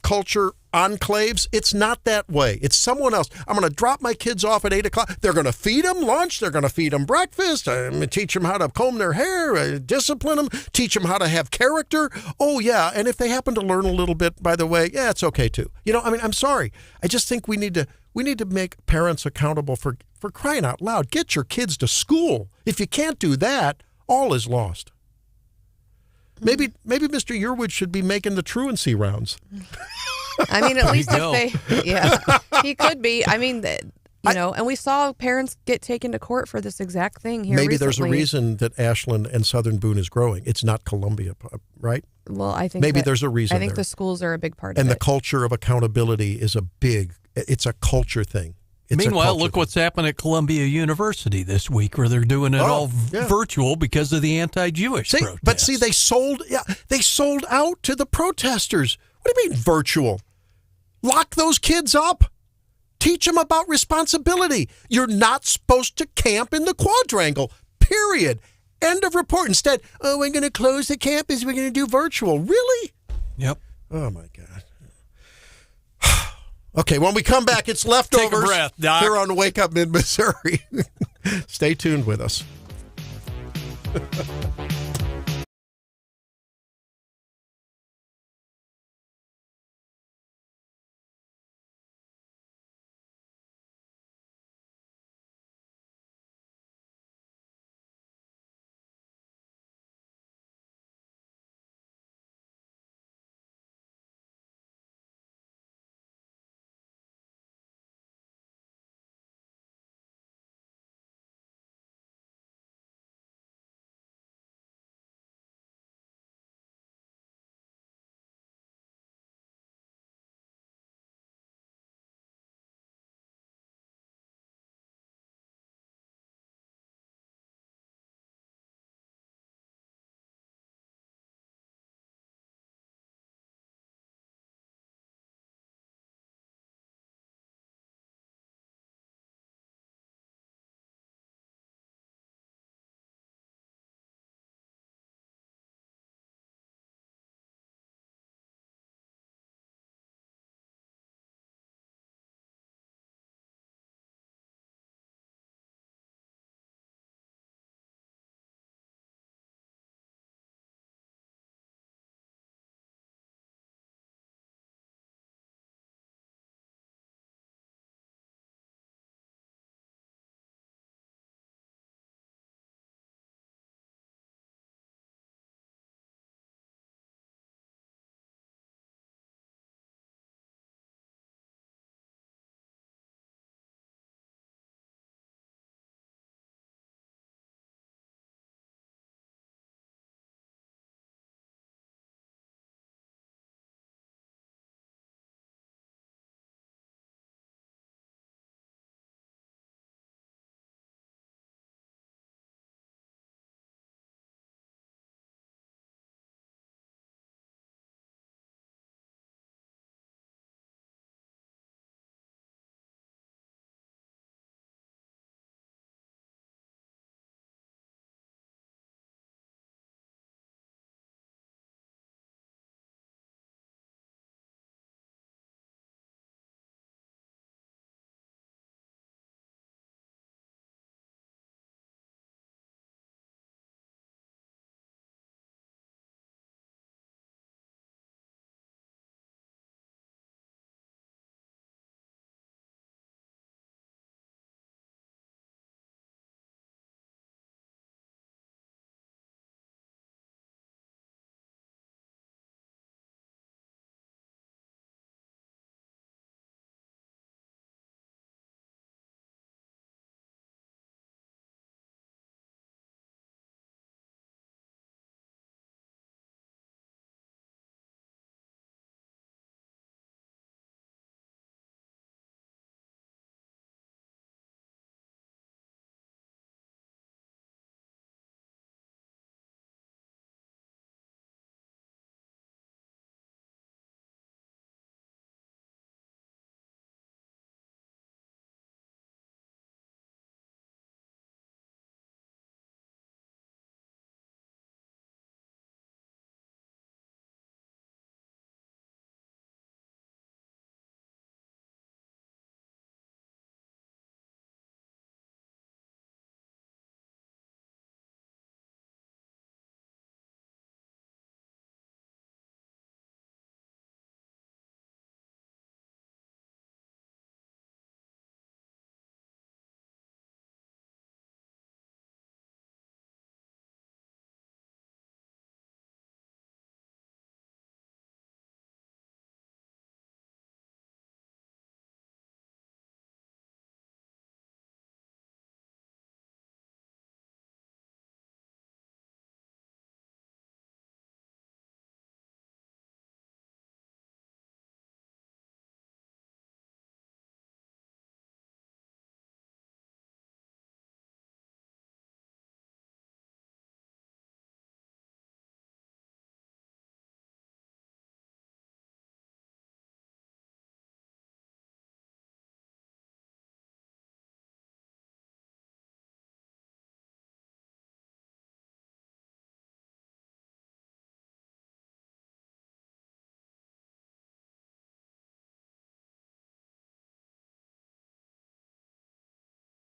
culture enclaves, it's not that way. It's someone else. I'm going to drop my kids off at 8 o'clock. They're going to feed them lunch. They're going to feed them breakfast. I'm going to teach them how to comb their hair, discipline them, teach them how to have character. Oh, yeah. And if they happen to learn a little bit, by the way, yeah, it's okay too. I'm sorry. I just think we need to make parents accountable for crying out loud. Get your kids to school. If you can't do that, all is lost. Maybe Mr. Yearwood should be making the truancy rounds. I mean, at least he could be. I mean, and we saw parents get taken to court for this exact thing here Maybe recently. There's a reason that Ashland and Southern Boone is growing. It's not Columbia, right? Well, I think there's a reason. I think there. the schools are a big part of it. And the culture of accountability is it's a culture thing. Meanwhile, look what's happened at Columbia University this week, where they're doing it all virtual because of the anti-Jewish protests. But see, they sold out to the protesters. What do you mean virtual? Lock those kids up. Teach them about responsibility. You're not supposed to camp in the quadrangle, period. End of report. Instead, we're going to close the campus. We're going to do virtual. Really? Yep. Oh, my God. Okay, when we come back, it's leftovers. Take a breath, Doc. Here on Wake Up Mid-Missouri. Stay tuned with us.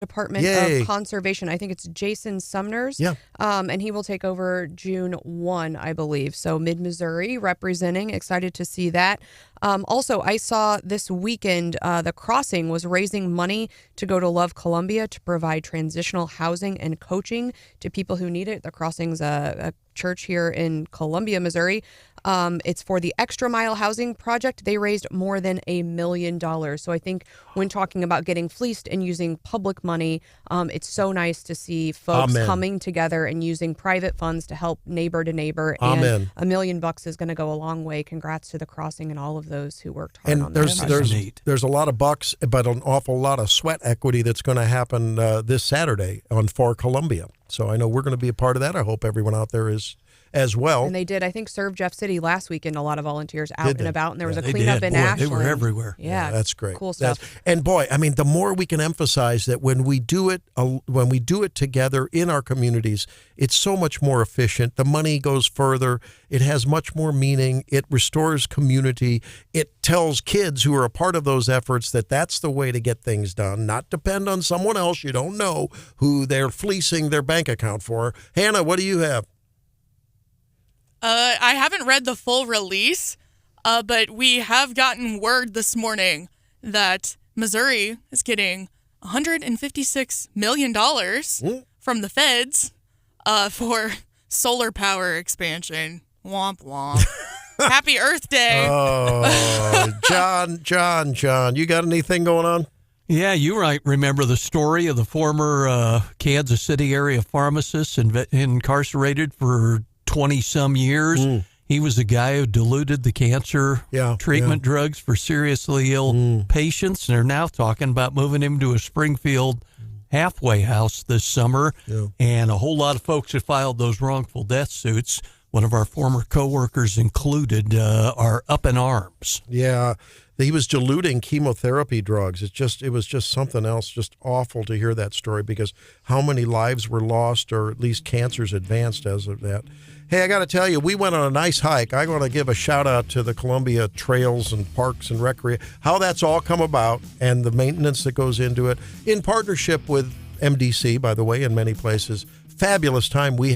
Department of Conservation. I think it's Jason Sumners. Yeah. And he will take over June 1, I believe. So mid-Missouri representing. Excited to see that. Also, I saw this weekend the Crossing was raising money to go to Love Columbia to provide transitional housing and coaching to people who need it. The Crossing's a church here in Columbia, Missouri. It's for the Extra Mile Housing Project. They raised more than $1 million. So I think when talking about getting fleeced and using public money, it's so nice to see folks coming together and using private funds to help neighbor to neighbor. And $1 million is going to go a long way. Congrats to the Crossing and all of those who worked hard on that. There's a lot of bucks, but an awful lot of sweat equity that's going to happen this Saturday for Columbia. So I know we're going to be a part of that. I hope everyone out there is as well. And they did, I think, serve Jeff City last weekend. A lot of volunteers out and about, and there was a cleanup in Ashland. They were everywhere. Yeah, that's great. Cool stuff. And boy, I mean, the more we can emphasize that when we do it together in our communities, it's so much more efficient. The money goes further. It has much more meaning. It restores community. It tells kids who are a part of those efforts that that's the way to get things done, not depend on someone else you don't know who they're fleecing their bank account for. Hannah, what do you have? I haven't read the full release, but we have gotten word this morning that Missouri is getting $156 million from the feds for solar power expansion. Womp womp. Happy Earth Day. Oh, John, you got anything going on? Yeah, you might remember the story of the former Kansas City area pharmacist incarcerated for 20-some years. He was the guy who diluted the cancer treatment drugs for seriously ill patients, and they're now talking about moving him to a Springfield halfway house this summer. And a whole lot of folks who filed those wrongful death suits, one of our former coworkers included, are up in arms. Yeah. He was diluting chemotherapy drugs. It was just something else, just awful to hear that story, because how many lives were lost, or at least cancers advanced as of that. Hey, I got to tell you, we went on a nice hike. I want to give a shout out to the Columbia Trails and Parks and Recreation, how that's all come about and the maintenance that goes into it in partnership with MDC, by the way, in many places. Fabulous time we